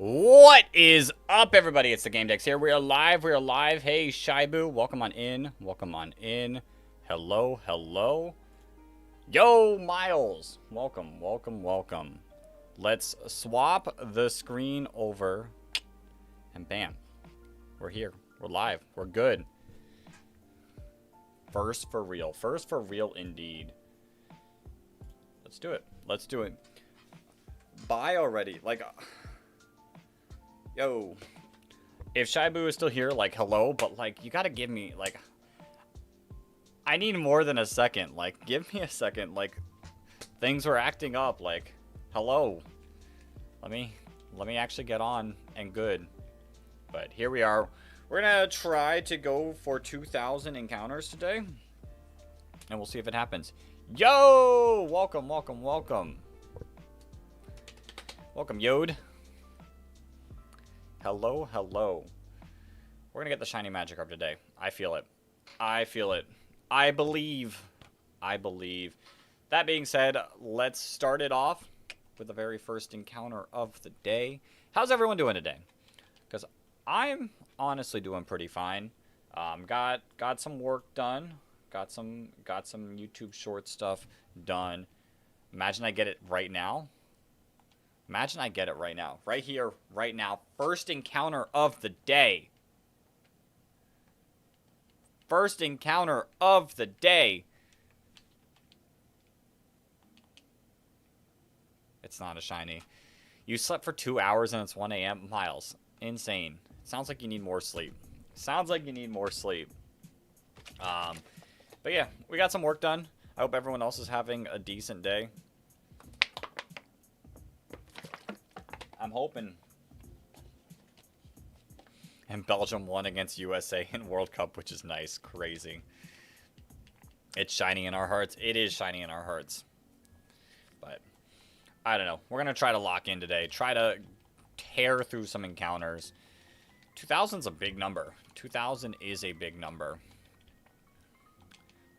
What is up, everybody? It's the Game Dex here. We are live. We are live. Hey, Shibu, welcome on in. Welcome on in. Hello, hello. Yo, Miles. Welcome, welcome, welcome. Let's swap the screen over. And bam. We're here. We're live. We're good. First for real. First for real indeed. Let's do it. Let's do it. Bye already. Like... Yo, if Shibu is still here, like, hello, but, like, you gotta give me, like, I need more than a second. Like, give me a second. Like, things were acting up. Like, hello. Let me actually get on and good. But here we are. We're gonna try to go for 2,000 encounters today. And we'll see if it happens. Yo! Welcome, welcome, welcome. Welcome, Yod. Hello, hello. We're gonna get the shiny Magikarp today. I feel it. I feel it. I believe. I believe. That being said, let's start it off with the very first encounter of the day. How's everyone doing today? Because I'm honestly doing pretty fine. Got some work done. Got some YouTube short stuff done. Imagine I get it right now. Imagine I get it right now. Right here, right now. First encounter of the day. First encounter of the day. It's not a shiny. You slept for 2 hours and it's 1 a.m. Miles. Insane. Sounds like you need more sleep. Sounds like you need more sleep. But yeah, we got some work done. I hope everyone else is having a decent day. I'm hoping. And Belgium won against USA in World Cup, which is nice. Crazy. It's shining in our hearts. It is shining in our hearts. But, I don't know. We're going to try to lock in today. Try to tear through some encounters. 2,000's a big number. 2,000 is a big number.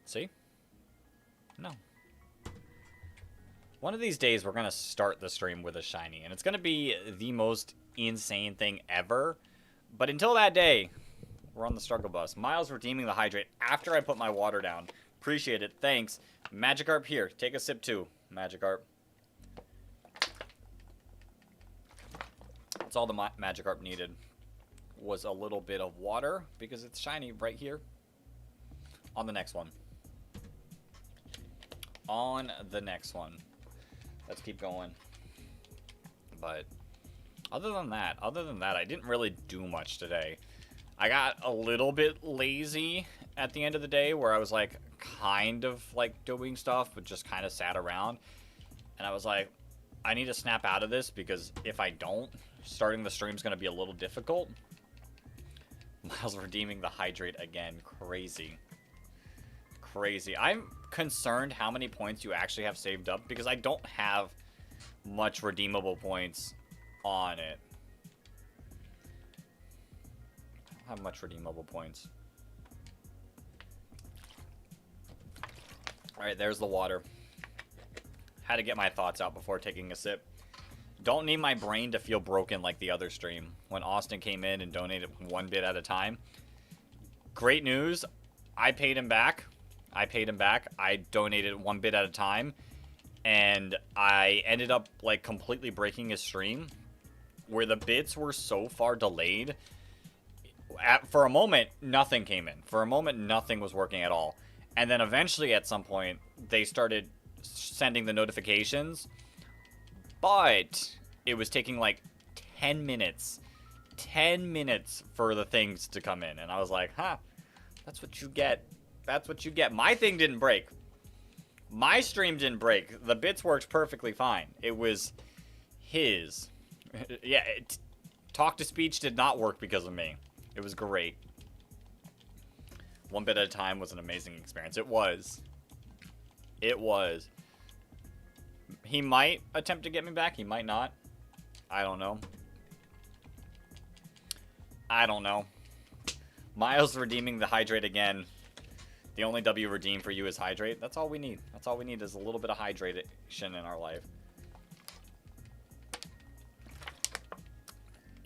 See? No. One of these days, we're going to start the stream with a shiny, and it's going to be the most insane thing ever. But until that day, we're on the struggle bus. Miles redeeming the hydrate after I put my water down. Appreciate it. Thanks. Magikarp here. Take a sip too, Magikarp. That's all the Magikarp needed was a little bit of water because it's shiny right here. On the next one. On the next one. Let's keep going. But other than that, I didn't really do much today. I got a little bit lazy at the end of the day where I was like kind of like doing stuff, but just kind of sat around. And I was like, I need to snap out of this because if I don't, starting the stream's going to be a little difficult. Miles redeeming the hydrate again. Crazy. Crazy. I'm concerned how many points you actually have saved up because I don't have much redeemable points on it. I don't have much redeemable points. Alright, there's the water. Had to get my thoughts out before taking a sip. Don't need my brain to feel broken like the other stream when Austin came in and donated 1 bit at a time. Great news. I paid him back. I donated 1 bit at a time. And I ended up, like, completely breaking his stream. Where the bits were so far delayed. For a moment, nothing came in. For a moment, nothing was working at all. And then eventually, at some point, they started sending the notifications. But it was taking, like, 10 minutes. 10 minutes for the things to come in. And I was like, huh, that's what you get. That's what you get. My thing didn't break. My stream didn't break. The bits worked perfectly fine. It was his. Yeah, talk-to-speech did not work because of me. It was great. 1 bit at a time was an amazing experience. It was. It was. He might attempt to get me back. He might not. I don't know. I don't know. Miles redeeming the hydrate again. The only W redeem for you is hydrate. That's all we need. That's all we need is a little bit of hydration in our life.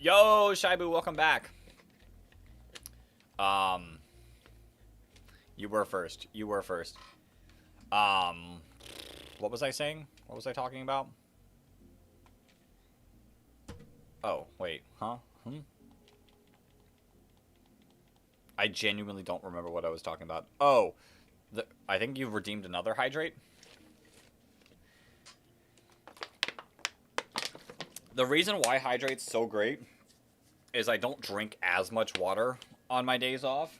Yo, Shibu, welcome back. You were first. You were first. What was I saying? What was I talking about? Oh, wait. Huh? I genuinely don't remember what I was talking about. Oh, I think you've redeemed another hydrate. The reason why hydrate's so great is I don't drink as much water on my days off.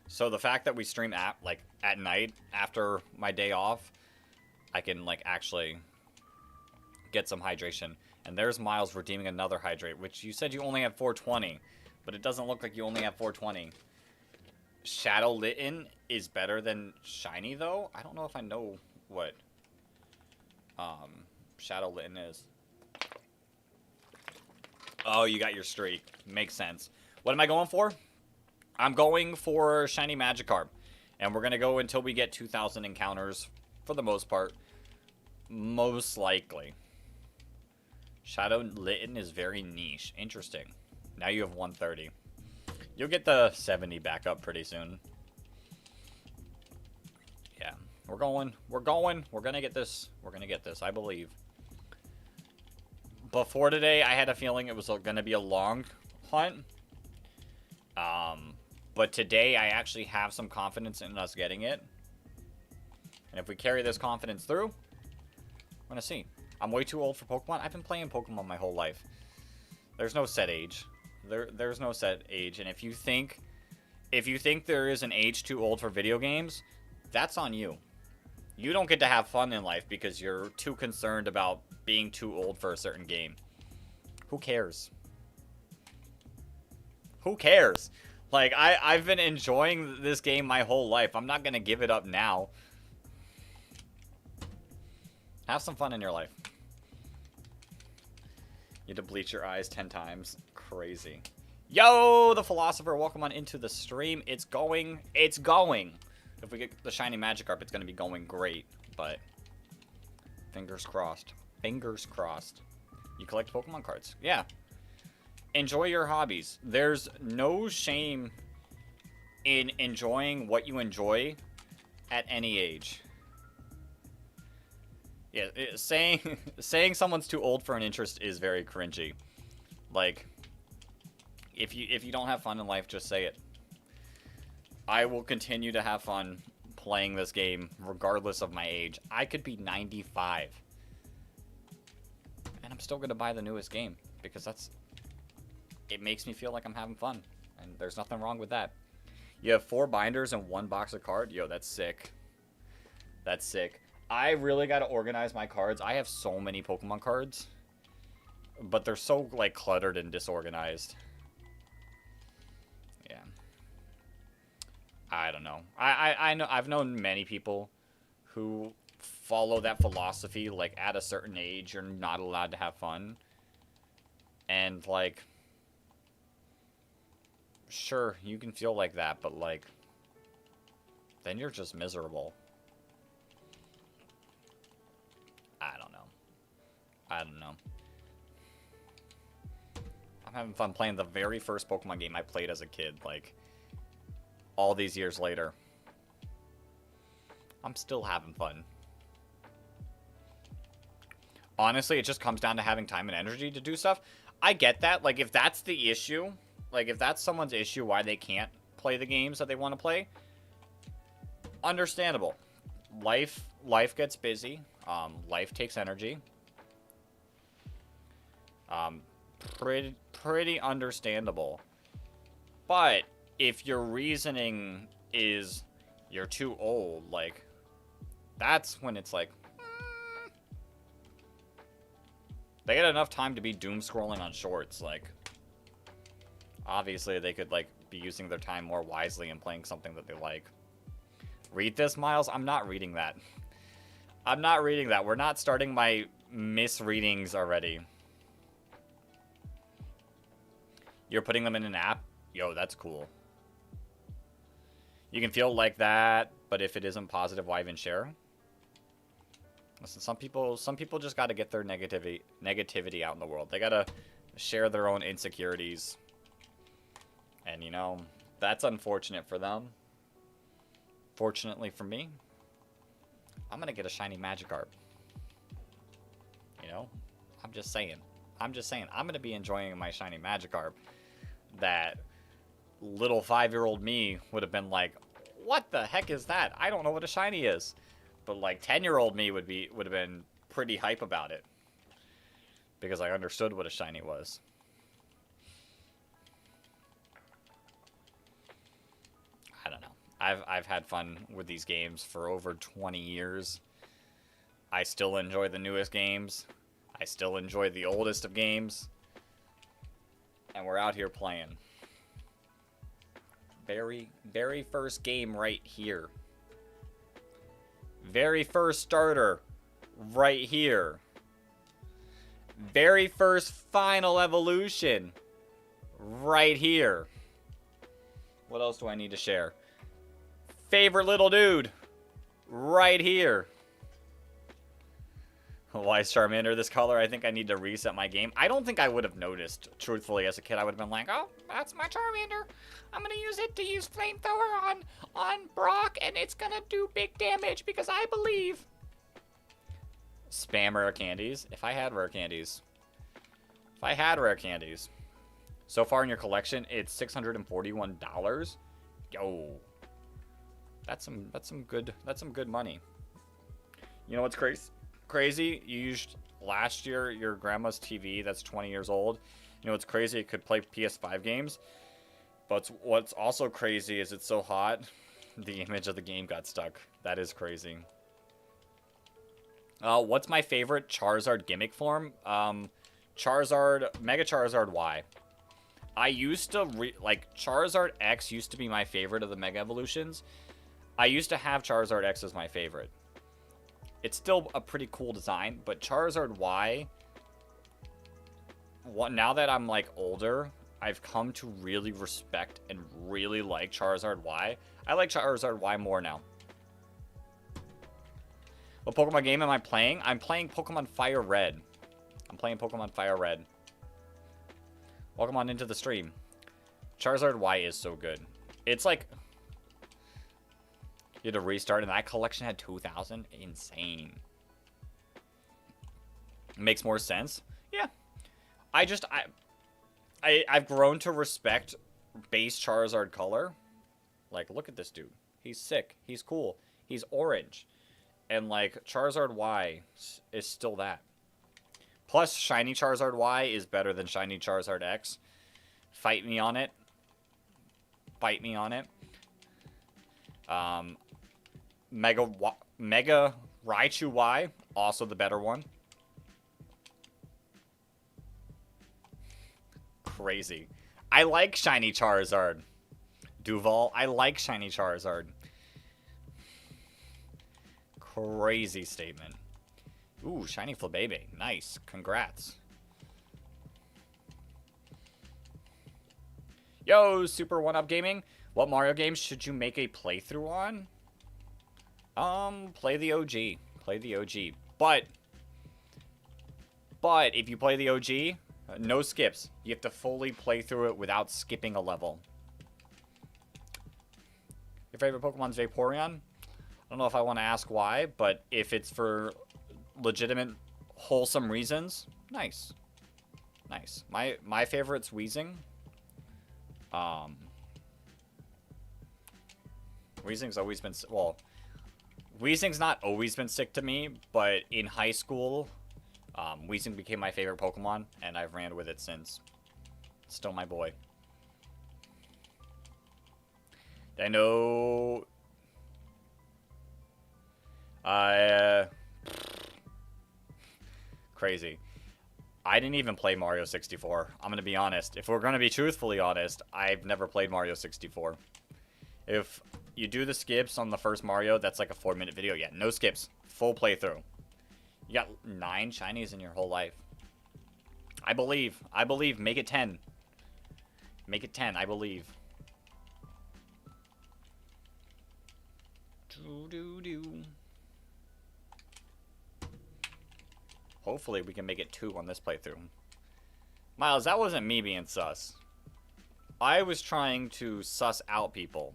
So the fact that we stream at night after my day off, I can like actually get some hydration. And there's Miles redeeming another hydrate, which you said you only had 420, but it doesn't look like you only have 420. Shadow Litten is better than Shiny though. I don't know if I know what Shadow Litten is. Oh, you got your streak. Makes sense. What am I going for? I'm going for Shiny Magikarp. And we're going to go until we get 2,000 encounters for the most part. Most likely. Shadow Litten is very niche. Interesting. Now you have 130. You'll get the 70 back up pretty soon. Yeah. We're going. We're going. We're going to get this. We're going to get this, I believe. Before today, I had a feeling it was going to be a long hunt. But today, I actually have some confidence in us getting it. And if we carry this confidence through, we're going to see. I'm way too old for Pokemon. I've been playing Pokemon my whole life. There's no set age. There's no set age. And if you think there is an age too old for video games, that's on you. You don't get to have fun in life because you're too concerned about being too old for a certain game. Who cares? Who cares? Like, I've been enjoying this game my whole life. I'm not going to give it up now. Have some fun in your life. You had to bleach your eyes 10 times. Crazy. Yo, the Philosopher. Welcome on into the stream. It's going. It's going. If we get the Shiny Magikarp, it's going to be going great. But fingers crossed. Fingers crossed. You collect Pokemon cards. Yeah. Enjoy your hobbies. There's no shame in enjoying what you enjoy at any age. Yeah, saying someone's too old for an interest is very cringy. Like, if you don't have fun in life, just say it. I will continue to have fun playing this game regardless of my age. I could be 95. And I'm still going to buy the newest game because it makes me feel like I'm having fun. And there's nothing wrong with that. You have 4 binders and 1 box of cards. Yo, that's sick. That's sick. I really got to organize my cards. I have so many Pokemon cards. But they're so, like, cluttered and disorganized. Yeah. I don't know. I know I've known many people who follow that philosophy, like, at a certain age, you're not allowed to have fun. And, like, sure, you can feel like that, but, like, then you're just miserable. I don't know. I don't know. I'm having fun playing the very first Pokemon game I played as a kid, like, all these years later. I'm still having fun. Honestly, it just comes down to having time and energy to do stuff. I get that. Like, if that's the issue, like, if that's someone's issue why they can't play the games that they want to play, understandable. Life gets busy. Life takes energy. Pretty understandable. But if your reasoning is you're too old, like, that's when it's like, they get enough time to be doom scrolling on shorts. Like, obviously they could, like, be using their time more wisely and playing something that they like. Read this, Miles? I'm not reading that. I'm not reading that. We're not starting my misreadings already. You're putting them in an app? Yo, that's cool. You can feel like that, but if it isn't positive, why even share? Listen, some people just got to get their negativity out in the world. They got to share their own insecurities. And, you know, that's unfortunate for them. Fortunately for me, I'm going to get a shiny Magikarp. You know, I'm just saying. I'm going to be enjoying my shiny Magikarp. That little 5-year-old me would have been like, what the heck is that? I don't know what a shiny is. But like 10-year-old me would have been pretty hype about it. Because I understood what a shiny was. I don't know. I've had fun with these games for over 20 years. I still enjoy the newest games. I still enjoy the oldest of games. And we're out here playing. Very first game right here. Very first starter right here. Very first final evolution right here. What else do I need to share? Favorite little dude right here. Why is Charmander this color? I think I need to reset my game. I don't think I would have noticed, truthfully, as a kid. I would have been like, oh, that's my Charmander. I'm going to use it to use Flamethrower on Brock, and it's going to do big damage because I believe. Spam rare candies. If I had rare candies. So far in your collection, it's $641. Yo. That's some good money. You know what's crazy? You used last year your grandma's TV that's 20 years old. You know what's crazy? It could play PS5 games. But what's also crazy is it's so hot, the image of the game got stuck. That is crazy. What's my favorite Charizard gimmick form? Charizard, Mega Charizard Y. I used to like Charizard X used to be my favorite of the Mega Evolutions. I used to have Charizard X as my favorite. It's still a pretty cool design, but Charizard Y, now that I'm like older, I've come to really respect and really like Charizard Y. I like Charizard Y more now. What Pokemon game am I playing? I'm playing Pokemon Fire Red. Welcome on into the stream. Charizard Y is so good. It's like you had to restart, and that collection had 2,000. Insane. Makes more sense. Yeah. I've grown to respect base Charizard color. Like, look at this dude. He's sick. He's cool. He's orange. And, like, Charizard Y is still that. Plus, Shiny Charizard Y is better than Shiny Charizard X. Fight me on it. Mega Raichu Y, also the better one. Crazy. I like Shiny Charizard. Duval, I like Shiny Charizard. Crazy statement. Ooh, Shiny Flabébé. Nice. Congrats. Yo, Super 1-Up Gaming. What Mario games should you make a playthrough on? Play the OG. Play the OG. But if you play the OG, no skips. You have to fully play through it without skipping a level. Your favorite Pokemon's Vaporeon? I don't know if I want to ask why, but if it's for legitimate, wholesome reasons, nice. Nice. My favorite's Weezing. Weezing's always been... Well, Weezing's not always been sick to me, but in high school, Weezing became my favorite Pokemon, and I've ran with it since. Still my boy. I know... Crazy. I didn't even play Mario 64. I'm going to be honest. If we're going to be truthfully honest, I've never played Mario 64. If you do the skips on the first Mario, that's like a 4-minute video. Yeah, no skips. Full playthrough. You got 9 shinies in your whole life. I believe. Make it 10. Make it 10. I believe. Hopefully we can make it 2 on this playthrough. Miles, that wasn't me being sus. I was trying to suss out people.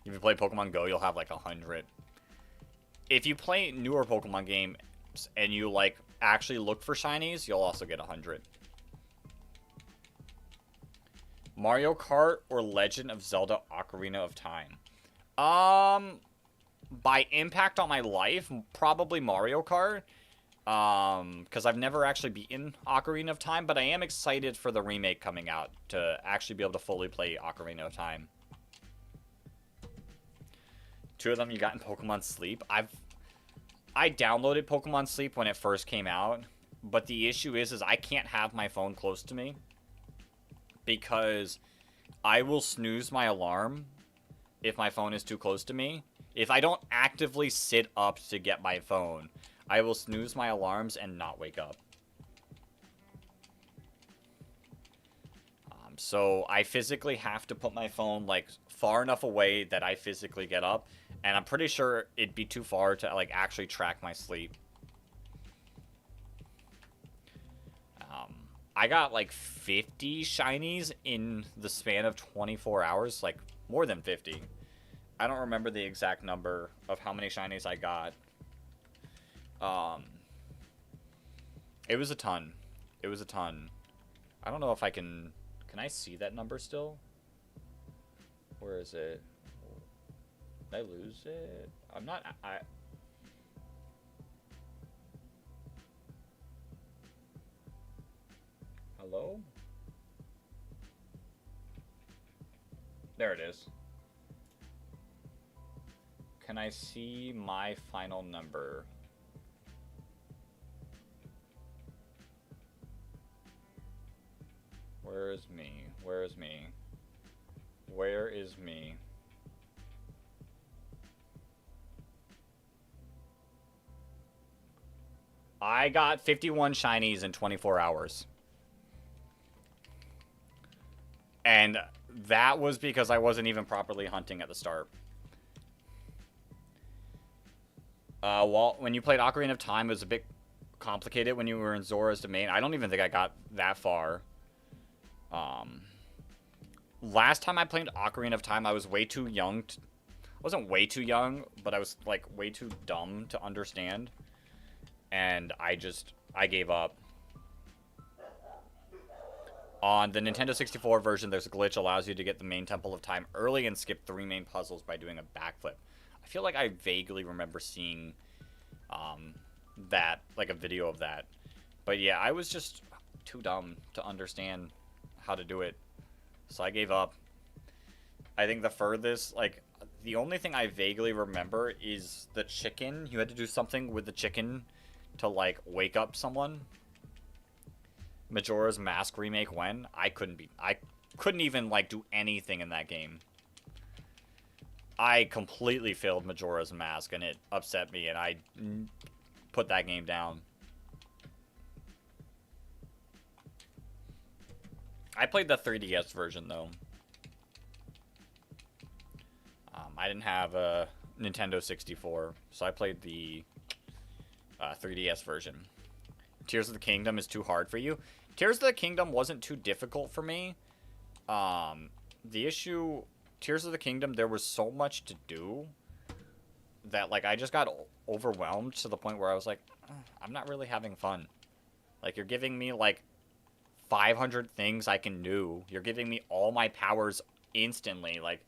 If you play Pokemon Go, you'll have like 100. If you play newer Pokemon games and you like actually look for shinies, you'll also get 100. Mario Kart or Legend of Zelda Ocarina of Time? By impact on my life, probably Mario Kart. Because I've never actually beaten Ocarina of Time, but I am excited for the remake coming out to actually be able to fully play Ocarina of Time. 2 of them you got in Pokemon Sleep. I downloaded Pokemon Sleep when it first came out, but the issue is I can't have my phone close to me because I will snooze my alarm if my phone is too close to me. If I don't actively sit up to get my phone, I will snooze my alarms and not wake up. So I physically have to put my phone like far enough away that I physically get up, and I'm pretty sure it'd be too far to like actually track my sleep. I got like 50 shinies in the span of 24 hours, like more than 50. I don't remember the exact number of how many shinies I got. It was a ton. It was a ton. I don't know if I can I see that number still? Where is it? Did I lose it? I'm not, hello? There it is. Can I see my final number? Where is me? Where is me? Where is me? I got 51 shinies in 24 hours. And that was because I wasn't even properly hunting at the start. Well, when you played Ocarina of Time, it was a bit complicated when you were in Zora's Domain. I don't even think I got that far. Last time I played Ocarina of Time, I was way too young. I wasn't way too young, but I was like way too dumb to understand. And I gave up. On the Nintendo 64 version, there's a glitch allows you to get the main Temple of Time early and skip 3 main puzzles by doing a backflip. I feel like I vaguely remember seeing that, like a video of that. But yeah, I was just too dumb to understand how to do it. So I gave up. I think the furthest, like, the only thing I vaguely remember is the chicken. You had to do something with the chicken to, like, wake up someone. Majora's Mask remake when? I couldn't even, like, do anything in that game. I completely failed Majora's Mask, and it upset me, and I put that game down. I played the 3DS version, though. I didn't have a Nintendo 64, so I played the 3DS version. Tears of the Kingdom is too hard for you? Tears of the Kingdom wasn't too difficult for me. The issue... Tears of the Kingdom, there was so much to do that, like, I just got overwhelmed to the point where I was like, I'm not really having fun. Like, you're giving me, like, 500 things I can do. You're giving me all my powers instantly. Like,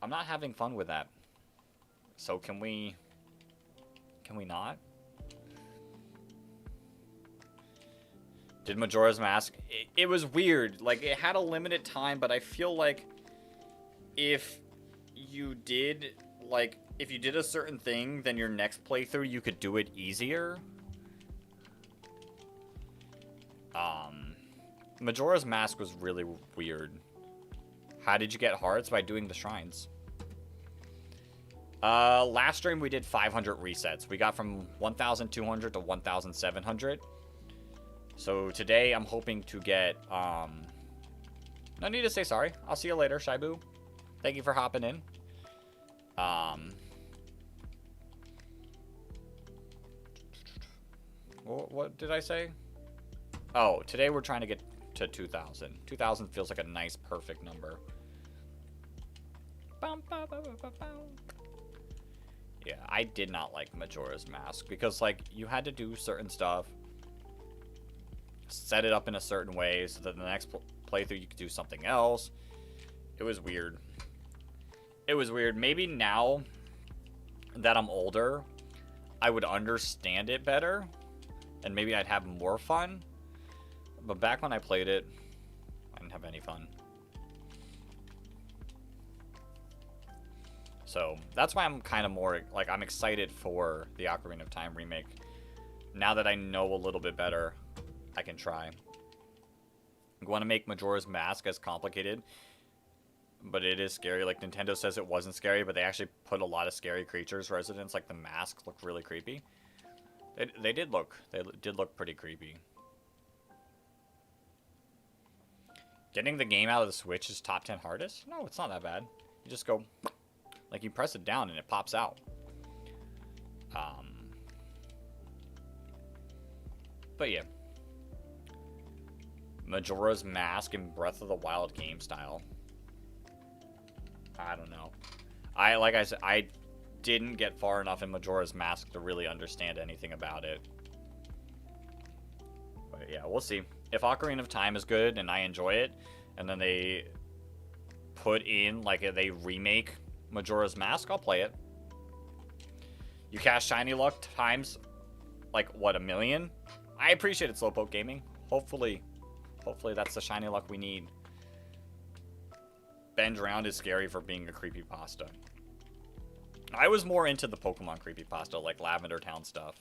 I'm not having fun with that. So can we not? Did Majora's Mask? It was weird. Like, it had a limited time, but I feel like if you did a certain thing, then your next playthrough, you could do it easier. Majora's Mask was really weird. How did you get hearts? By doing the shrines. Last stream we did 500 resets. We got from 1,200 to 1,700. So today I'm hoping to get, no need to say sorry. I'll see you later, Shibu. Thank you for hopping in. What did I say? Oh, today we're trying to get to 2,000. 2,000 feels like a nice, perfect number. Yeah, I did not like Majora's Mask because, like, you had to do certain stuff, set it up in a certain way so that the next playthrough you could do something else. It was weird. It was weird. Maybe now that I'm older, I would understand it better, and maybe I'd have more fun. But back when I played it, I didn't have any fun. So that's why I'm kind of more, like, I'm excited for the Ocarina of Time remake. Now that I know a little bit better, I can try. I want to make Majora's Mask as complicated, but it is scary. Like, Nintendo says it wasn't scary, but they actually put a lot of scary creatures residents. Like, the mask looked really creepy. They did look pretty creepy. Getting the game out of the Switch is top 10 hardest? No, it's not that bad. You just go, like, you press it down and it pops out. But yeah. Majora's Mask and Breath of the Wild game style. I don't know. Like I said, I didn't get far enough in Majora's Mask to really understand anything about it. But yeah, we'll see. If Ocarina of Time is good and I enjoy it, and then they put in, like, they remake Majora's Mask, I'll play it. You cast Shiny Luck times, like, what, 1,000,000? I appreciate it, Slowpoke Gaming. Hopefully that's the Shiny Luck we need. Bend-Round is scary for being a creepypasta. I was more into the Pokemon creepypasta, like Lavender Town stuff.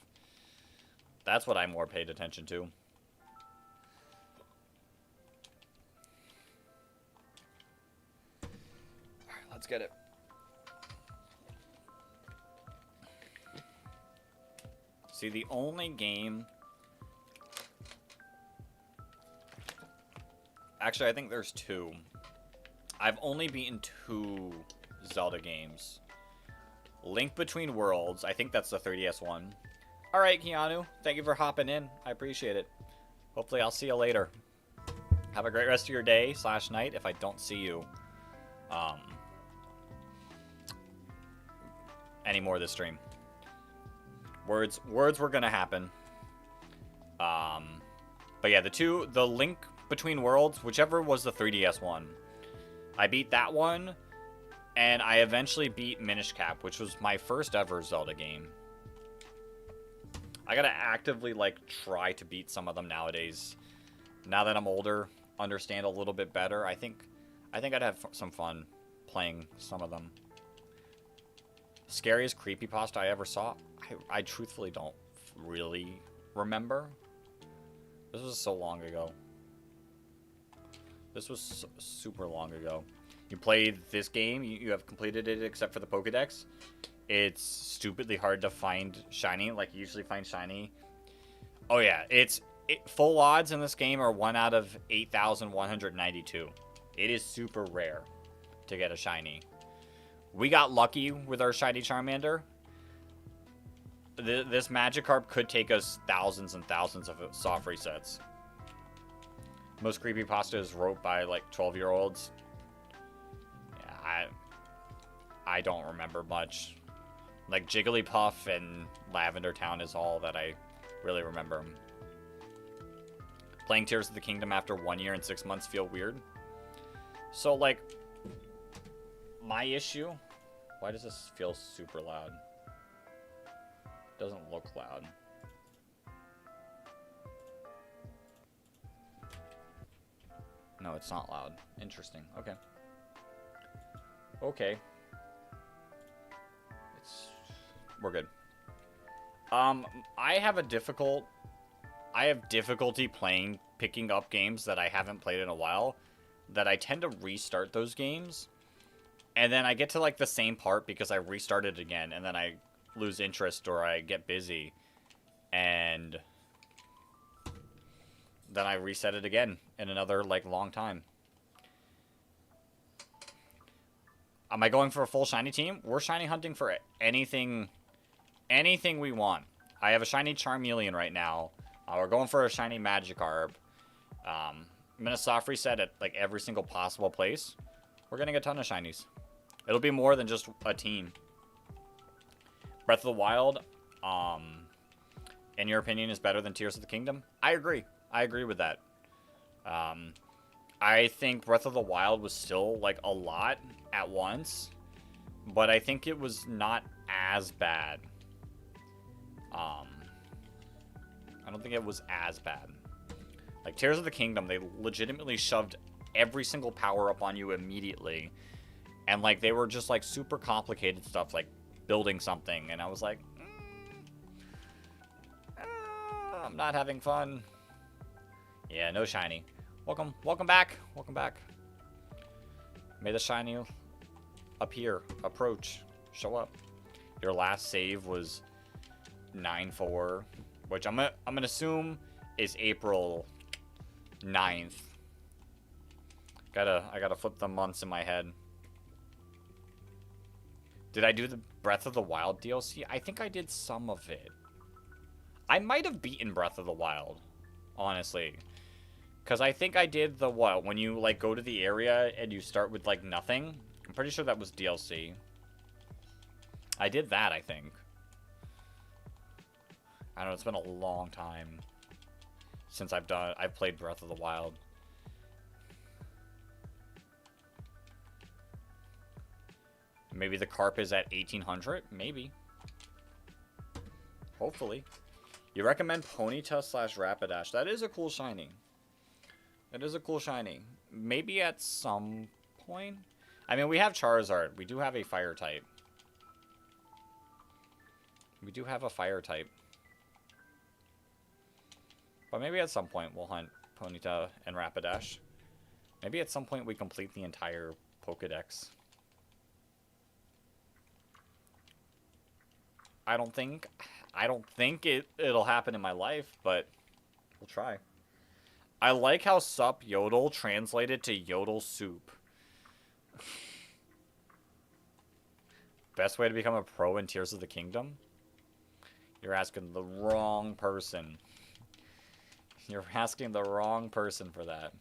That's what I more paid attention to. Alright, let's get it. See, the only game... Actually, I think there's 2. I've only beaten 2 Zelda games. Link Between Worlds. I think that's the 3DS one. Alright, Keanu. Thank you for hopping in. I appreciate it. Hopefully I'll see you later. Have a great rest of your day / night if I don't see you anymore this stream. Words were gonna happen. But yeah, the Link Between Worlds, whichever was the 3DS one. I beat that one, and I eventually beat Minish Cap, which was my first ever Zelda game. I gotta actively, like, try to beat some of them nowadays. Now that I'm older, understand a little bit better, I think I'd have some fun playing some of them. Scariest creepypasta I ever saw? I truthfully don't really remember. This was so long ago. This was super long ago. You played this game, you have completed it except for the Pokedex. It's stupidly hard to find shiny, like you usually find shiny. Oh yeah, full odds in this game are 1 out of 8,192. It is super rare to get a shiny. We got lucky with our shiny Charmander. This Magikarp could take us thousands and thousands of soft resets. Most creepypastas wrote by, like, 12-year-olds. Yeah, I don't remember much. Like, Jigglypuff and Lavender Town is all that I really remember. Playing Tears of the Kingdom after 1 year and 6 months feel weird. So, like, my issue... Why does this feel super loud? Doesn't look loud. No, it's not loud. Interesting. Okay. Okay. We're good. I have difficulty picking up games that I haven't played in a while, that I tend to restart those games, and then I get to, like, the same part because I restarted again, and then I lose interest or I get busy, and then I reset it again in another, like, long time. Am I going for a full shiny team? We're shiny hunting for anything we want. I have a shiny Charmeleon right now. We're going for a shiny Magikarp. I'm gonna soft reset at like every single possible place. We're getting a ton of shinies. It'll be more than just a team. Breath of the Wild, in your opinion, is better than Tears of the Kingdom? I agree. I agree with that. I think Breath of the Wild was still like a lot at once, but I think it was not as bad. I don't think it was as bad. Like Tears of the Kingdom, they legitimately shoved every single power up on you immediately, and like they were just like super complicated stuff, like building something, and I was like, I'm not having fun. Yeah, no shiny. Welcome back. Welcome back. May the shiny appear, approach, show up. Your last save was 9-4, which I'm gonna assume is April 9th. I gotta flip the months in my head. Did I do the Breath of the Wild DLC? I think I did some of it. I might have beaten Breath of the Wild, honestly. Because I think I did the what? When you, like, go to the area and you start with, like, nothing? I'm pretty sure that was DLC. I did that, I think. I don't know, it's been a long time since I've played Breath of the Wild. Maybe the Carp is at 1800? Maybe. Hopefully. You recommend Ponyta / Rapidash. That is a cool shiny. That is a cool shiny. Maybe at some point. I mean, we have Charizard. We do have a fire type. We do have a fire type. But maybe at some point we'll hunt Ponyta and Rapidash. Maybe at some point we complete the entire Pokedex. I don't think it'll happen in my life, but we'll try. I like how Sup Yodel translated to Yodel Soup. Best way to become a pro in Tears of the Kingdom? You're asking the wrong person. You're asking the wrong person for that.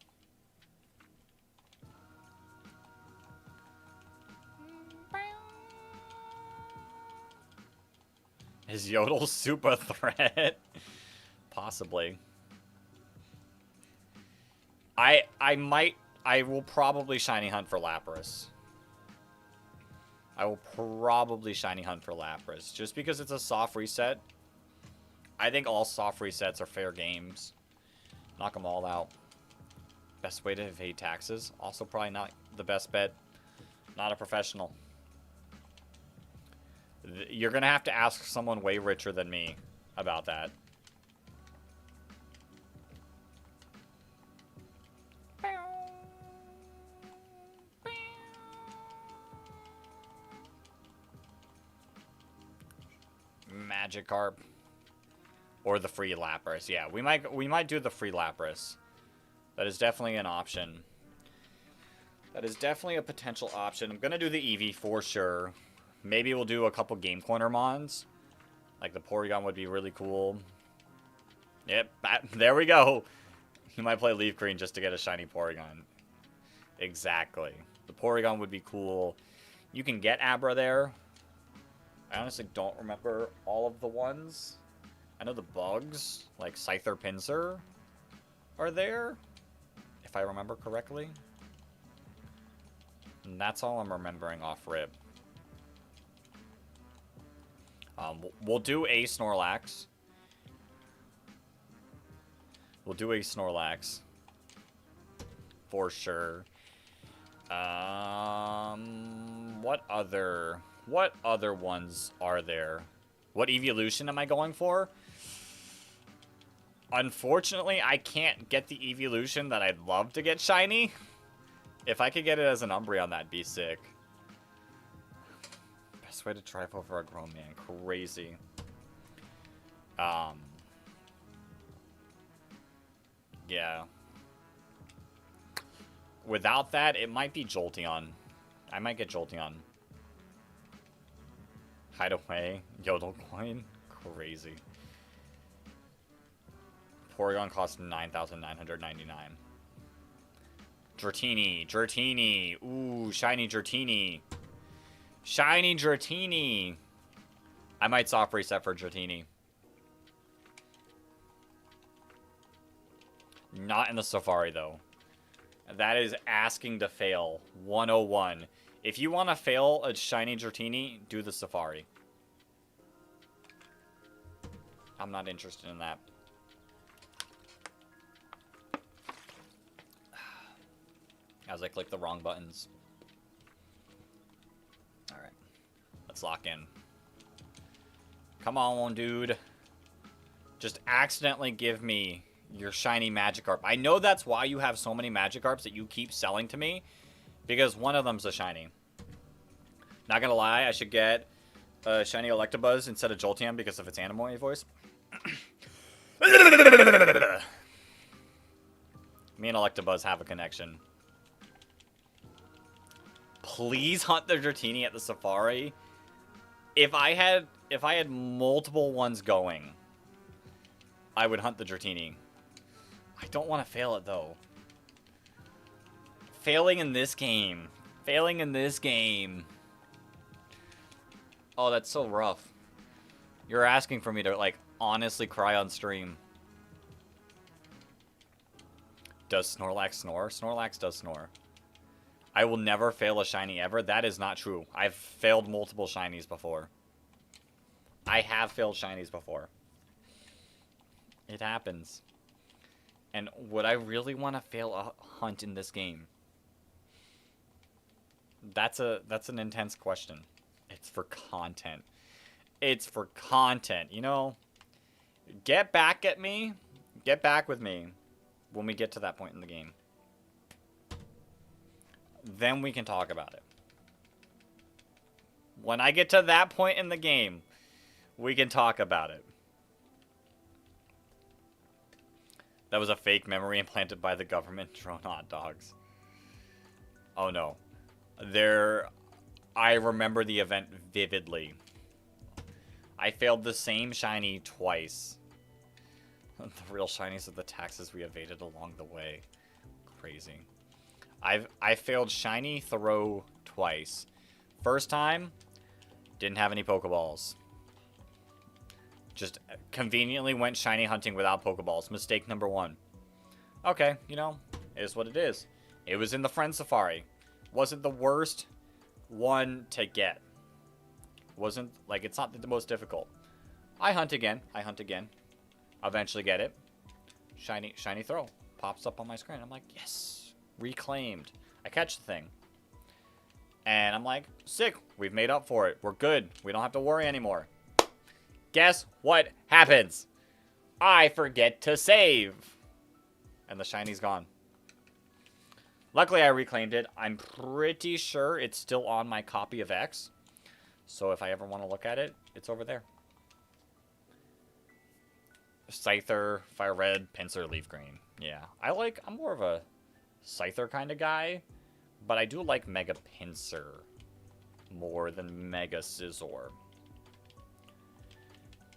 Is Yodel Soup a threat? Possibly. I will probably shiny hunt for Lapras. I will probably shiny hunt for Lapras. Just because it's a soft reset. I think all soft resets are fair games. Knock them all out. Best way to evade taxes. Also probably not the best bet. Not a professional. You're going to have to ask someone way richer than me about that. Magikarp. Or the free Lapras. Yeah, we might do the free Lapras. That is definitely an option. That is definitely a potential option. I'm going to do the Eevee for sure. Maybe we'll do a couple Game Corner mons. Like the Porygon would be really cool. Yep, there we go. You might play Leaf Green just to get a shiny Porygon. Exactly. The Porygon would be cool. You can get Abra there. I honestly don't remember all of the ones. I know the bugs, like Scyther Pinsir, are there, if I remember correctly. And that's all I'm remembering off rip. We'll do a Snorlax. We'll do a Snorlax. For sure. What other ones are there? What evolution am I going for? Unfortunately, I can't get the evolution that I'd love to get shiny. If I could get it as an Umbreon, that'd be sick. Best way to drive over a grown man. Crazy. Yeah. Without that, it might be Jolteon. I might get Jolteon. Hideaway. Yodel coin. Crazy. Porygon costs 9,999. Dratini. Dratini. Ooh, shiny Dratini. Shiny Dratini. I might soft reset for Dratini. Not in the Safari, though. That is asking to fail. 101. If you want to fail a shiny Dratini, do the Safari. I'm not interested in that. As I click the wrong buttons. Alright. Let's lock in. Come on, dude. Just accidentally give me your shiny Magikarp. I know that's why you have so many Magikarps that you keep selling to me. Because one of them's a shiny. Not gonna lie, I should get a shiny Electabuzz instead of Jolteon because of its Animoy voice. Me and Electabuzz have a connection. Please hunt the Dratini at the Safari. If I had multiple ones going, I would hunt the Dratini. I don't want to fail it though. Failing in this game. Failing in this game. Oh, that's so rough. You're asking for me to, like, honestly cry on stream. Does Snorlax snore? Snorlax does snore. I will never fail a shiny ever. That is not true. I've failed multiple shinies before. I have failed shinies before. It happens. And would I really want to fail a hunt in this game? That's an intense question. It's for content. It's for content, you know? Get back at me. Get back with me when we get to that point in the game. Then we can talk about it. When I get to that point in the game, we can talk about it. That was a fake memory implanted by the government. Drone hot dogs. Oh no. I remember the event vividly. I failed the same shiny twice. The real shinies are the taxes we evaded along the way. Crazy. I failed shiny throw twice. First time, didn't have any Pokeballs. Just conveniently went shiny hunting without Pokeballs. Mistake number 1. Okay, you know, it is what it is. It was in the Friend Safari. Wasn't the worst one to get. Wasn't, like, it's not the most difficult. I hunt again. I hunt again. Eventually get it. Shiny throw. Pops up on my screen. I'm like, yes. Reclaimed. I catch the thing. And I'm like, sick. We've made up for it. We're good. We don't have to worry anymore. Guess what happens? I forget to save. And the shiny's gone. Luckily, I reclaimed it. I'm pretty sure it's still on my copy of X. So if I ever want to look at it, it's over there. Scyther, Fire Red, Pinsir, Leaf Green. Yeah, I'm more of a Scyther kind of guy. But I do like Mega Pinsir more than Mega Scizor.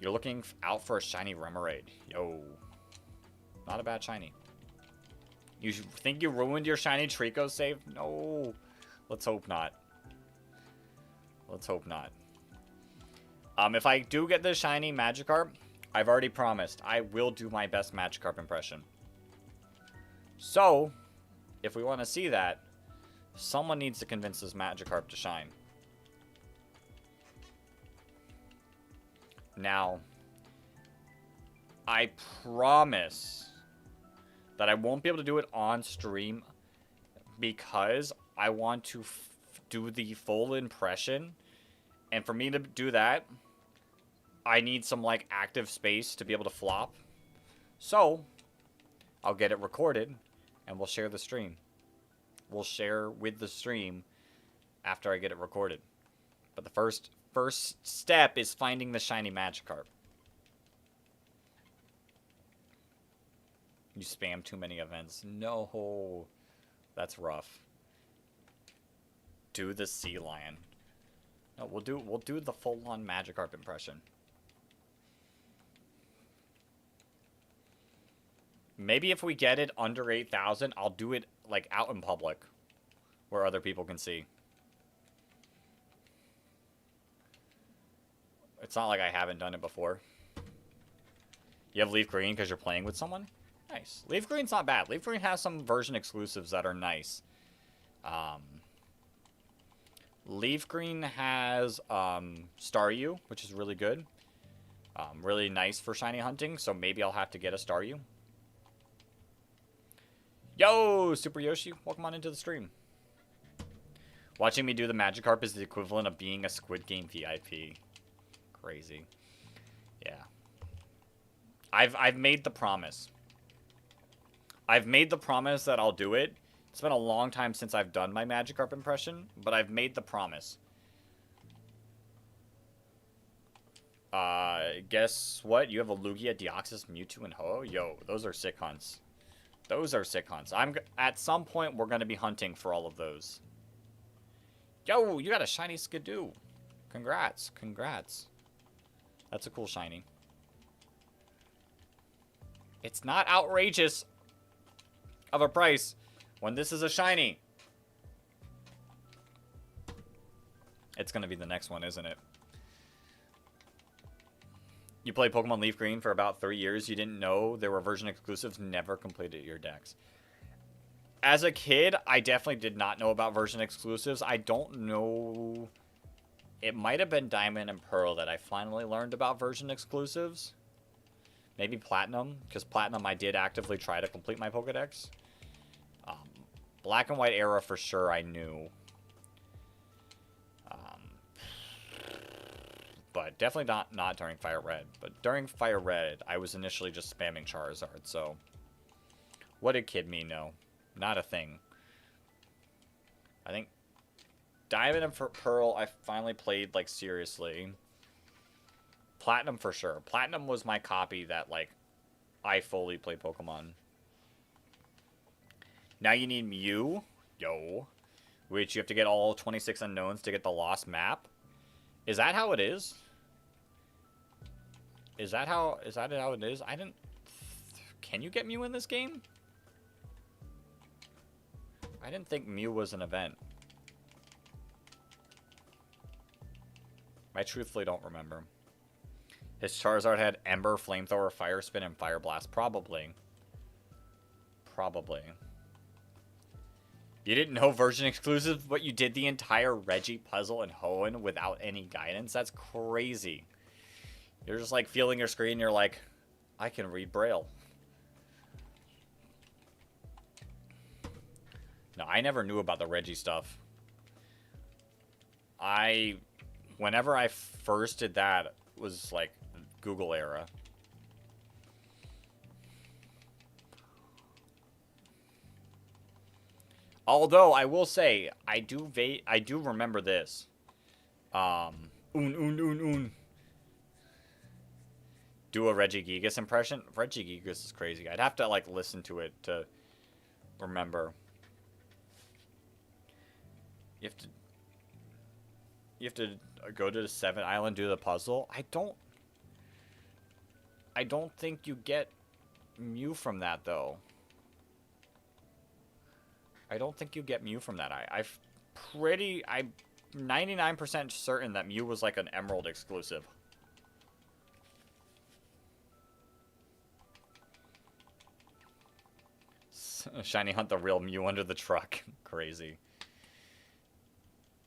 You're looking out for a shiny Remoraid. Yo. Not a bad shiny. You think you ruined your shiny Trico save? No. Let's hope not. Let's hope not. If I do get the shiny Magikarp, I've already promised I will do my best Magikarp impression. So, if we want to see that, someone needs to convince this Magikarp to shine. Now, I promise that I won't be able to do it on stream because I want to do the full impression. And for me to do that, I need some, like, active space to be able to flop. So, I'll get it recorded, and we'll share the stream. We'll share with the stream after I get it recorded. But the first step is finding the shiny Magikarp. You spam too many events. No. That's rough. Do the Sea Lion. No, we'll do the full-on Magikarp impression. Maybe if we get it under 8,000, I'll do it, like, out in public. Where other people can see. It's not like I haven't done it before. You have Leaf Green because you're playing with someone? Nice. Leaf Green's not bad. Leaf Green has some version exclusives that are nice. Leaf Green has Staryu, which is really good. Really nice for shiny hunting, so maybe I'll have to get a Staryu. Yo, Super Yoshi, welcome on into the stream. Watching me do the Magikarp is the equivalent of being a Squid Game VIP. Crazy. Yeah. I've made the promise. I've made the promise that I'll do it. It's been a long time since I've done my Magikarp impression, but I've made the promise. Guess what? You have a Lugia, Deoxys, Mewtwo, and Ho-Oh? Yo, those are sick hunts. Those are sick hunts. At some point, we're going to be hunting for all of those. Yo, you got a shiny Skidoo. Congrats. Congrats. That's a cool shiny. It's not outrageous of a price when this is a shiny. It's going to be the next one, isn't it? You played Pokemon Leaf Green for about 3 years. You didn't know there were version exclusives. Never completed your decks. As a kid, I definitely did not know about version exclusives. I don't know. It might have been Diamond and Pearl that I finally learned about version exclusives. Maybe Platinum, because Platinum I did actively try to complete my Pokedex. Black and White era for sure I knew. But definitely not during Fire Red. But during Fire Red, I was initially just spamming Charizard, so... What did kid me know? Not a thing. I think Diamond and Pearl I finally played, like, seriously. Platinum for sure. Platinum was my copy that, like, I fully played Pokemon. Now you need Mew. Yo. Which you have to get all 26 unknowns to get the lost map. Is that how it is? Is that how it is? I didn't... Can you get Mew in this game? I didn't think Mew was an event. I truthfully don't remember. His Charizard had Ember, Flamethrower, Fire Spin, and Fire Blast. Probably. Probably. You didn't know version exclusive, but you did the entire Reggie puzzle in Hoenn without any guidance? That's crazy. You're just like feeling your screen, you're like, I can read Braille. No, I never knew about the Reggie stuff. Whenever I first did that, it was like Google era. Although I will say, I do remember this. Do a Regigigas impression. Regigigas is crazy. I'd have to like listen to it to remember. You have to go to the 7th island, do the puzzle. I don't think you get Mew from that though. I don't think you get Mew from that. I'm 99% certain that Mew was like an Emerald exclusive. Shiny hunt the real Mew under the truck. Crazy.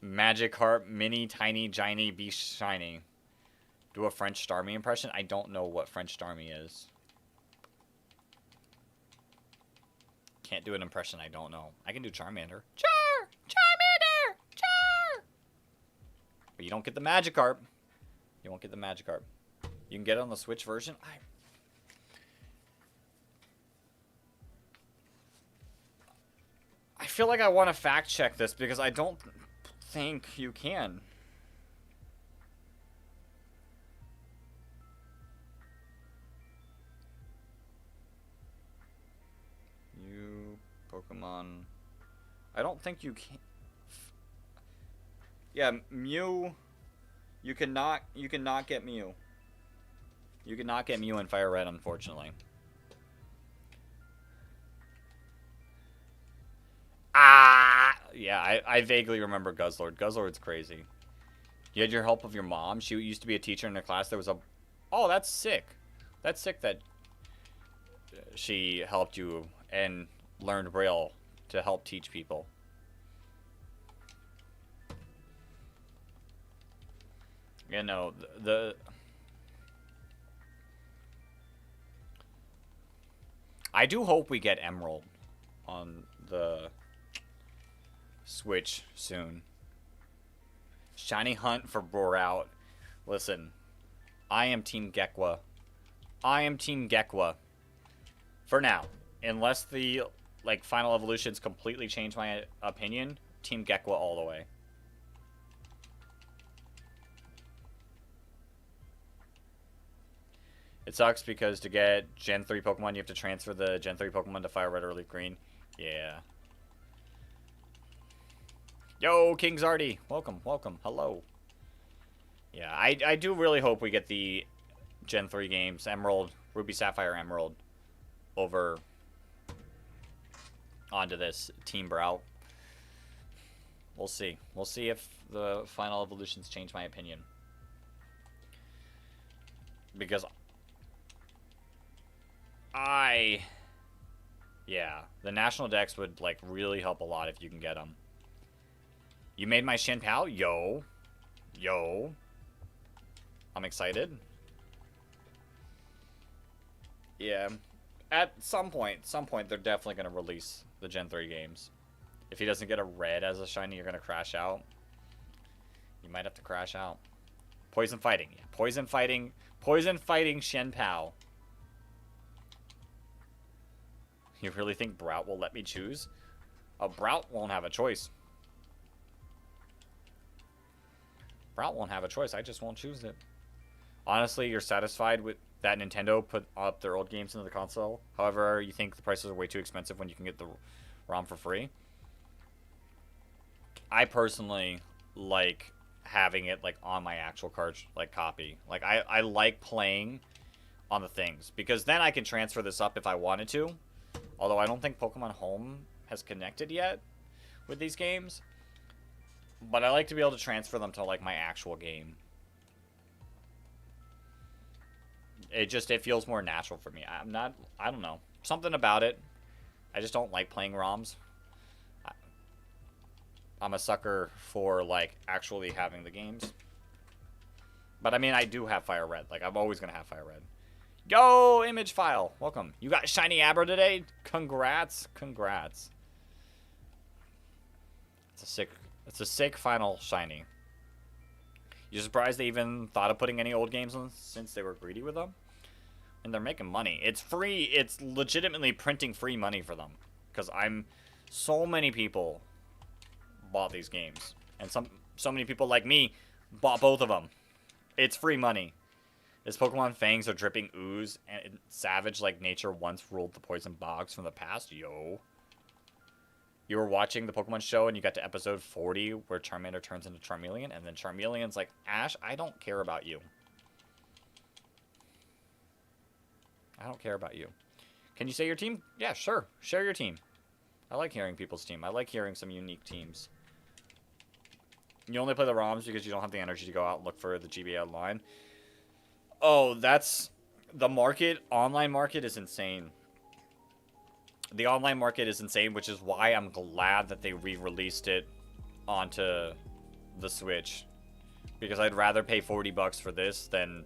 Magikarp, mini, tiny, giny, be shiny. Do a French Starmie impression? I don't know what French Starmie is. Can't do an impression I don't know. I can do Charmander. Charmander! But you don't get the Magikarp. You won't get the Magikarp. You can get it on the Switch version. I feel like I want to fact check this because I don't think you can. Pokemon. I don't think you can. Yeah, Mew. You cannot get Mew. You cannot get Mew in Fire Red, unfortunately. Yeah, I vaguely remember Guzzlord. Guzzlord's crazy. You had your help of your mom. She used to be a teacher in a class. There was a... Oh, that's sick. That's sick that she helped you and learned Braille to help teach people. You know, I do hope we get Emerald on the Switch soon. Shiny hunt for Borat. Listen, I am Team Gekwa. I am Team Gekwa. For now. Unless the final evolutions completely change my opinion, Team Gekwa all the way. It sucks because to get Gen 3 Pokemon, you have to transfer the Gen 3 Pokemon to Fire Red or Leaf Green. Yeah. Yo, King Zardy. Welcome, welcome. Hello. Yeah, I do really hope we get the Gen 3 games, Emerald, Ruby, Sapphire, Emerald, over onto this Team Brow. We'll see. We'll see if the final evolutions change my opinion. Because yeah, the National Dex would, really help a lot if you can get them. You made my Shin Pao? Yo. Yo. I'm excited. Yeah. At some point, they're definitely going to release the Gen 3 games. If he doesn't get a red as a shiny, you're going to crash out. You might have to crash out. Poison fighting. Yeah, poison fighting Shin Pao. You really think Brout will let me choose? Brout won't have a choice. Brout won't have a choice. I just won't choose it. Honestly, you're satisfied with that Nintendo put up their old games into the console? However, you think the prices are way too expensive when you can get the ROM for free? I personally like having it on my actual card copy. I like playing on the things because then I can transfer this up if I wanted to. Although I don't think Pokemon Home has connected yet with these games. But I like to be able to transfer them to my actual game. It feels more natural for me. I don't know. Something about it. I just don't like playing ROMs. I'm a sucker for actually having the games. But I mean, I do have Fire Red. I'm always going to have Fire Red. Yo, Image File. Welcome. You got Shiny Abra today? Congrats. Congrats. It's a sick final Shiny. You surprised they even thought of putting any old games on since they were greedy with them? And they're making money. It's free. It's legitimately printing free money for them. Because so many people bought these games. And so many people like me bought both of them. It's free money. As Pokemon fangs are dripping ooze, and savage like nature once ruled the poison bogs from the past. Yo. You were watching the Pokemon show and you got to episode 40 where Charmander turns into Charmeleon, and then Charmeleon's like, Ash, I don't care about you. I don't care about you. Can you say your team? Yeah, sure. Share your team. I like hearing people's team. I like hearing some unique teams. You only play the ROMs because you don't have the energy to go out and look for the GBA online. Oh, that's... The market, online market is insane. The online market is insane, which is why I'm glad that they re-released it onto the Switch. Because I'd rather pay $40 for this than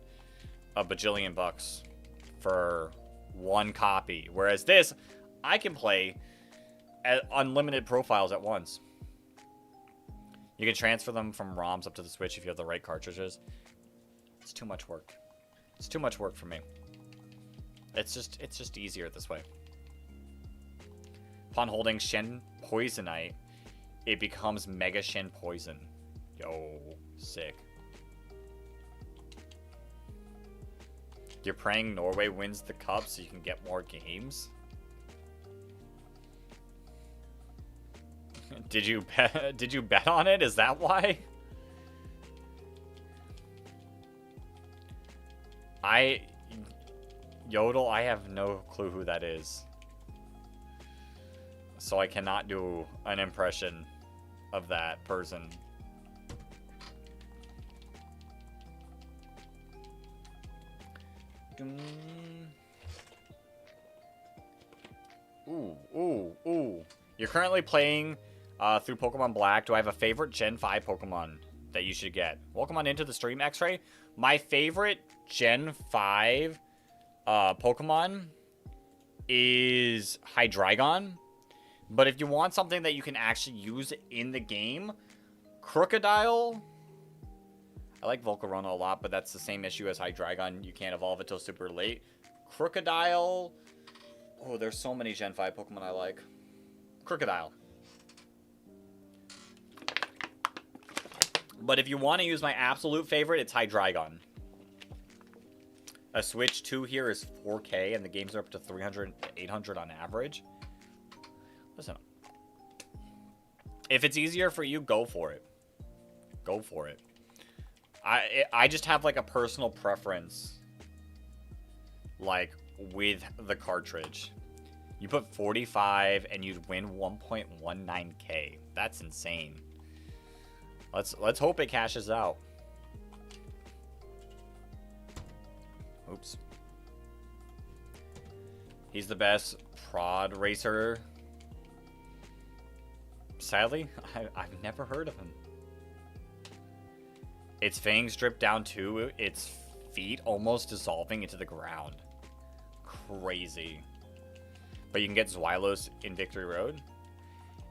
a bajillion bucks for one copy. Whereas this, I can play at unlimited profiles at once. You can transfer them from ROMs up to the Switch if you have the right cartridges. It's too much work. It's too much work for me. It's just easier this way. Upon holding Shin Poisonite, it becomes Mega Shin Poison. Yo, sick. You're praying Norway wins the cup so you can get more games? Did you bet on it? Is that why? Yodel, I have no clue who that is. So I cannot do an impression of that person. Ooh. You're currently playing through Pokemon Black. Do I have a favorite Gen 5 Pokemon that you should get? Welcome on into the stream, X-Ray. My favorite Gen 5 Pokemon is Hydreigon. But if you want something that you can actually use in the game, Crocodile. I like Volcarona a lot, but that's the same issue as Hydreigon. You can't evolve it till super late. Crocodile. Oh, there's so many Gen 5 Pokemon I like. Crocodile. But if you want to use my absolute favorite, it's Hydreigon. A Switch 2 here is 4K, and the games are up to 300 to 800 on average. Listen. If it's easier for you, go for it. Go for it. I just have, like, a personal preference, like, with the cartridge. You put 45 and you'd win 1.19k. That's insane. Let's hope it cashes out. Oops. He's the best prod racer. Sadly, I've never heard of him. Its fangs drip down to its feet, almost dissolving into the ground. Crazy. But you can get Zweilous in Victory Road.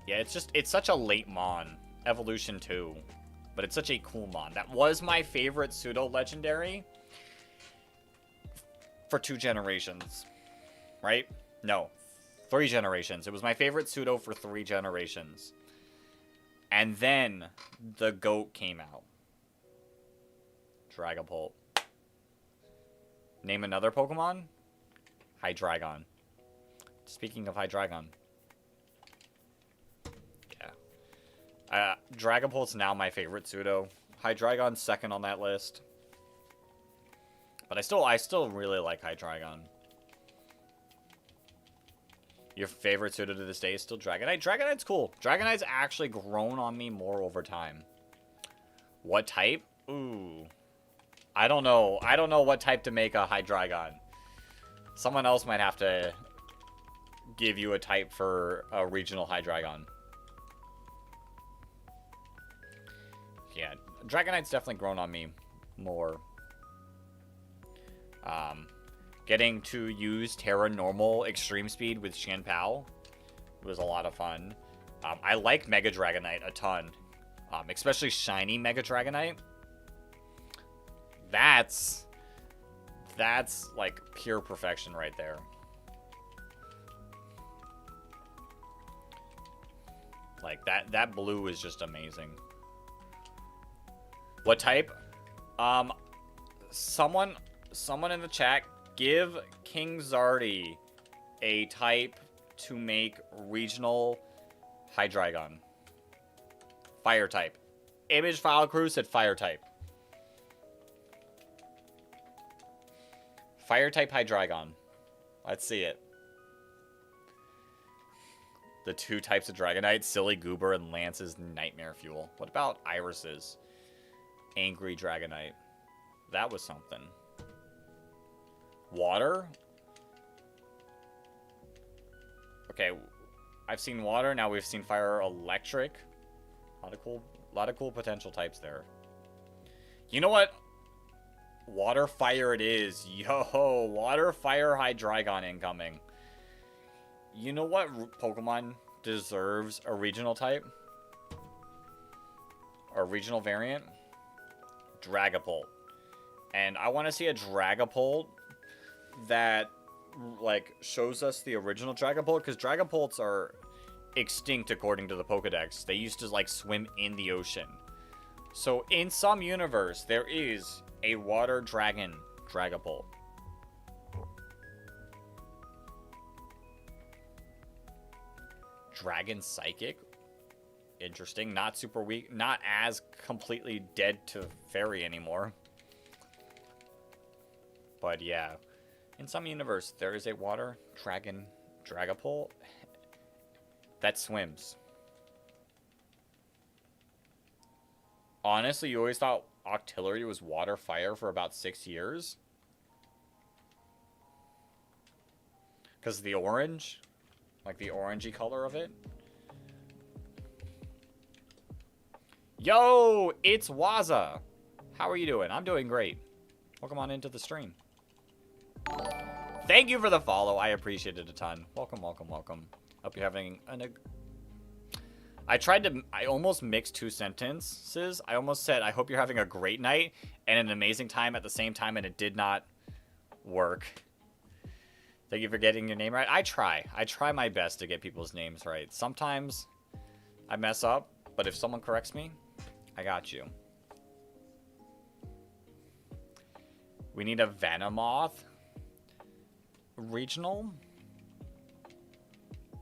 Yeah, it's such a late Mon. Evolution 2. But it's such a cool Mon. That was my favorite pseudo-legendary for 2 generations. Right? No. 3 generations. It was my favorite pseudo for 3 generations. And then the GOAT came out. Dragapult. Name another Pokemon? Hydreigon. Speaking of Hydreigon. Yeah. Dragapult's now my favorite pseudo. Hydreigon's second on that list. But I still really like Hydreigon. Your favorite pseudo to this day is still Dragonite? Dragonite's cool. Dragonite's actually grown on me more over time. What type? Ooh. I don't know. I don't know what type to make a Hydreigon. Someone else might have to give you a type for a regional Hydreigon. Yeah, Dragonite's definitely grown on me more. Getting to use Terra Normal Extreme Speed with Shanpao was a lot of fun. I like Mega Dragonite a ton. Especially Shiny Mega Dragonite. That's like pure perfection right there. Like that blue is just amazing. What type? Someone in the chat, give King Zardy a type to make regional Hydreigon. Fire type. Image File Crew said fire type. Fire type Hydreigon. Let's see it. The 2 types of Dragonite, Silly Goober and Lance's Nightmare Fuel. What about Iris's Angry Dragonite? That was something. Water? Okay, I've seen water, now we've seen fire, electric. A lot of cool potential types there. You know what? Water fire it is. Yo, water fire Hydreigon incoming. You know what Pokemon deserves a regional type? Or regional variant? Dragapult. And I want to see a Dragapult that, like, shows us the original Dragapult. Because Dragapults are extinct according to the Pokedex. They used to, like, swim in the ocean. So, in some universe, there is a water dragon Dragapult. Dragon Psychic? Interesting. Not super weak. Not as completely dead to fairy anymore. But yeah. In some universe, there is a water dragon Dragapult that swims. Honestly, you always thought Octillery was water fire for about 6 years? Because the orange? Like the orangey color of it? Yo, it's Waza. How are you doing? I'm doing great. Welcome on into the stream. Thank you for the follow. I appreciate it a ton. Welcome, welcome, welcome. Hope you're having an... I almost mixed two sentences. I almost said, I hope you're having a great night and an amazing time at the same time, and it did not work. Thank you for getting your name right. I try my best to get people's names right. Sometimes I mess up, but if someone corrects me, I got you. We need a Venomoth regional.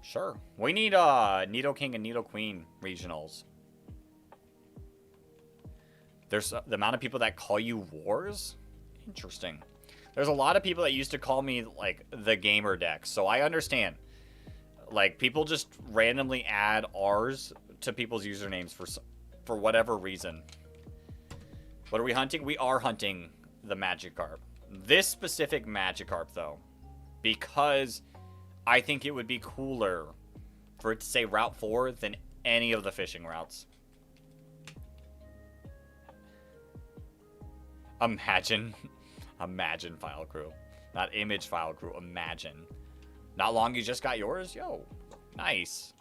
Sure. We need Nidoking and Nidoqueen regionals. There's the amount of people that call you Wars? Interesting. There's a lot of people that used to call me, like, the Gamer Deck, so I understand. Like, people just randomly add R's to people's usernames for whatever reason. What are we hunting? We are hunting the Magikarp. This specific Magikarp, though, because I think it would be cooler for it to say Route 4 than any of the fishing routes. Imagine file crew. Not image file crew, imagine. Not long you just got yours? Yo, nice.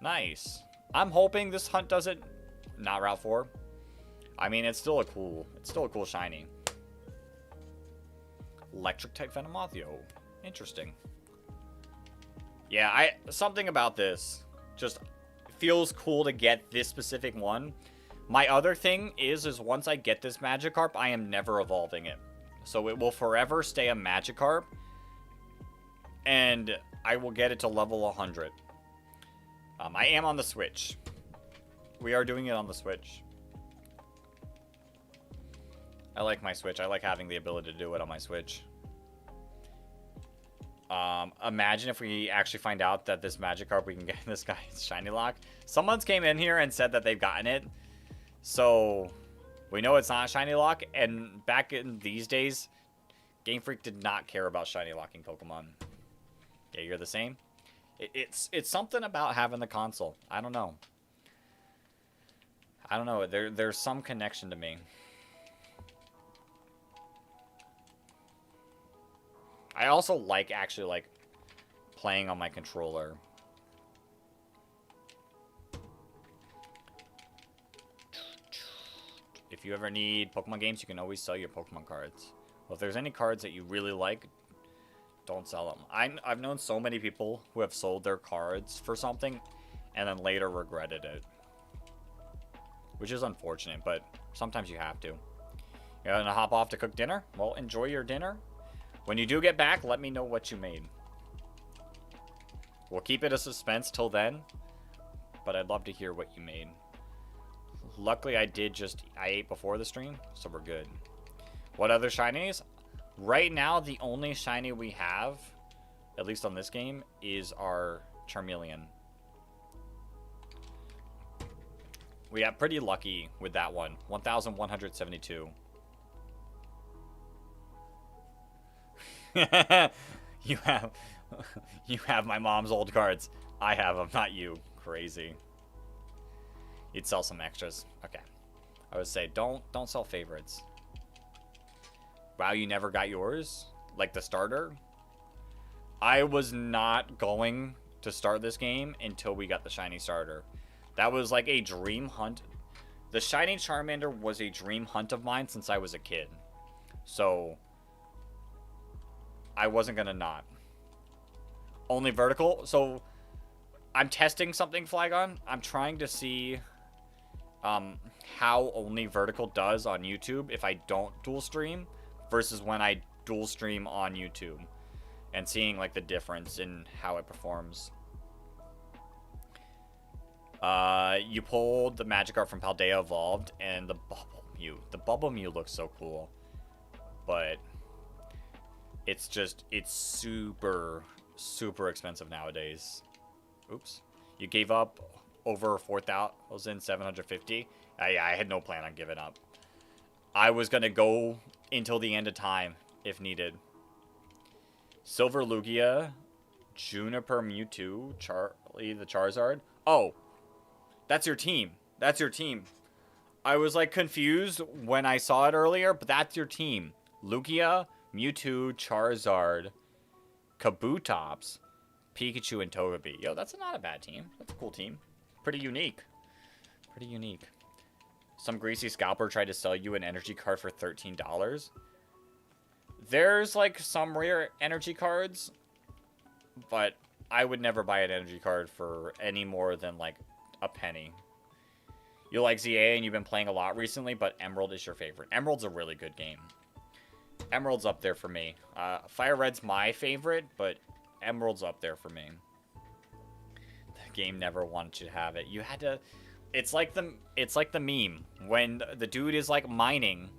Nice. I'm hoping this hunt doesn't... Not Route 4. I mean, it's still a cool shiny. Electric type Venomoth, yo. Interesting. Yeah, something about this just feels cool to get this specific one. My other thing is once I get this Magikarp, I am never evolving it. So it will forever stay a Magikarp, and I will get it to level 100. I am on the Switch. We are doing it on the Switch. I like my Switch. I like having the ability to do it on my Switch. Imagine if we actually find out that this Magikarp, we can get this guy's Shiny Lock. Someone's came in here and said that they've gotten it. So, we know it's not a Shiny Lock. And back in these days, Game Freak did not care about Shiny Locking Pokemon. Yeah, you're the same? It's something about having the console. I don't know. I don't know. There's some connection to me. I also like actually playing on my controller. If you ever need Pokemon games, you can always sell your Pokemon cards. Well, if there's any cards that you really like, don't sell them. I've known so many people who have sold their cards for something and then later regretted it. Which is unfortunate, but sometimes you have to. You're gonna hop off to cook dinner? Well, enjoy your dinner. When you do get back, let me know what you made. We'll keep it a suspense till then, but I'd love to hear what you made. Luckily, I ate before the stream, so we're good. What other shinies? Right now, the only shiny we have, at least on this game, is our Charmeleon. We got pretty lucky with that one. 1,172. You have my mom's old cards. I have them, not you. Crazy. You'd sell some extras. Okay. I would say don't sell favorites. Wow, you never got yours? Like the starter? I was not going to start this game until we got the shiny starter. That was like a dream hunt. The shiny Charmander was a dream hunt of mine since I was a kid. So I wasn't gonna not. Only vertical. So I'm testing something, Flygon. I'm trying to see how only vertical does on YouTube if I don't dual stream versus when I dual stream on YouTube, and seeing like the difference in how it performs. You pulled the Magikarp from Paldea Evolved and the Bubble Mew. The Bubble Mew looks so cool, but it's super expensive nowadays. Oops. You gave up over 4,750. I had no plan on giving up. I was going to go until the end of time if needed. Silver Lugia, Juniper Mewtwo, Charlie the Charizard. Oh, that's your team. That's your team. I was like confused when I saw it earlier, but that's your team. Lugia, Mewtwo, Charizard, Kabutops, Pikachu, and Togepi. Yo, that's not a bad team. That's a cool team. Pretty unique. Pretty unique. Some greasy scalper tried to sell you an energy card for $13. There's like some rare energy cards, but I would never buy an energy card for any more than like a penny. You like ZA and you've been playing a lot recently, but Emerald is your favorite. Emerald's a really good game. Emerald's up there for me. Fire Red's my favorite, but Emerald's up there for me. The game never wanted you to have it. You had to. It's like the meme when the dude is like mining,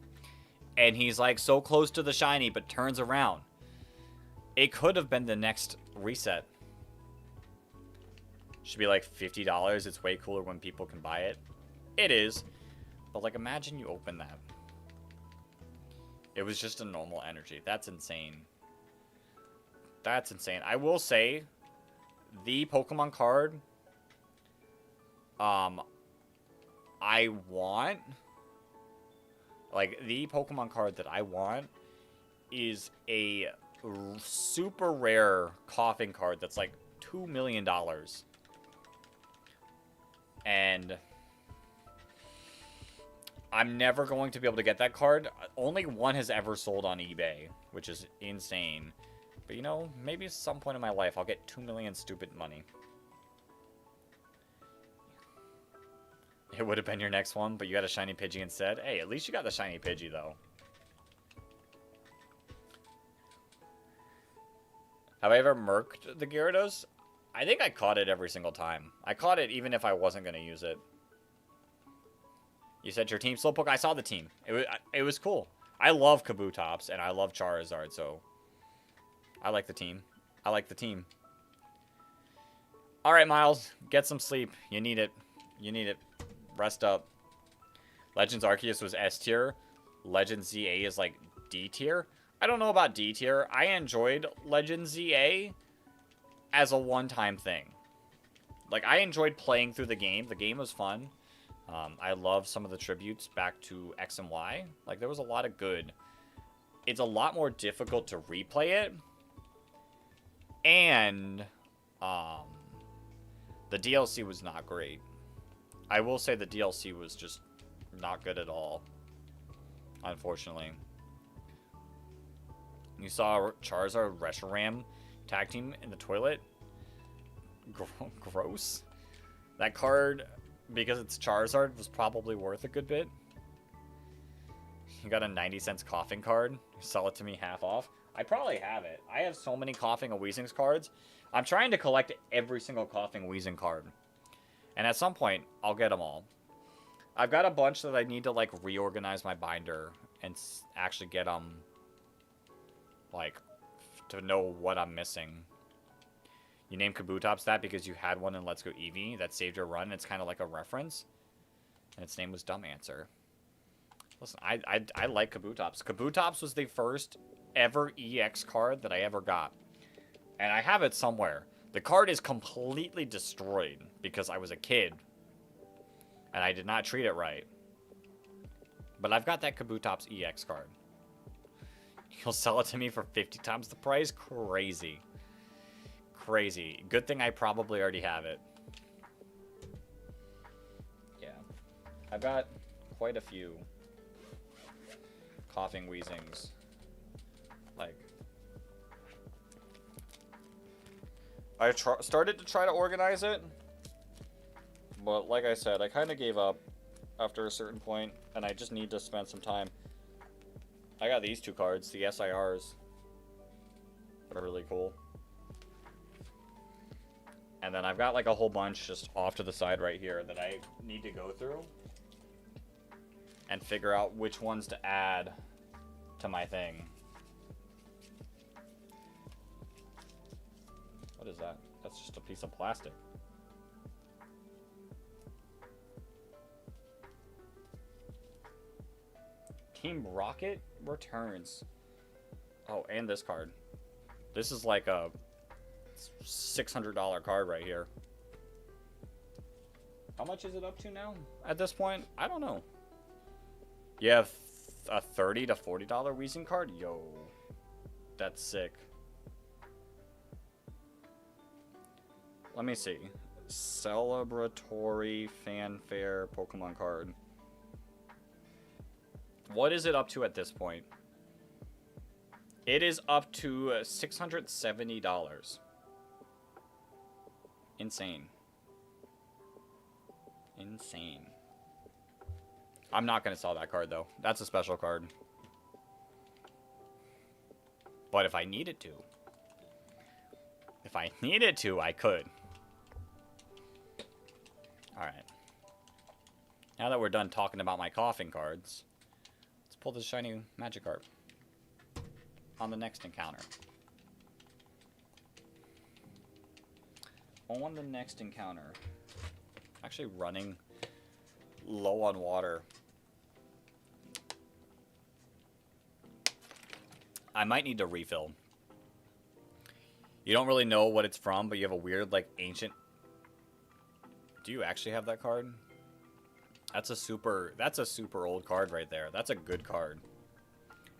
and he's like so close to the shiny, but turns around. It could have been the next reset. Should be like $50. It's way cooler when people can buy it. It is, but like imagine you open that. It was just a normal energy. That's insane. That's insane. I will say, the Pokemon card, I want, like the Pokemon card that I want, is a super rare coughing card that's like $2 million, and I'm never going to be able to get that card. Only one has ever sold on eBay, which is insane. But, you know, maybe at some point in my life, I'll get 2 million stupid money. It would have been your next one, but you got a shiny Pidgey instead. Hey, at least you got the shiny Pidgey, though. Have I ever murked the Gyarados? I think I caught it every single time. I caught it even if I wasn't going to use it. You said your team Slowpoke? I saw the team. It was cool. I love Kabutops, and I love Charizard, so I like the team. I like the team. All right, Miles. Get some sleep. You need it. You need it. Rest up. Legends Arceus was S tier. Legends ZA is like D tier. I don't know about D tier. I enjoyed Legends ZA as a one-time thing. Like, I enjoyed playing through the game. The game was fun. I love some of the tributes back to X and Y. Like, there was a lot of good. It's a lot more difficult to replay it. And, the DLC was not great. I will say the DLC was just not good at all. Unfortunately. You saw Charizard Reshiram tag team in the toilet? Gross. That card, because it's Charizard, was probably worth a good bit. You got a 90-cent coughing card. Sell it to me half off. I probably have it. I have so many coughing and wheezing cards. I'm trying to collect every single coughing wheezing card. And at some point, I'll get them all. I've got a bunch that I need to, like, reorganize my binder and actually get them, like, to know what I'm missing. You named Kabutops that because you had one in Let's Go Eevee that saved your run. It's kind of like a reference. And its name was Dumb Answer. Listen, I like Kabutops. Kabutops was the first ever EX card that I ever got. And I have it somewhere. The card is completely destroyed because I was a kid. And I did not treat it right. But I've got that Kabutops EX card. You'll sell it to me for 50 times the price? Crazy. Crazy. Good thing I probably already have it. Yeah. I've got quite a few coughing wheezings. Like, I started to try to organize it, but like I said, I kind of gave up after a certain point, and I just need to spend some time. I got these two cards, the SIRs. They're really cool. And then I've got like a whole bunch just off to the side right here that I need to go through and figure out which ones to add to my thing. What is that? That's just a piece of plastic. Team Rocket returns. Oh, and this card. This is like a $600 card right here. How much is it up to now at this point? I don't know. You have a $30 to $40 Weezing card? Yo, that's sick. Let me see. Celebratory Fanfare Pokemon card. What is it up to at this point? It is up to $670. Insane. Insane. I'm not going to sell that card, though. That's a special card. But if I needed to. If I needed to, I could. Alright. Now that we're done talking about my coughing cards, let's pull this shiny Magikarp on the next encounter. On the next encounter. Actually running low on water. I might need to refill. You don't really know what it's from, but you have a weird, like, ancient... Do you actually have that card? That's a super old card right there. That's a good card.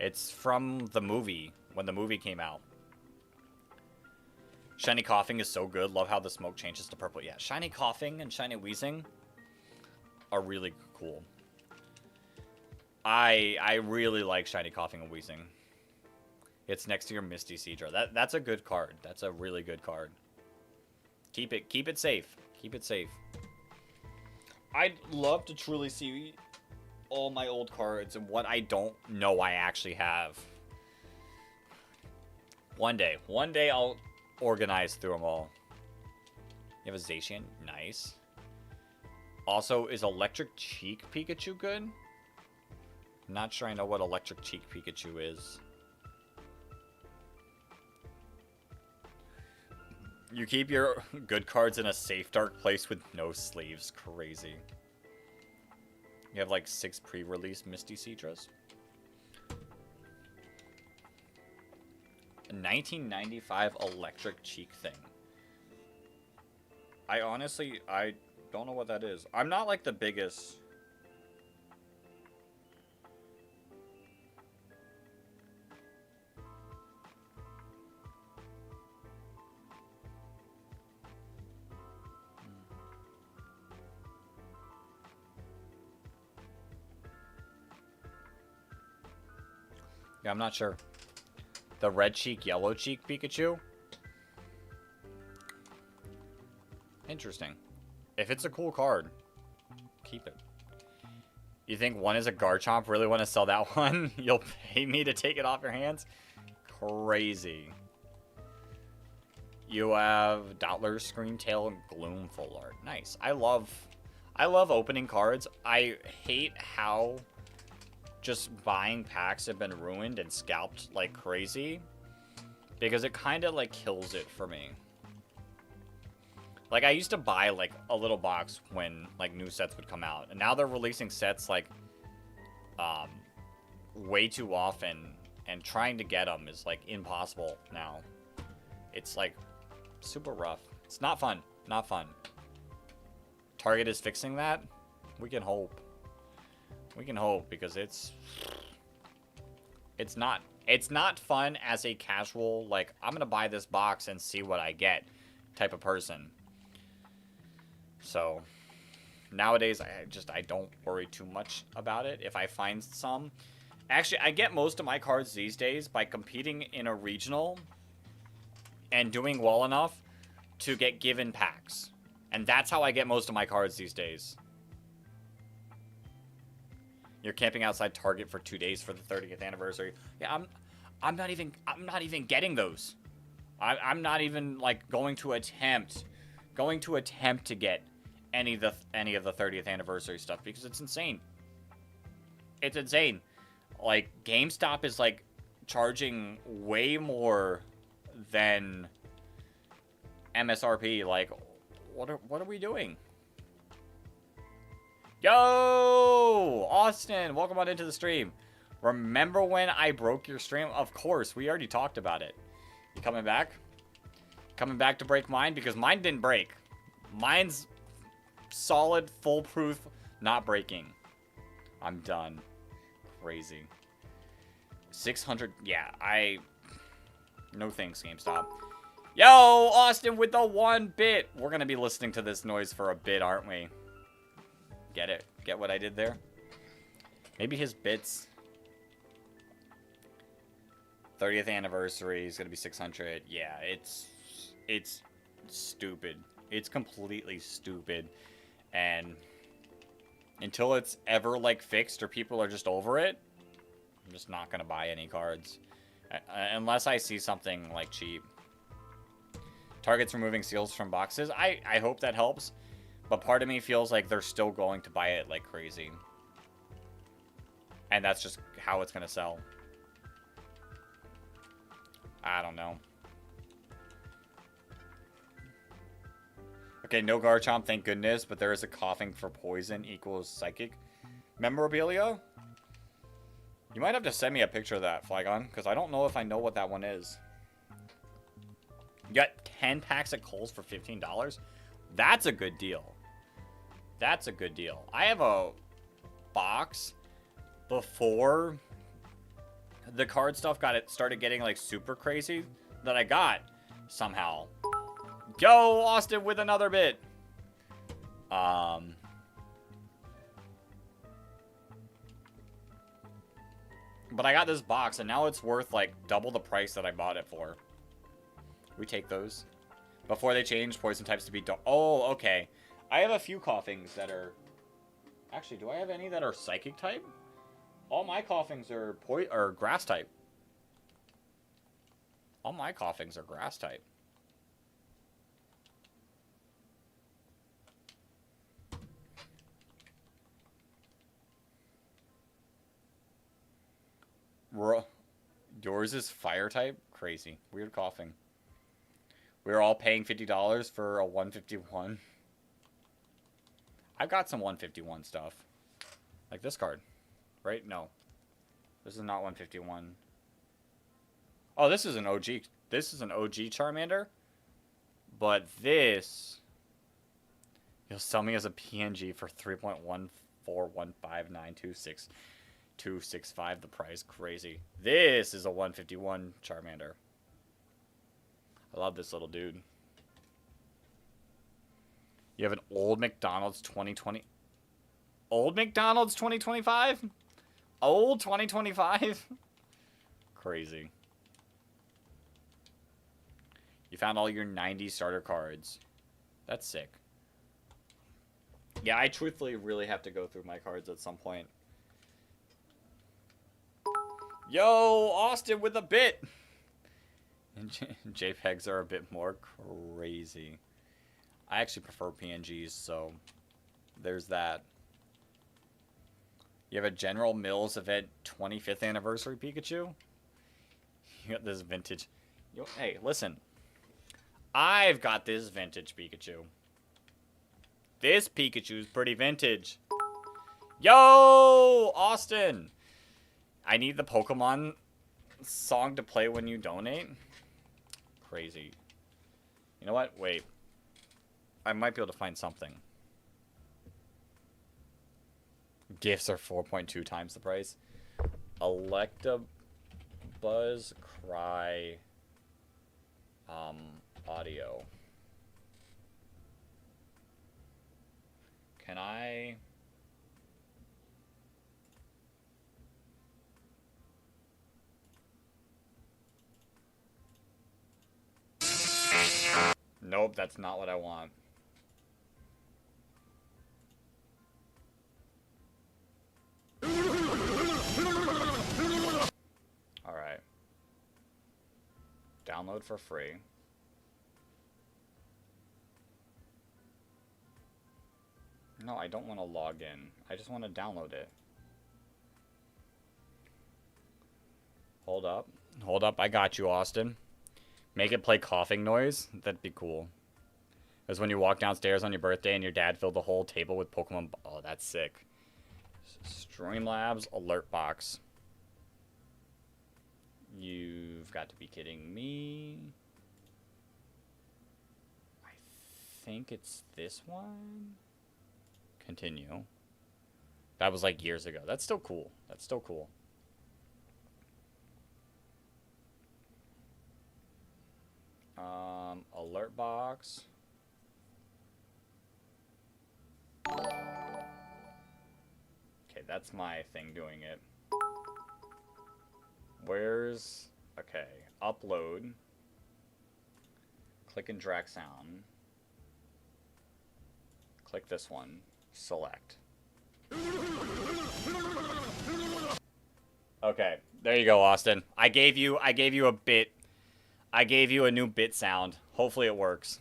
It's from the movie, when the movie came out. Shiny Coughing is so good. Love how the smoke changes to purple. Yeah, Shiny Coughing and Shiny Weezing are really cool. I really like Shiny Coughing and Weezing. It's next to your Misty Seadra. That's a good card. That's a really good card. Keep it safe. Keep it safe. I'd love to truly see all my old cards and what I don't know I actually have. One day I'll organize through them all. You have a Zacian? Nice. Also, is Electric Cheek Pikachu good? I'm not sure I know what Electric Cheek Pikachu is. You keep your good cards in a safe, dark place with no sleeves. Crazy. You have like 6 pre-release Misty Seadras. A 1995 Electric Cheek thing. I don't know what that is. I'm not like the biggest... Yeah, I'm not sure. The red cheek, yellow cheek Pikachu? Interesting. If it's a cool card, keep it. You think one is a Garchomp? Really want to sell that one? You'll pay me to take it off your hands? Crazy. You have Doubler, Screamtail, and Gloom full art. Nice. I love opening cards. I hate how just buying packs have been ruined and scalped like crazy, because it kind of like kills it for me. Like, I used to buy like a little box when like new sets would come out, and now they're releasing sets like way too often, and trying to get them is like impossible now. It's like super rough. It's not fun. Not fun. Target is fixing that. We can hope. We can hope, because it's not fun as a casual, like, I'm gonna buy this box and see what I get type of person. So nowadays I don't worry too much about it. If I find some, actually I get most of my cards these days by competing in a regional and doing well enough to get given packs. And that's how I get most of my cards these days. You're camping outside Target for 2 days for the 30th anniversary. Yeah, I'm not even getting those. I'm not even like going to attempt to get any of the 30th anniversary stuff, because it's insane. It's insane. Like, GameStop is like charging way more than MSRP. Like, what are we doing? Yo, Austin, welcome on into the stream. Remember when I broke your stream? Of course, we already talked about it. You coming back? Coming back to break mine? Because mine didn't break. Mine's solid, foolproof, not breaking. I'm done. Crazy. 600. Yeah, no thanks, GameStop. Yo, Austin with the 1 bit. We're going to be listening to this noise for a bit, aren't we? Get it? Get what I did there? Maybe his bits. 30th anniversary is going to be 600. Yeah, it's stupid. It's completely stupid. And until it's ever, like, fixed or people are just over it, I'm just not going to buy any cards. Unless I see something, like, cheap. Target's removing seals from boxes. I hope that helps. But part of me feels like they're still going to buy it like crazy. And that's just how it's going to sell. I don't know. Okay, no Garchomp, thank goodness. But there is a coughing for poison equals psychic memorabilia. You might have to send me a picture of that, Flygon. Because I don't know if I know what that one is. You got 10 packs of Kohl's for $15? That's a good deal. That's a good deal. I have a box before the card stuff started getting like super crazy that I got somehow. Go, Austin, with another bit. But I got this box and now it's worth like double the price that I bought it for. We take those. Before they change poison types to be... Oh, okay. I have a few coughings that are... Actually, do I have any that are psychic type? All my coughings are grass type. All my coughings are grass type. Yours is fire type? Crazy. Weird coughing. We were all paying $50 for a 151. I've got some 151 stuff. Like this card. Right? No. This is not 151. Oh, this is an OG. This is an OG Charmander. But this... You'll sell me as a PNG for 3.1415926.265 the price. Crazy. This is a 151 Charmander. I love this little dude. You have an old McDonald's 2020. Old McDonald's 2025? Old 2025? Crazy. You found all your 90 starter cards. That's sick. Yeah, I truthfully really have to go through my cards at some point. Yo, Austin with a bit. And JPEGs are a bit more crazy. I actually prefer PNGs, so there's that. You have a General Mills event 25th anniversary Pikachu? You got this vintage... Hey, listen. I've got this vintage Pikachu. This Pikachu's pretty vintage. Yo, Austin! I need the Pokemon song to play when you donate. Crazy. You know what? Wait. I might be able to find something. Gifts are 4.2 times the price. Electabuzz Cry audio. Can I... Nope, that's not what I want. Alright. Download for free. No, I don't want to log in. I just want to download it. Hold up. Hold up. I got you, Austin. Make it play coughing noise. That'd be cool. It was when you walked downstairs on your birthday and your dad filled the whole table with Pokemon. Oh, that's sick. Streamlabs alert box. You've got to be kidding me. I think it's this one. Continue. That was like years ago. That's still cool. That's still cool. Alert box. Okay, that's my thing doing it. Where's... Okay, upload. Click and drag sound. Click this one. Select. Okay, there you go, Austin. I gave you a bit. I gave you a new bit sound. Hopefully it works.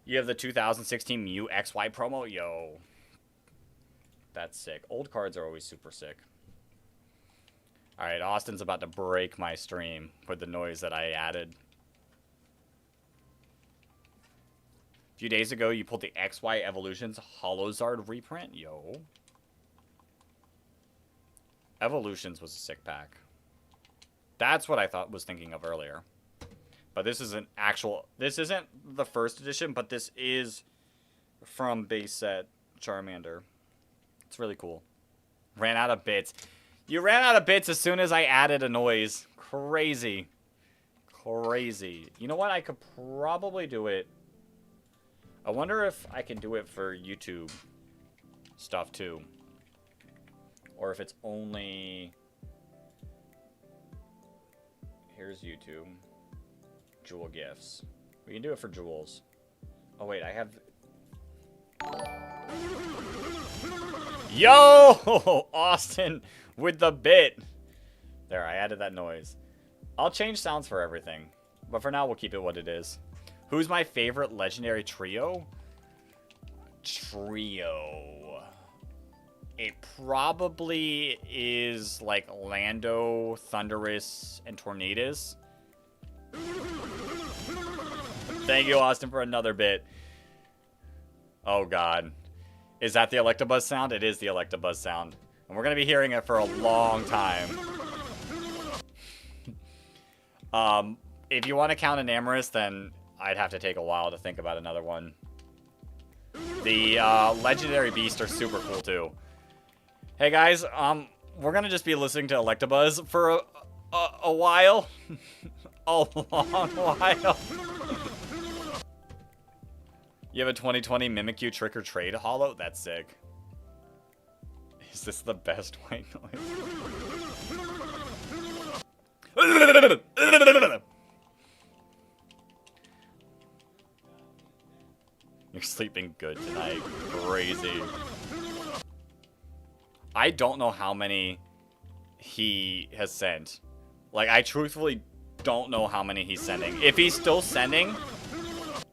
You have the 2016 Mew XY promo? Yo. That's sick. Old cards are always super sick. Alright, Austin's about to break my stream with the noise that I added. A few days ago, you pulled the XY Evolutions Holozard reprint? Yo. Evolutions was a sick pack. That's what I was thinking of earlier. But this is an actual... This isn't the first edition, but this is from base set Charmander. It's really cool. Ran out of bits. You ran out of bits as soon as I added a noise. Crazy. Crazy. You know what? I could probably do it. I wonder if I can do it for YouTube stuff too. Or if it's only... Here's YouTube. Jewel gifts. We can do it for jewels. Oh wait, I have... Yo! Austin with the bit. There, I added that noise. I'll change sounds for everything. But for now, we'll keep it what it is. Who's my favorite legendary trio? Trio. It probably is like Lando, Thundurus, and Tornadus. Thank you, Austin, for another bit. Oh, God. Is that the Electabuzz sound? It is the Electabuzz sound. And we're going to be hearing it for a long time. If you want to count Enamorus, then I'd have to take a while to think about another one. The Legendary Beasts are super cool, too. Hey, guys, we're going to just be listening to Electabuzz for a while. A long while. You have a 2020 Mimikyu Trick or Trade holo? That's sick. Is this the best white noise? You're sleeping good tonight. Crazy. I don't know how many he has sent. Like, I truthfully don't know how many he's sending. If he's still sending,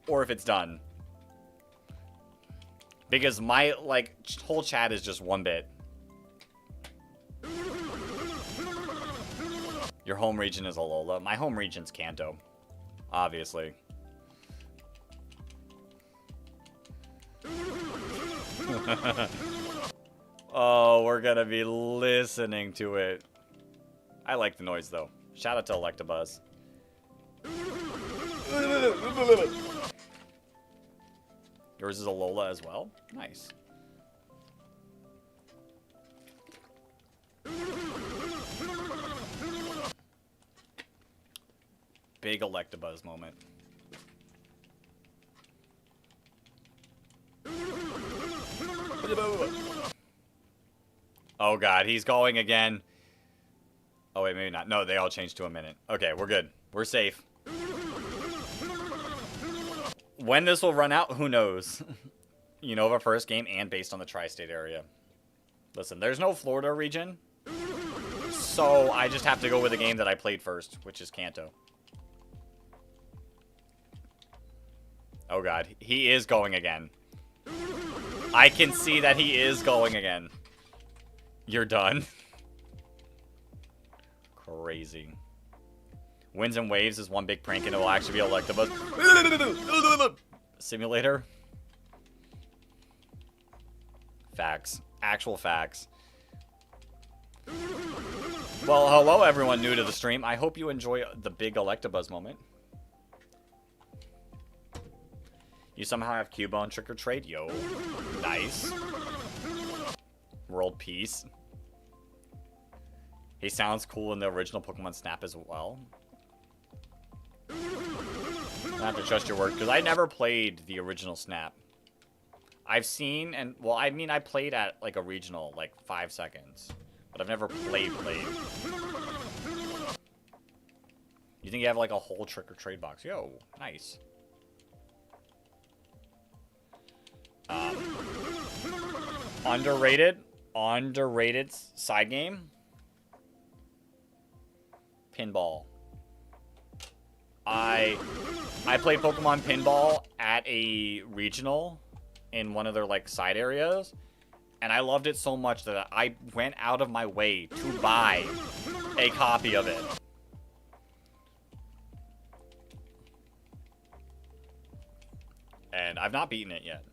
or if it's done. Because my, like, whole chat is just one bit. Your home region is Alola. My home region's Kanto. Obviously. Oh, we're gonna be listening to it. I like the noise, though. Shout out to Electabuzz. Yours is Alola as well? Nice. Big Electabuzz moment. Oh god, he's going again. Oh wait, maybe not. No, they all changed to a minute. Okay, we're good. We're safe. When this will run out, who knows? Unova first game and based on the tri-state area. Listen, there's no Florida region. So I just have to go with the game that I played first, which is Kanto. Oh god, he is going again. I can see that he is going again. You're done. Crazy. Winds and Waves is one big prank and it will actually be Electabuzz. Simulator. Facts. Actual facts. Well, hello everyone new to the stream. I hope you enjoy the big Electabuzz moment. You somehow have Cubone Trick or Trade? Yo. Nice. World Peace. He sounds cool in the original Pokemon Snap as well. I have to trust your word, because I never played the original Snap. I've seen, and, well, I mean, I played at, like, a regional, like, 5 seconds. But I've never played. You think you have, like, a whole Trick or Trade box? Yo, nice. Underrated side game. Pinball. I played Pokemon Pinball at a regional in one of their like side areas, and I loved it so much that I went out of my way to buy a copy of it. And I've not beaten it yet.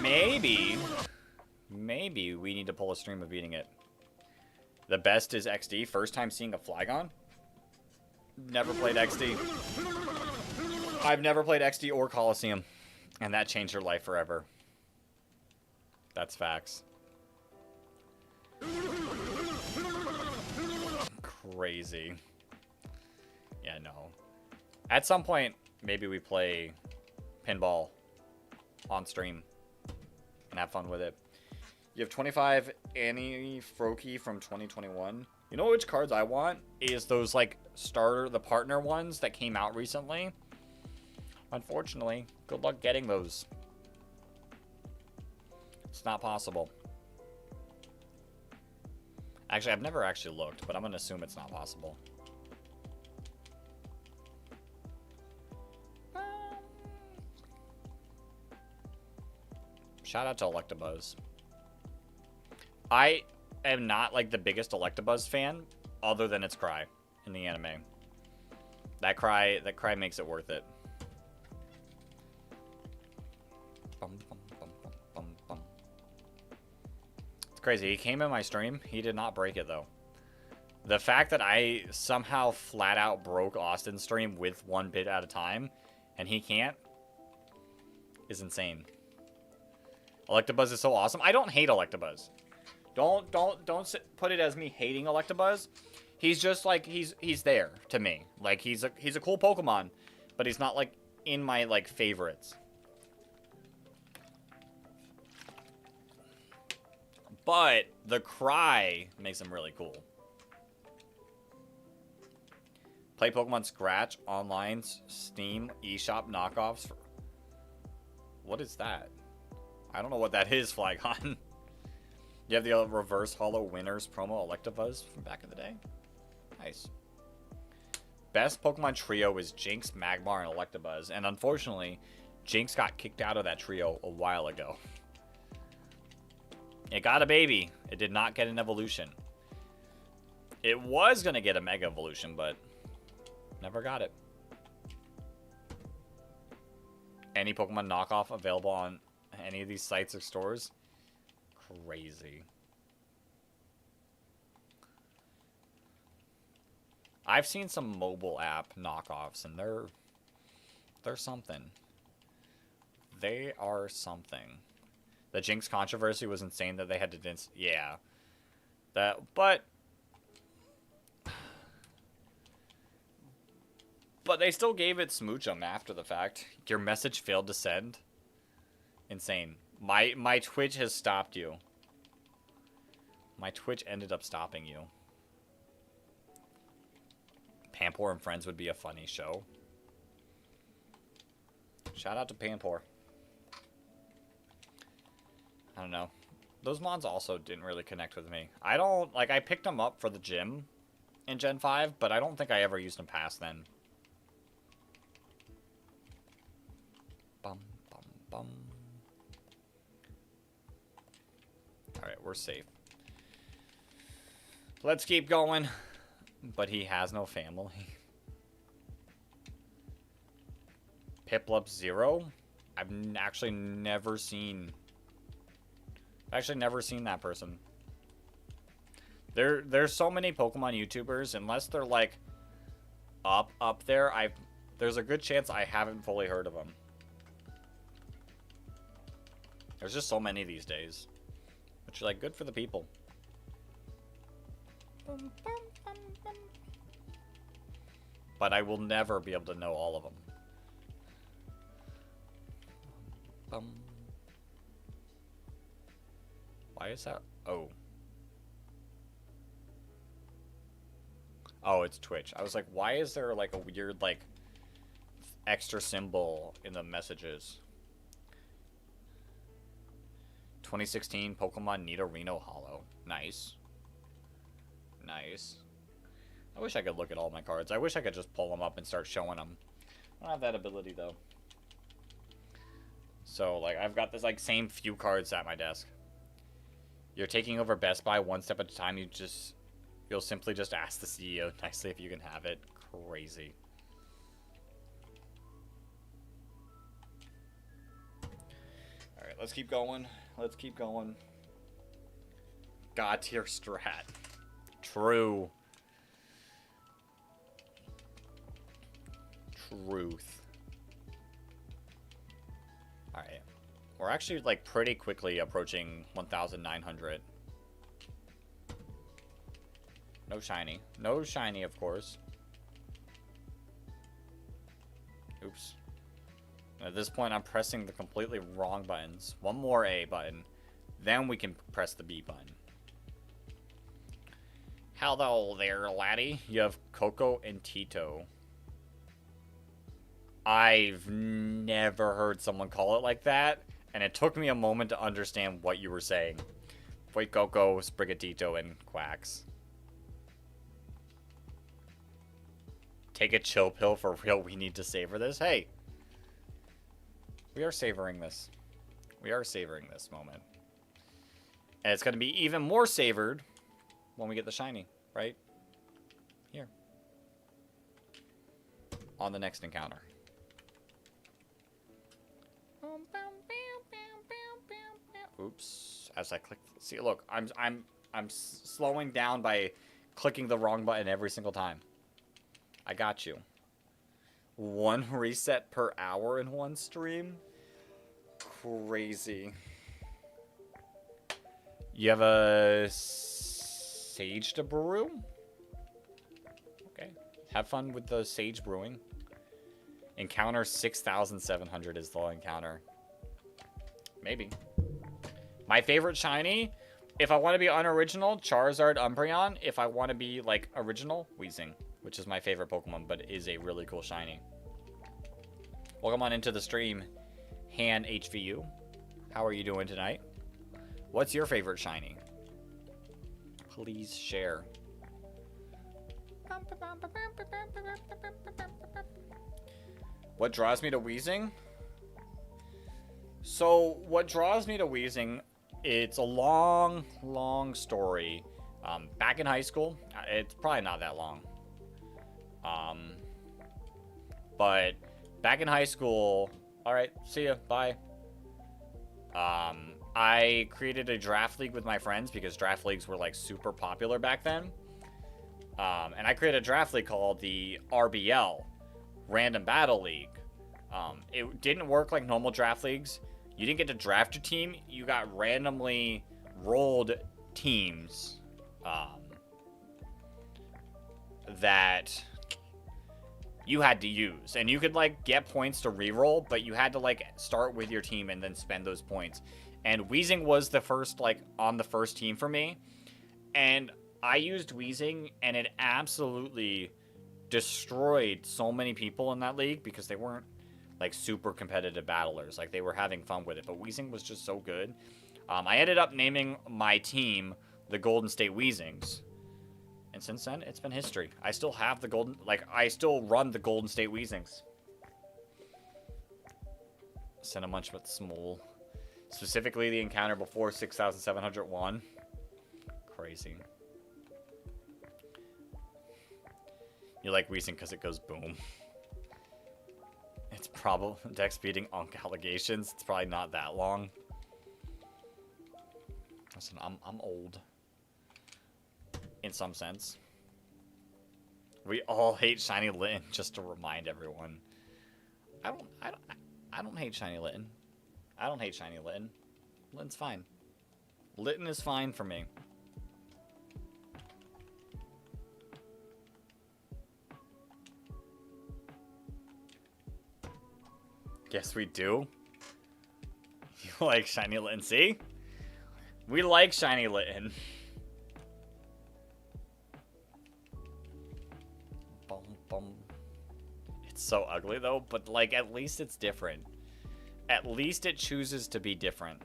Maybe we need to pull a stream of beating it. The best is XD. First time seeing a Flygon. Never played XD. I've never played XD or Coliseum. And that changed her life forever. That's facts. Crazy. Yeah, no. At some point, maybe we play pinball on stream and have fun with it. You have 25 Annie Froakie from 2021. You know which cards I want? Is those like the partner ones that came out recently. Unfortunately, good luck getting those. It's not possible. Actually, I've never actually looked, but I'm going to assume it's not possible. Shout out to Electabuzz. I am not like the biggest Electabuzz fan, other than its cry in the anime. That cry makes it worth it. It's crazy. He came in my stream. He did not break it though. The fact that I somehow flat out broke Austin's stream with 1 bit at a time, and he can't, is insane. Electabuzz is so awesome. I don't hate Electabuzz. Don't put it as me hating Electabuzz. He's just like he's there to me. Like he's a cool Pokemon, but he's not like in my like favorites. But the cry makes him really cool. Play Pokemon Scratch online, Steam, eShop knockoffs. What is that? I don't know what that is, Flygon. You have the reverse holo winners promo Electabuzz from back in the day. Nice. Best Pokemon trio is Jinx, Magmar, and Electabuzz. And unfortunately, Jinx got kicked out of that trio a while ago. It got a baby. It did not get an evolution. It was going to get a Mega Evolution, but never got it. Any Pokemon knockoff available on any of these sites or stores? Crazy. I've seen some mobile app knockoffs, and they're something. They are something. The Jinx controversy was insane that they had to yeah. But they still gave it Smoochum after the fact. Your message failed to send. Insane. My Twitch has stopped you. My Twitch ended up stopping you. Panpour and Friends would be a funny show. Shout out to Panpour. I don't know. Those mons also didn't really connect with me. I don't, like, I picked them up for the gym in Gen 5, but I don't think I ever used them past then. Bum, bum, bum. Alright, we're safe. Let's keep going. But he has no family. Piplup 0? I've actually never seen that person. There's so many Pokemon YouTubers, unless they're like up there, there's a good chance I haven't fully heard of them. There's just so many these days, which is like good for the people. But I will never be able to know all of them. Why is that? Oh. Oh, it's Twitch. I was like, why is there like a weird like extra symbol in the messages? 2016 Pokemon Nidorino Hollow. Nice. Nice. I wish I could look at all my cards. I wish I could just pull them up and start showing them. I don't have that ability though. So like I've got this like same few cards at my desk. You're taking over Best Buy one step at a time. You'll simply just ask the CEO nicely if you can have it. Crazy. All right, let's keep going. Let's keep going. God tier strat. True. Truth. Alright. We're actually, like, pretty quickly approaching 1,900. No shiny. No shiny, of course. Oops. At this point, I'm pressing the completely wrong buttons. One more A button. Then we can press the B button. Hello there, laddie. You have Coco and Tito. I've never heard someone call it like that, and it took me a moment to understand what you were saying. Wait, Coco, Sprigatito, and Quacks. Take a chill pill for real. We need to savor this. Hey. We are savoring this. We are savoring this moment. And it's going to be even more savored when we get the shiny, right? Here. On the next encounter. Oops. As I click. See, look. I'm slowing down by clicking the wrong button every single time. I got you. 1 reset per hour in one stream? Crazy. You have a Sage to brew? Okay. Have fun with the Sage brewing. Encounter 6,700 is the encounter. Maybe. My favorite shiny, if I want to be unoriginal, Charizard, Umbreon. If I want to be, like, original, Weezing, which is my favorite Pokemon, but is a really cool shiny. Welcome on into the stream, Han HVU. How are you doing tonight? What's your favorite shiny? Please share. What draws me to Weezing? So, what draws me to Weezing, it's a long, long story. Back in high school, it's probably not that long. But back in high school, alright, see ya, bye. I created a draft league with my friends because draft leagues were like super popular back then. And I created a draft league called the RBL, Random Battle League. It didn't work like normal draft leagues. You didn't get to draft your team. You got randomly rolled teams that you had to use. And you could, like, get points to reroll, but you had to, like, start with your team and then spend those points. And Weezing was the first, like, on the first team for me. And I used Weezing, and it absolutely destroyed so many people in that league because they weren't, like, super competitive battlers. Like, they were having fun with it. But Weezing was just so good. I ended up naming my team the Golden State Weezings. And since then, it's been history. I still have the golden... Like, I still run the Golden State Weezings. Cinemunch with Small. Specifically, the encounter before 6,701. Crazy. You like Weezing because it goes boom. It's probably... Dex beating Unk allegations. It's probably not that long. Listen, I'm old. in some sense. We all hate Shiny Litten, just to remind everyone. I don't hate Shiny Litten. I don't hate Shiny Litten. Litten's fine. Litten is fine for me. Yes, we do. You like Shiny Litten, see? We like Shiny Litten. Bum, bum. It's so ugly, though, but, like, at least it's different. At least it chooses to be different.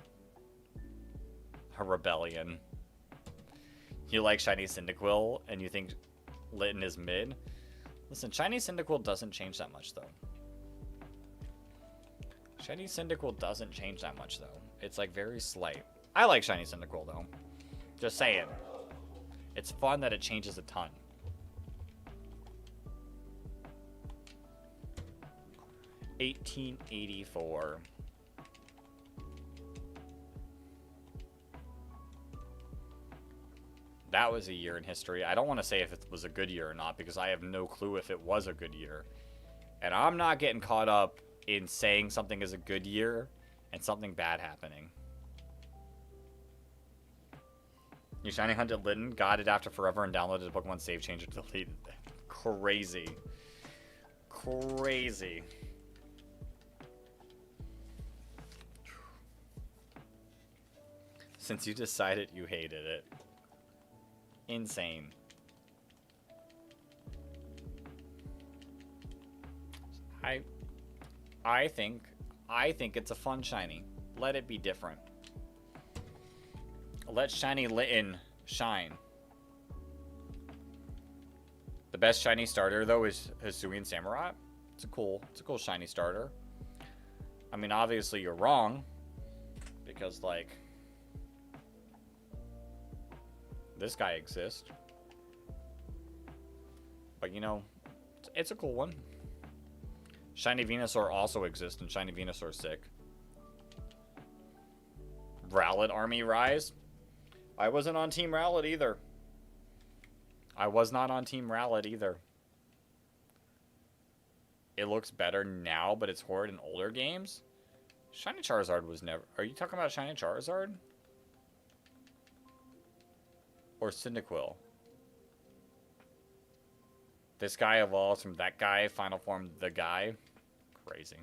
A rebellion. You like Shiny Cyndaquil, and you think Litten is mid? Listen, Shiny Cyndaquil doesn't change that much, though. Shiny Cyndaquil doesn't change that much, though. It's, like, very slight. I like Shiny Cyndaquil, though. Just saying. It's fun that it changes a ton. $18.84. That was a year in history. I don't want to say if it was a good year or not, because I have no clue if it was a good year. And I'm not getting caught up in saying something is a good year and something bad happening. You shiny hunted Litten, got it after forever, and downloaded a Pokemon save changer to delete it. Crazy. Crazy. Since you decided you hated it. Insane. I think it's a fun shiny. Let it be different. Let Shiny Litten shine. The best shiny starter though is Hisuian Samurott. It's a cool shiny starter. I mean, obviously you're wrong, because like this guy exists. But you know, it's a cool one. Shiny Venusaur also exists, and Shiny Venusaur's sick. Rowlet Army Rise. I wasn't on Team Rowlet either. I was not on Team Rowlet either. It looks better now, but it's horrid in older games. Shiny Charizard was never... Are you talking about Shiny Charizard? Or Cyndaquil? This guy evolves from that guy, final form the guy. Crazy.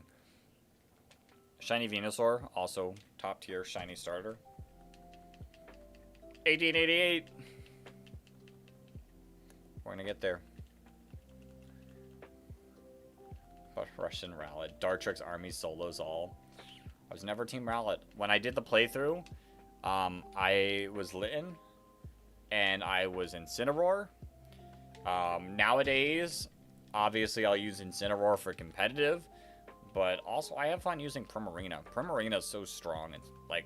Shiny Venusaur, also top tier shiny starter. 1888. We're gonna get there. But Russian Rowlet. Dartrix Army solos all. I was never Team Rowlet. When I did the playthrough, I was Litten. And I was Incineroar. Nowadays, obviously I'll use Incineroar for competitive. But also, I have fun using Primarina. Primarina is so strong. It's, like,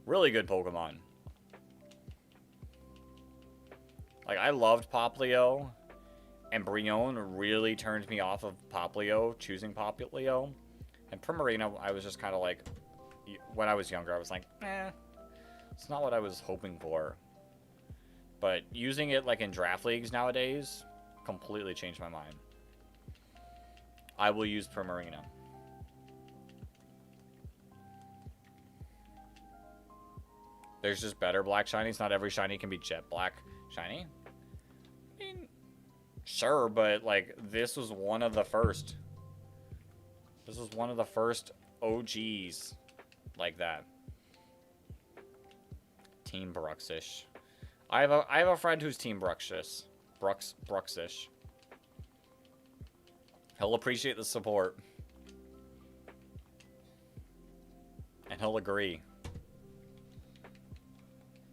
really good Pokemon. Like, I loved Popplio. And Brionne really turned me off of Popplio, choosing Popplio. And Primarina, I was just kind of like... When I was younger, I was like, eh. It's not what I was hoping for. But using it, like, in draft leagues nowadays, completely changed my mind. I will use Primarina. There's just better black shinies. Not every shiny can be jet black shiny. I mean, sure, but like this was one of the first. This was one of the first OGs like that. Team Bruxish. I have a friend who's Team Bruxish. Bruxish. He'll appreciate the support. And he'll agree.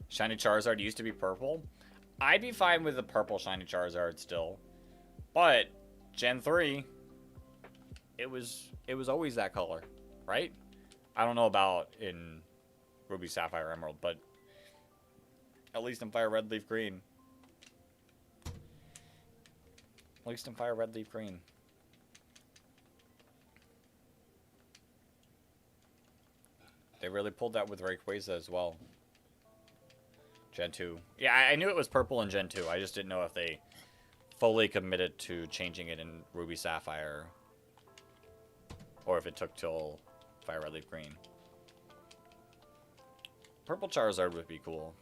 Shiny Charizard used to be purple. I'd be fine with the purple Shiny Charizard still. But Gen 3, it was always that color, right? I don't know about in Ruby, Sapphire, Emerald, but at least in Fire Red, Leaf Green. At least in Fire Red, Leaf Green. They really pulled that with Rayquaza as well. Gen 2. Yeah, I knew it was purple in Gen 2. I just didn't know if they fully committed to changing it in Ruby Sapphire. Or if it took till Fire Red Leaf Green. Purple Charizard would be cool.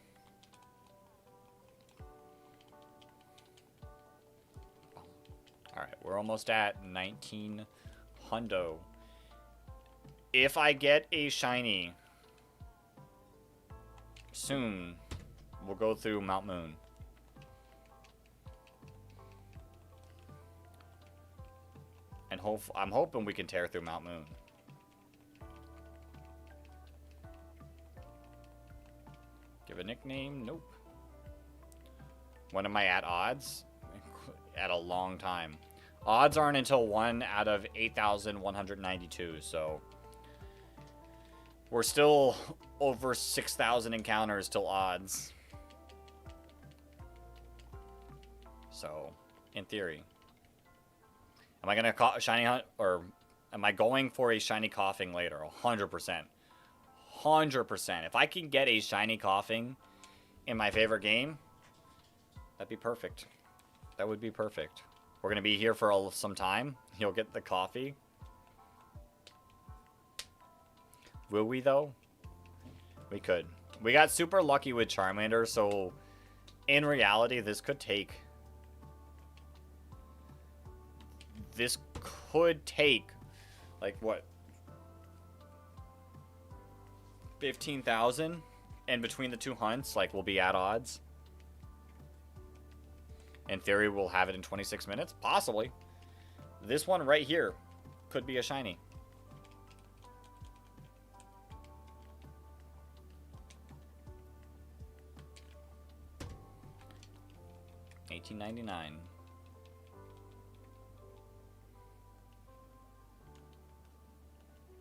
Alright, we're almost at 19 hundo. If I get a shiny soon, we'll go through Mount Moon. And I'm hoping we can tear through Mount Moon. Give a nickname? Nope. When am I at odds? At a long time. Odds aren't until 1 out of 8,192, so we're still over 6,000 encounters till odds. So, in theory. Am I going to shiny hunt, or am I going for a shiny coughing later? 100%. 100%. If I can get a shiny coughing in my favorite game, that'd be perfect. That would be perfect. We're going to be here for some time. You'll get the coffee. Will we, though? We could. We got super lucky with Charmander, so in reality, this could take... This could take, like, what? 15,000? And between the two hunts, like, we'll be at odds. In theory, we'll have it in 26 minutes. Possibly. This one right here could be a shiny. $18.99.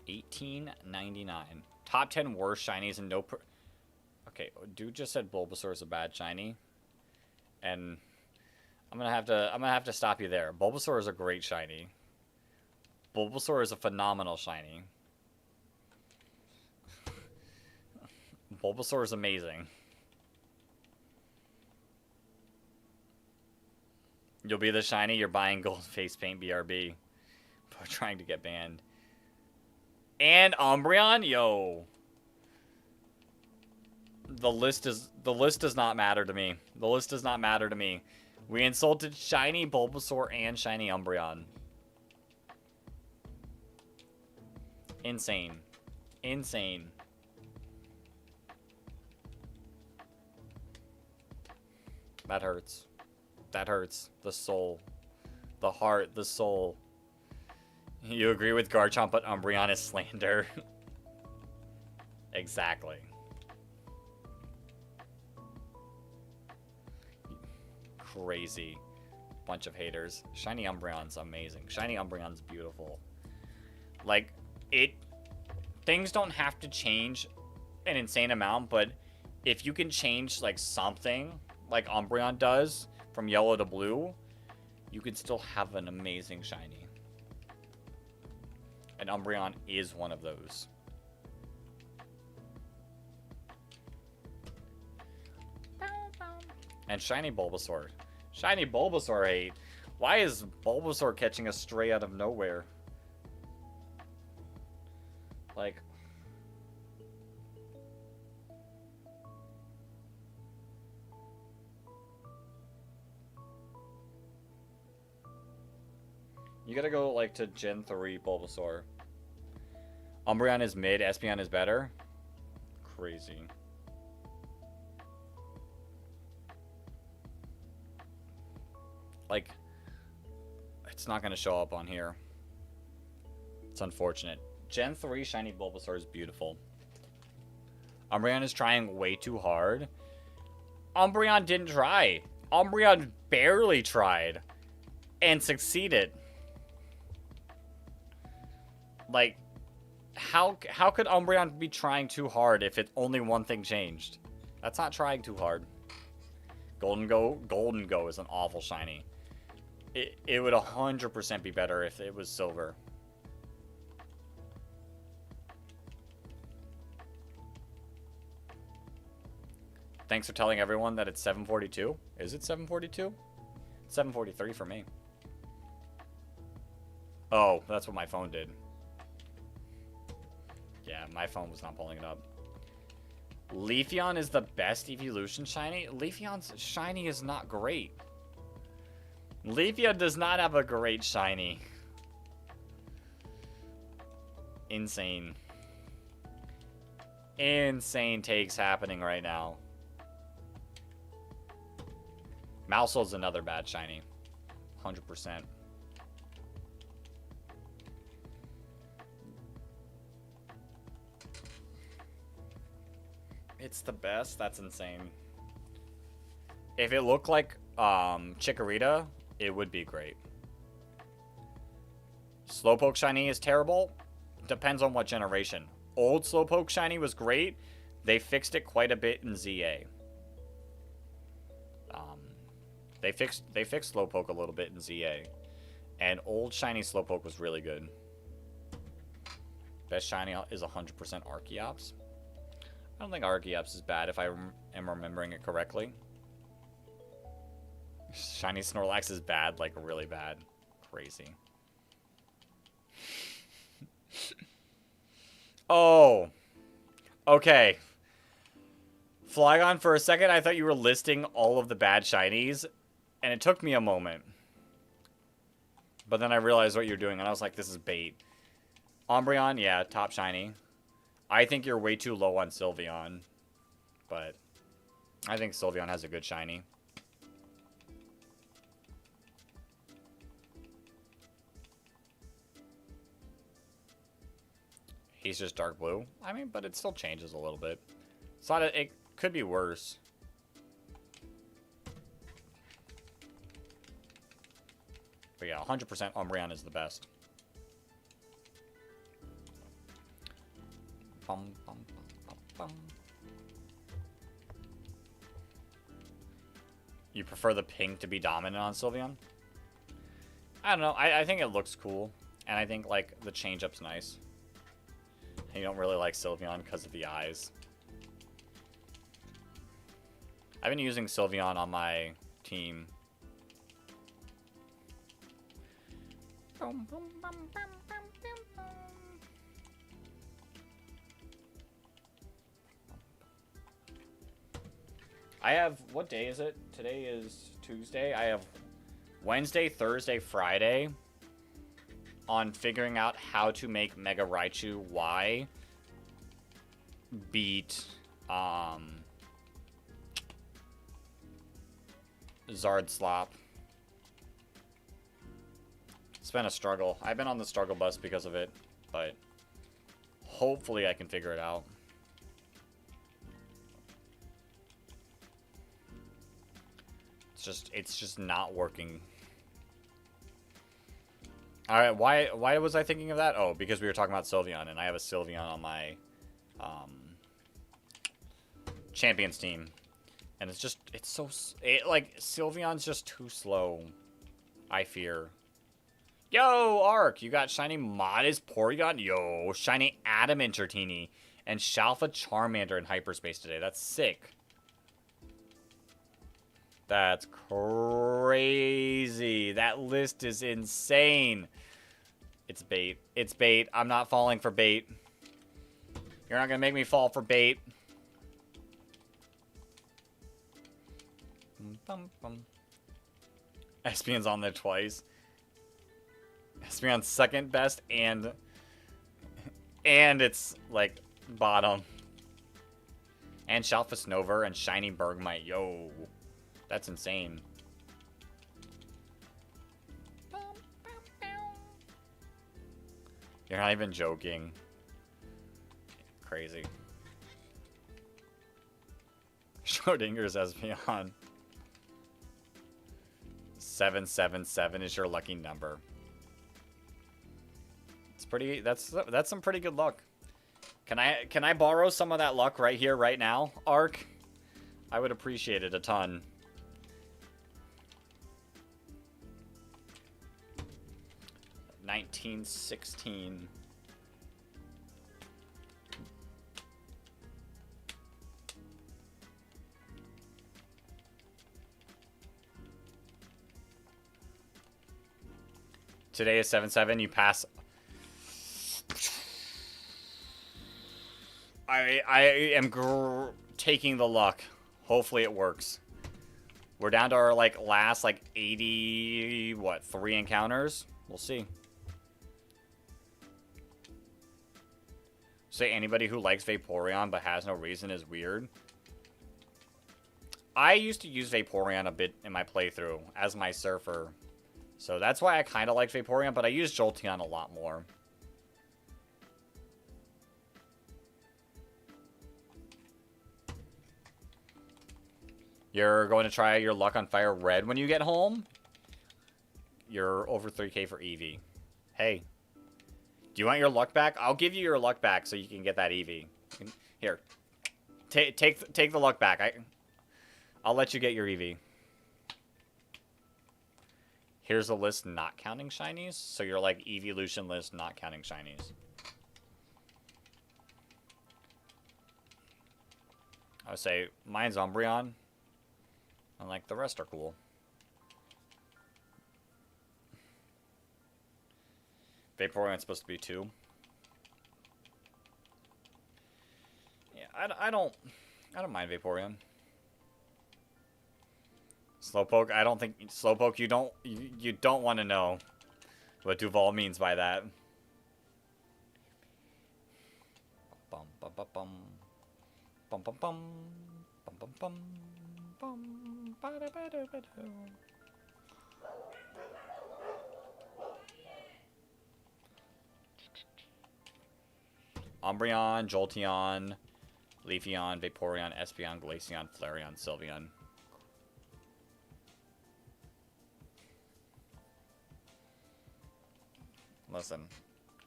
$18.99. Top 10 worst shinies and no... Okay, dude just said Bulbasaur is a bad shiny. And... I'm gonna have to stop you there. Bulbasaur is a great shiny. Bulbasaur is a phenomenal shiny. Bulbasaur is amazing. You'll be the shiny, you're buying gold face paint BRB. For trying to get banned. And Umbreon? Yo. The list does not matter to me. The list does not matter to me. We insulted shiny Bulbasaur and shiny Umbreon. Insane. Insane. That hurts. That hurts. The soul. The heart. The soul. You agree with Garchomp, but Umbreon is slander. Exactly. Crazy bunch of haters. Shiny Umbreon's amazing. Shiny Umbreon's beautiful. Like, things don't have to change an insane amount, but if you can change, like, something, like Umbreon does, from yellow to blue, you can still have an amazing shiny. And Umbreon is one of those. And shiny Bulbasaur. Shiny Bulbasaur hate. Why is Bulbasaur catching a stray out of nowhere? Like... You gotta go, like, to Gen 3 Bulbasaur. Umbreon is mid, Espeon is better? Crazy. Like, it's not going to show up on here. It's unfortunate. Gen 3 shiny Bulbasaur is beautiful. Umbreon is trying way too hard. Umbreon didn't try. Umbreon barely tried. And succeeded. Like, how could Umbreon be trying too hard if it's only one thing changed? That's not trying too hard. Golden Go is an awful shiny. It would 100% be better if it was silver. Thanks for telling everyone that it's 7:42. Is it 7:42? 7:43 for me. Oh, that's what my phone did. Yeah, my phone was not pulling it up. Leafeon is the best evolution shiny? Leafeon's shiny is not great. Leafeon does not have a great shiny. Insane. Insane takes happening right now. Mousehole's another bad shiny. 100%. It's the best? That's insane. If it looked like Chikorita, it would be great. Slowpoke shiny is terrible. Depends on what generation. Old Slowpoke shiny was great. They fixed it quite a bit in ZA. They fixed Slowpoke a little bit in ZA. And old shiny Slowpoke was really good. Best shiny is 100% Archeops. I don't think Archeops is bad if I am remembering it correctly. Shiny Snorlax is bad, like really bad. Crazy. Oh. Okay. Flygon, for a second, I thought you were listing all of the bad shinies, and it took me a moment. But then I realized what you're doing, and I was like, this is bait. Umbreon, yeah, top shiny. I think you're way too low on Sylveon, but I think Sylveon has a good shiny. He's just dark blue. I mean, but it still changes a little bit. It's not it could be worse. But yeah, 100% Umbreon is the best. Bum, bum, bum, bum, bum. You prefer the pink to be dominant on Sylveon? I don't know. I think it looks cool. And I think, like, the change-up's nice. And you don't really like Sylveon because of the eyes. I've been using Sylveon on my team. I have, what day is it? Today is Tuesday. I have Wednesday, Thursday, Friday on figuring out how to make Mega Raichu Y beat Zardslop. It's been a struggle. I've been on the struggle bus because of it, but hopefully I can figure it out. It's just not working. Alright, why was I thinking of that? Oh, because we were talking about Sylveon, and I have a Sylveon on my Champions team. And it's just, like, Sylveon's just too slow, I fear. Yo, Ark, you got shiny Modest Porygon? Yo, shiny Adamant Dratini, and Shalfa Charmander in hyperspace today. That's sick. That's crazy. That list is insane. It's bait. It's bait. I'm not falling for bait. You're not going to make me fall for bait. Espeon's on there twice. Espeon's second best, and it's, like, bottom. And Shalfa Snover and Shiny Bergmite. Yo. That's insane. You're not even joking. Crazy. Schrodinger's Espeon. 777 is your lucky number. It's pretty. That's some pretty good luck. Can I borrow some of that luck right here, right now, Ark? I would appreciate it a ton. 1916. Today is 7-7. You pass. I am taking the luck. Hopefully it works. We're down to our like last like 80 what 3 encounters. We'll see. Say anybody who likes Vaporeon but has no reason is weird. I used to use Vaporeon a bit in my playthrough as my surfer. So that's why I kind of like Vaporeon, but I use Jolteon a lot more. You're going to try your luck on Fire Red when you get home? You're over 3K for Eevee. Hey. Do you want your luck back? I'll give you your luck back so you can get that Eevee. Here. Take the luck back. I'll let you get your Eevee. Here's a list not counting shinies. So you're like Evolution list not counting shinies. I would say mine's Umbreon. And like the rest are cool. Vaporeon's supposed to be 2. Yeah, I don't mind Vaporeon. Slowpoke, I don't think Slowpoke. You don't want to know what Duval means by that. Bum bum bum bum bum bum bum bum bum bum bum ba da ba da ba da. Umbreon, Jolteon, Leafeon, Vaporeon, Espeon, Glaceon, Flareon, Sylveon. Listen,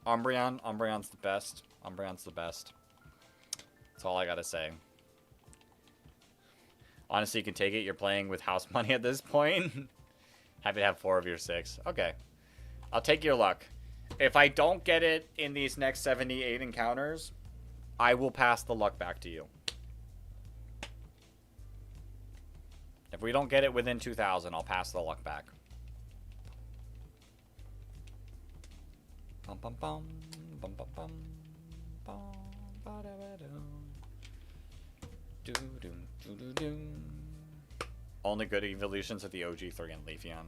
Umbreon's the best. Umbreon's the best. That's all I gotta say. Honestly, you can take it. You're playing with house money at this point. Happy to have 4 of your 6. Okay. I'll take your luck. If I don't get it in these next 78 encounters, I will pass the luck back to you. If we don't get it within 2,000, I'll pass the luck back. Bum bum bum bum bum bum bum ba da ba da. Do do do do do. Only good evolutions of the OG3 and Leafeon.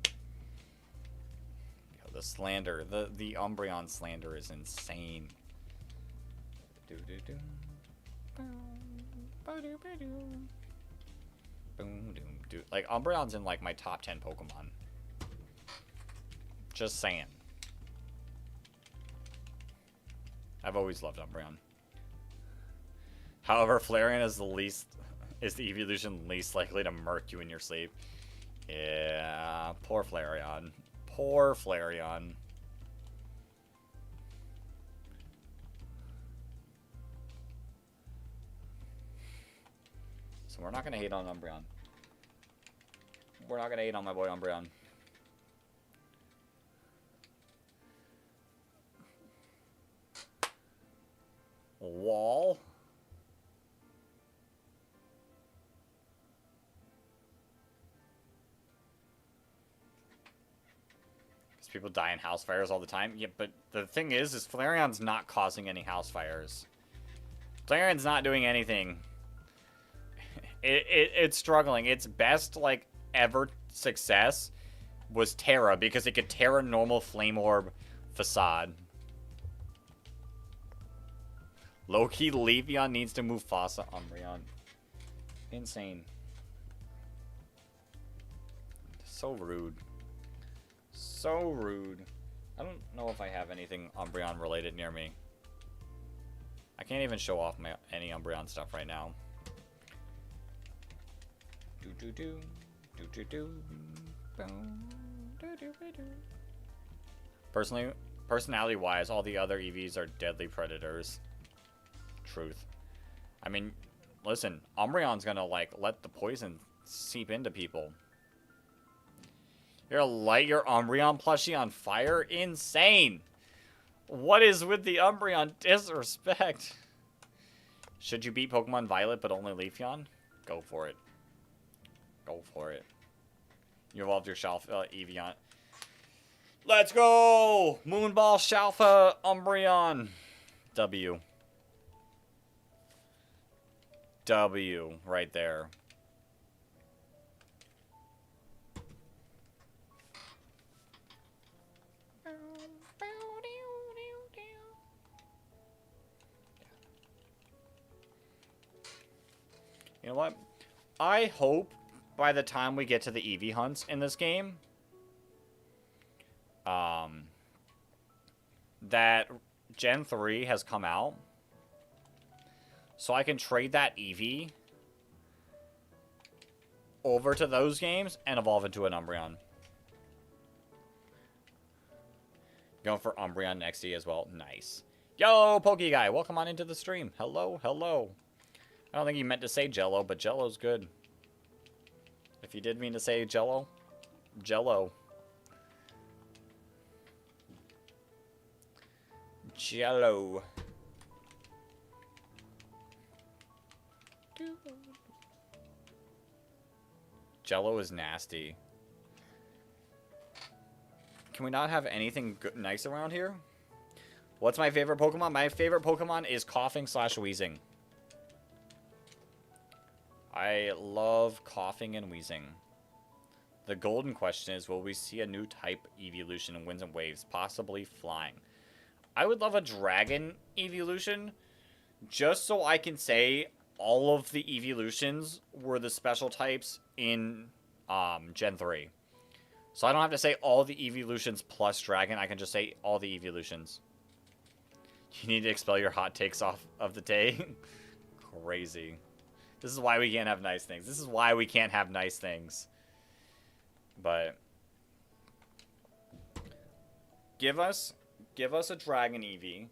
Yo, the slander, the Umbreon slander is insane. Do do do. Ba do ba do. Boom doom do. Like Umbreon's in like my top 10 Pokemon. Just saying. I've always loved Umbreon. However, Flareon is the evolution least likely to murk you in your sleep. Yeah, poor Flareon. Poor Flareon. So we're not gonna hate on Umbreon. We're not gonna hate on my boy Umbreon. Wall. Because people die in house fires all the time. Yeah, but the thing is Flareon's not causing any house fires. Flareon's not doing anything. It's struggling. Its best, like, ever success was Terra, because it could Terra normal Flame Orb Facade. Low-key, Leafeon needs to move Mufasa Umbreon. Insane. So rude. So rude. I don't know if I have anything Umbreon related near me. I can't even show off any Umbreon stuff right now. Do-do-do. Do-do-do. Boom. Do-do-do-do. Personality-wise, all the other EVs are deadly predators. Truth. I mean, listen, Umbreon's gonna, like, let the poison seep into people. You're gonna light your Umbreon plushie on fire? Insane! What is with the Umbreon disrespect? Should you beat Pokemon Violet but only Leafeon? Go for it. Go for it. You evolved your Shelf Evian. Let's go! Moonball Shalfa Umbreon. W. W right there. You know what? I hope by the time we get to the Eevee hunts in this game, that Gen 3 has come out, so I can trade that Eevee over to those games and evolve into an Umbreon. Going for Umbreon XD as well. Nice. Yo, Pokey Guy, welcome on into the stream. Hello, hello. I don't think you meant to say Jello, but Jello's good. If you did mean to say Jello, Jello. Jello. Jello is nasty. Can we not have anything good, nice around here? What's my favorite Pokemon? My favorite Pokemon is Coughing / Wheezing. I love Coughing and Wheezing. The golden question is, will we see a new type evolution in Winds and Waves, possibly flying? I would love a Dragon evolution, just so I can say all of the evolutions were the special types in Gen 3. So I don't have to say all the evolutions plus Dragon, I can just say all the evolutions. You need to expel your hot takes off of the day. Crazy. This is why we can't have nice things. This is why we can't have nice things. But give us a Dragon Eevee,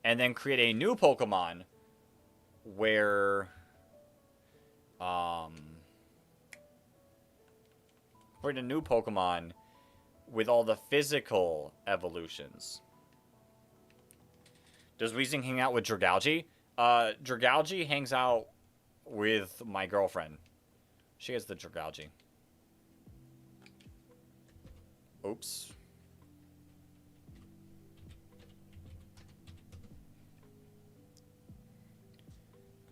and then create a new Pokemon where create a new Pokemon with all the physical evolutions. Does Weezing hang out with Dragalge? Dragalge hangs out with my girlfriend. She has the Dragalge. Oops.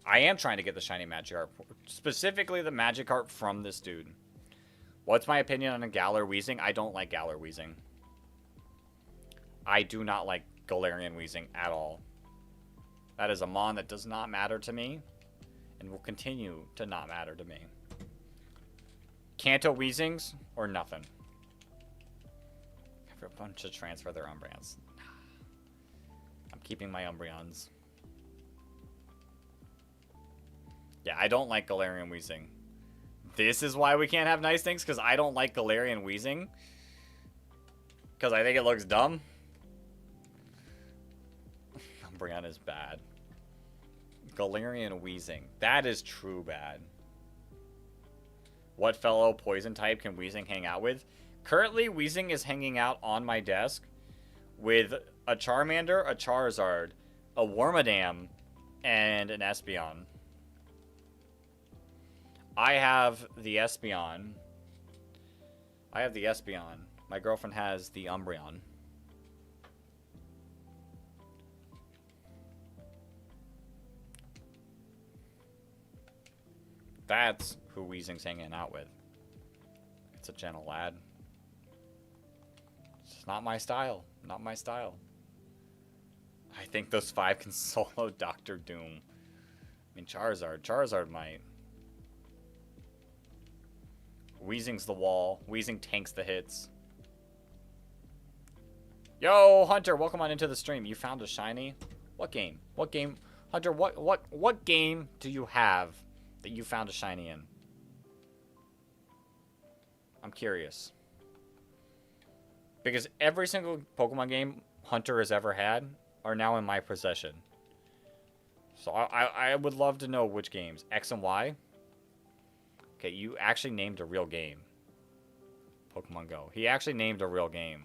I am trying to get the shiny Magikarp. Specifically the Magikarp from this dude. What's my opinion on a Galar Weezing? I don't like Galar Weezing. I do not like Galarian Weezing at all. That is a mon that does not matter to me, and will continue to not matter to me. Kanto Weezings, or nothing. For a bunch to transfer their Umbreons. I'm keeping my Umbreons. Yeah, I don't like Galarian Weezing. This is why we can't have nice things, because I don't like Galarian Weezing. Because I think it looks dumb. Umbreon is bad. Galarian Weezing. That is true bad. What fellow poison type can Weezing hang out with? Currently, Weezing is hanging out on my desk with a Charmander, a Charizard, a Wormadam, and an Espeon. I have the Espeon. My girlfriend has the Umbreon. That's who Weezing's hanging out with. It's a gentle lad. It's just not my style. Not my style. I think those 5 can solo Doctor Doom. I mean, Charizard might. Weezing's the wall. Weezing tanks the hits. Yo, Hunter, welcome on into the stream. You found a shiny? What game? What game? Hunter, what game do you have that you found a shiny in? I'm curious. Because every single Pokemon game Hunter has ever had are now in my possession. So I would love to know which games. X and Y? Okay, you actually named a real game. Pokemon Go. He actually named a real game.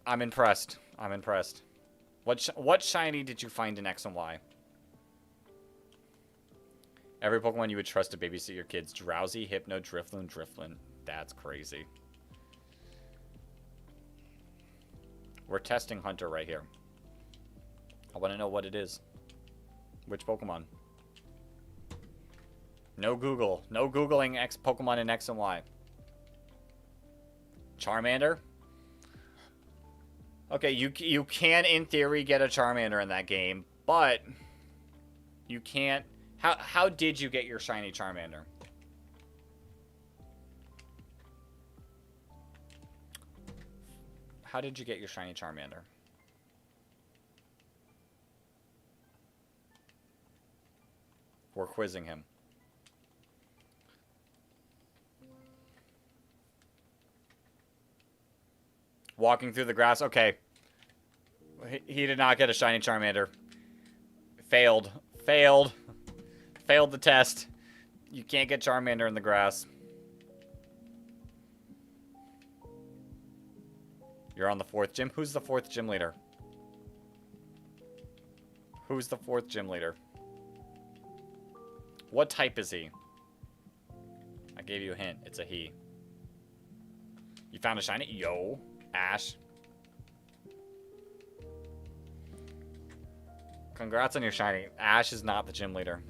I'm impressed. I'm impressed. What shiny did you find in X and Y? Every Pokemon you would trust to babysit your kids. Drowsy, Hypno, Drifloon, Drifloon. That's crazy. We're testing Hunter right here. I want to know what it is. Which Pokemon? No Google. No Googling X Pokemon in X and Y. Charmander? Okay, you can, in theory, get a Charmander in that game, but you can't... How did you get your shiny Charmander? How did you get your shiny Charmander? We're quizzing him. Walking through the grass. Okay. He did not get a shiny Charmander. Failed. Failed. Failed the test. You can't get Charmander in the grass. You're on the 4th gym. Who's the 4th gym leader? Who's the 4th gym leader? What type is he? I gave you a hint. It's a he. You found a shiny? Yo. Ash. Congrats on your shiny. Ash is not the gym leader.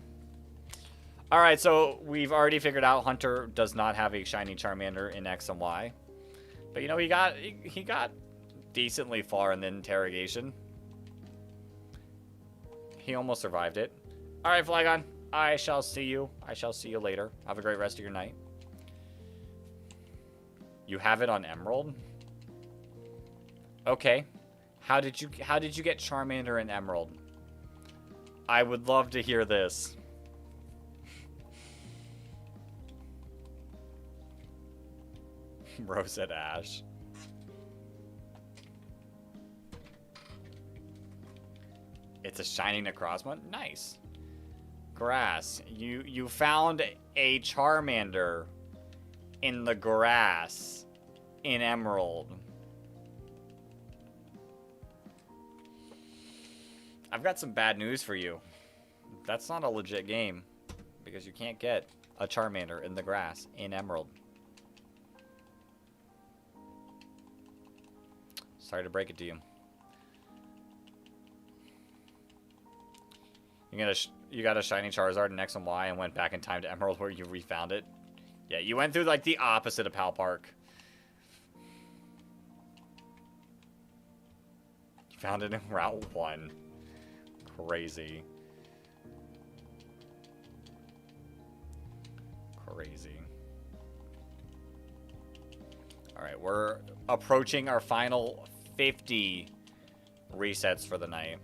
Alright, so we've already figured out Hunter does not have a shiny Charmander in X and Y. But you know, he got decently far in the interrogation. He almost survived it. Alright, Flygon. I shall see you. I shall see you later. Have a great rest of your night. You have it on Emerald? Okay. How did you get Charmander in Emerald? I would love to hear this. Bro said Ash. It's a shiny Necrozma? Nice. Grass. You found a Charmander in the grass in Emerald. I've got some bad news for you. That's not a legit game because you can't get a Charmander in the grass in Emerald. Sorry to break it to you. You got a shiny Charizard in X and Y and went back in time to Emerald where you refound it. Yeah, you went through like the opposite of Pal Park. You found it in Route 1. Crazy. Crazy. Alright, we're approaching our final 50 resets for the night.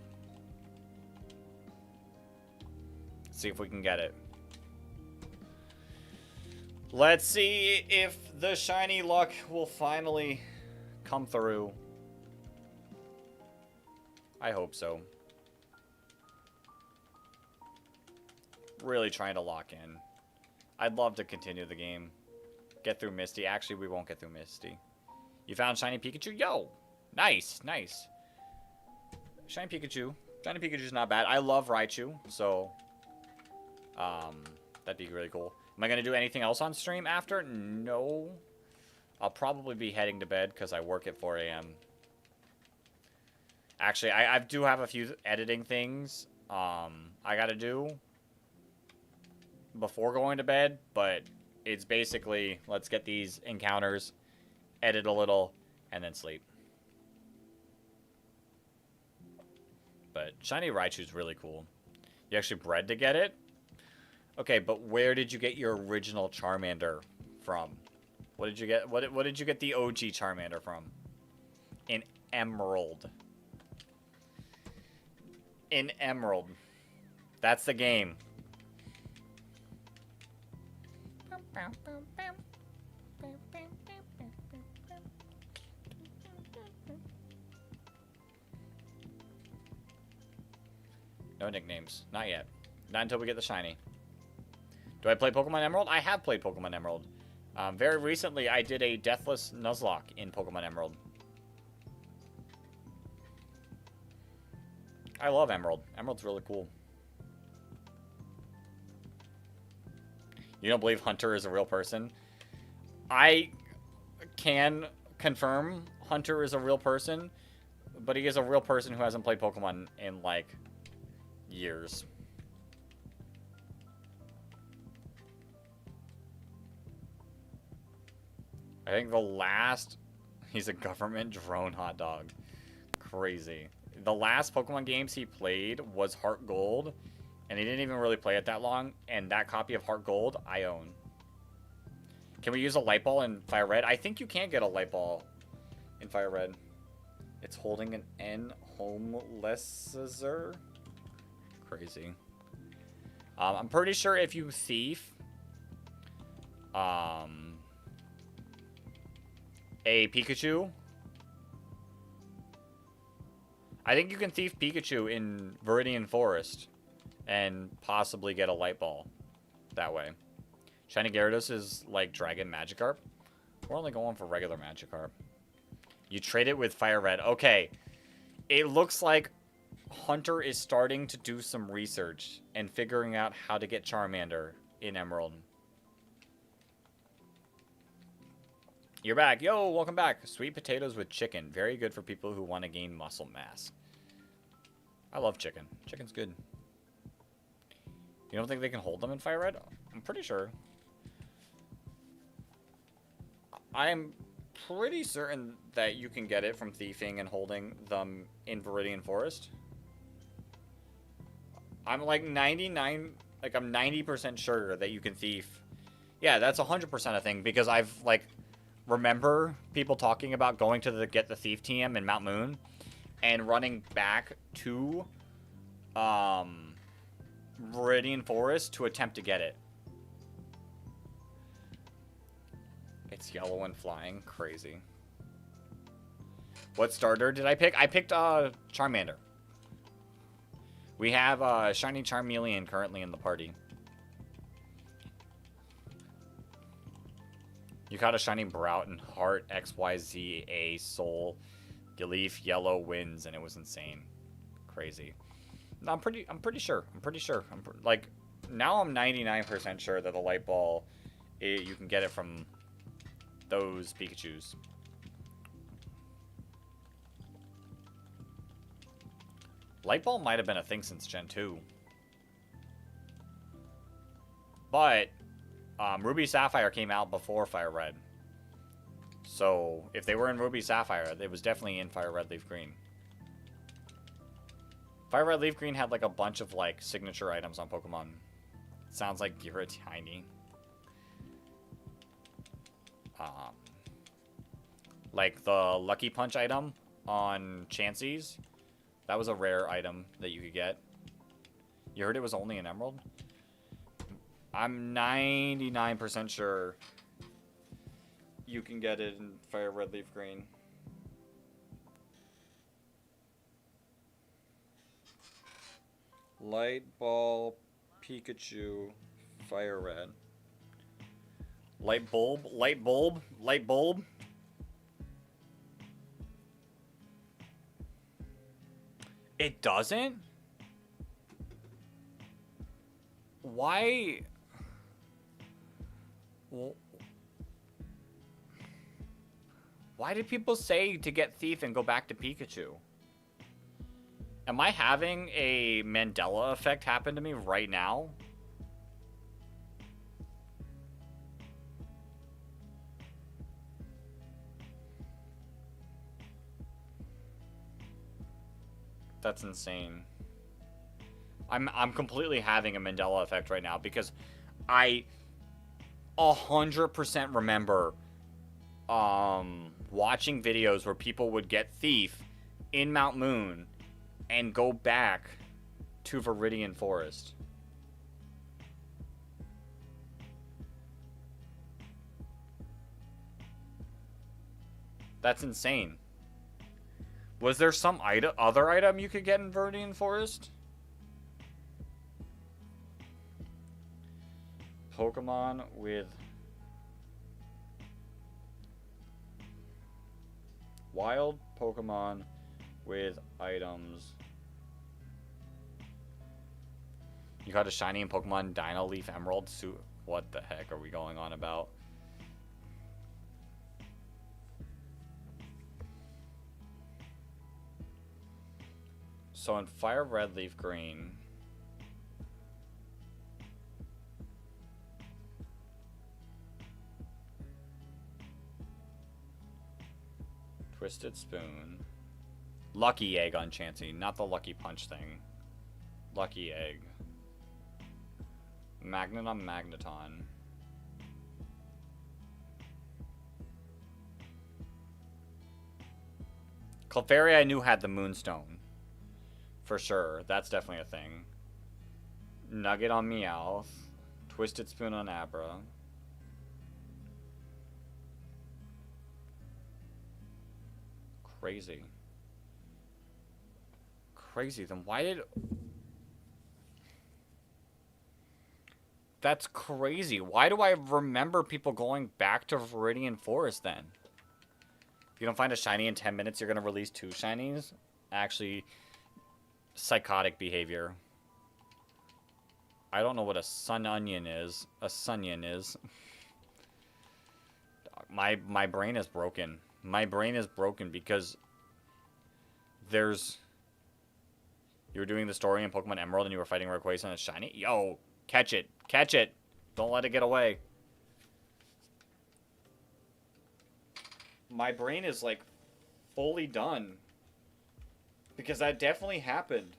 See if we can get it. Let's see if the shiny luck will finally come through. I hope so. Really trying to lock in. I'd love to continue the game. Get through Misty. Actually, we won't get through Misty. You found shiny Pikachu? Yo! Nice, nice. Shiny Pikachu. Shiny Pikachu's not bad. I love Raichu, so... that'd be really cool. Am I going to do anything else on stream after? No. I'll probably be heading to bed because I work at 4 a.m. Actually, I do have a few editing things I got to do before going to bed, but it's basically, let's get these encounters, edit a little, and then sleep. But shiny Raichu's really cool. You actually bred to get it? Okay, but where did you get your original Charmander from? What did you get? What did you get the OG Charmander from? In Emerald. In Emerald. That's the game. No nicknames. Not yet. Not until we get the shiny. Do I play Pokemon Emerald? I have played Pokemon Emerald. Very recently, I did a Deathless Nuzlocke in Pokemon Emerald. I love Emerald. Emerald's really cool. You don't believe Hunter is a real person? I can confirm Hunter is a real person. But he is a real person who hasn't played Pokemon in, like, years. I think the last... He's a government drone hot dog. Crazy. The last Pokemon games he played was Heart Gold, and he didn't even really play it that long, and that copy of Heart Gold, I own. Can we use a light ball in Fire Red? I think you can get a light ball in Fire Red. It's holding an N homelesser. Crazy. I'm pretty sure if you thief a Pikachu, I think you can thief Pikachu in Viridian Forest and possibly get a light ball that way. Shiny Gyarados is like Dragon Magikarp. We're only going for regular Magikarp. You trade it with Fire Red. Okay. It looks like Hunter is starting to do some research and figuring out how to get Charmander in Emerald. You're back. Yo, welcome back. Sweet potatoes with chicken. Very good for people who want to gain muscle mass. I love chicken. Chicken's good. You don't think they can hold them in Fire Red? I'm pretty sure. I'm pretty certain that you can get it from thieving and holding them in Viridian Forest. I'm like 99, like I'm 90% sure that you can thief. Yeah, that's 100% a thing because I've like remember people talking about going to the Get the Thief TM in Mount Moon and running back to Viridian Forest to attempt to get it. It's yellow and flying. Crazy. What starter did I pick? I picked Charmander. We have Shiny Charmeleon currently in the party. You caught a Shiny Broughton, Heart, XYZ, Soul, Leaf, Yellow, Winds, and it was insane. Crazy. No, I'm pretty sure. Like, now I'm 99% sure that the light ball, you can get it from those Pikachus. Light ball might have been a thing since Gen 2. But Ruby Sapphire came out before Fire Red. So if they were in Ruby Sapphire, it was definitely in Fire Red Leaf Green. Fire Red Leaf Green had like a bunch of like signature items on Pokemon. Sounds like Giratina. Like the Lucky Punch item on Chansey's. That was a rare item that you could get. You heard it was only an Emerald? I'm 99% sure you can get it in Fire Red Leaf Green. Light Ball, Pikachu, Fire Red. Light Bulb, Light Bulb, Light Bulb. It doesn't? Why? Well, why did people say to get Thief and go back to Pikachu? Am I having a Mandela effect happen to me right now? That's insane. I'm completely having a Mandela effect right now because I 100% remember watching videos where people would get Thief in Mount Moon and go back to Viridian Forest. That's insane. Was there some other item you could get in Viridian Forest? Pokemon with wild Pokemon with items. You got a shiny in Pokemon Dino Leaf Emerald suit. What the heck are we going on about? So in Fire Red, Leaf Green. Twisted Spoon. Lucky Egg on Chansey, not the Lucky Punch thing. Lucky Egg. Magnet on Magneton. Clefairy I knew had the Moonstone. For sure. That's definitely a thing. Nugget on Meowth. Twisted Spoon on Abra. Crazy. Crazy. Then why did... That's crazy. Why do I remember people going back to Viridian Forest then? If you don't find a shiny in 10 minutes, you're going to release 2 shinies? Actually, psychotic behavior. I don't know what a sun onion is. A sunnion is. My brain is broken. My brain is broken because there's... You were doing the story in Pokemon Emerald and you were fighting Rayquaza and a shiny? Yo, catch it. Catch it. Don't let it get away. My brain is, like, fully done. Because that definitely happened.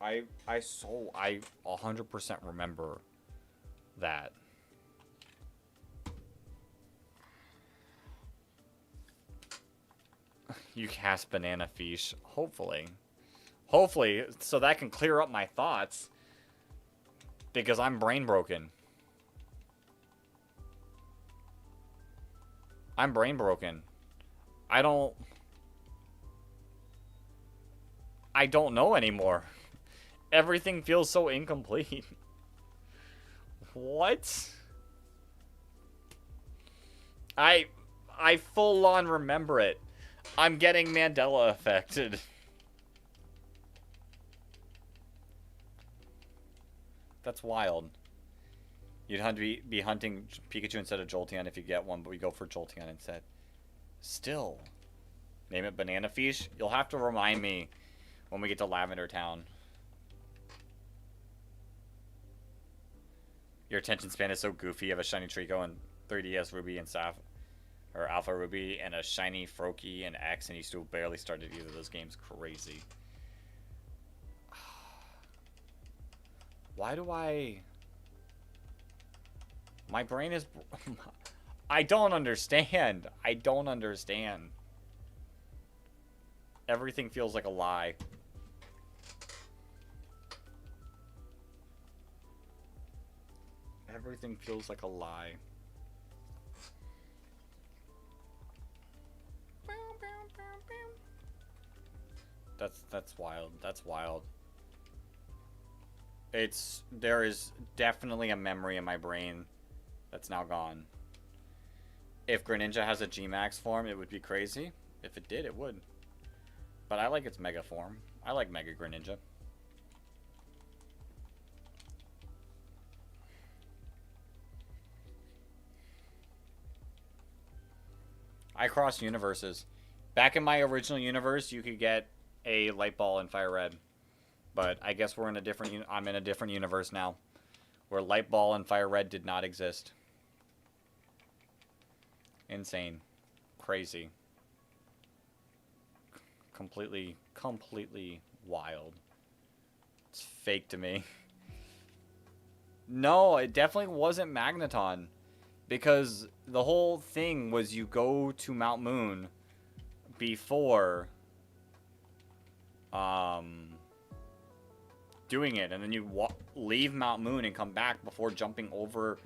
I 100% remember that. You cast Banana Fish. Hopefully. Hopefully, so that can clear up my thoughts. Because I'm brain broken. I'm brain broken. I don't know anymore. Everything feels so incomplete. What? I full on remember it. I'm getting Mandela affected. That's wild. You'd have to be hunting Pikachu instead of Jolteon if you get one, but we go for Jolteon instead. Still. Name it Banana Fish? You'll have to remind me when we get to Lavender Town. Your attention span is so goofy. You have a shiny Trico and 3DS Ruby and or Alpha Ruby and a shiny Froakie and X, and you still barely started either of those games. Crazy. Why do I... My brain is... I don't understand. I don't understand. Everything feels like a lie. Everything feels like a lie. That's wild. That's wild. There is definitely a memory in my brain that's now gone. If Greninja has a G-Max form, it would be crazy. If it did, it would. But I like its Mega form. I like Mega Greninja. I cross universes. Back in my original universe, you could get a Light Ball in Fire Red. But I guess we're in a different... I'm in a different universe now. Where Light Ball and Fire Red did not exist. Insane. Crazy. Completely wild. It's fake to me. No, it definitely wasn't Magneton. Because the whole thing was you go to Mount Moon before doing it, and then you leave Mount Moon and come back before jumping over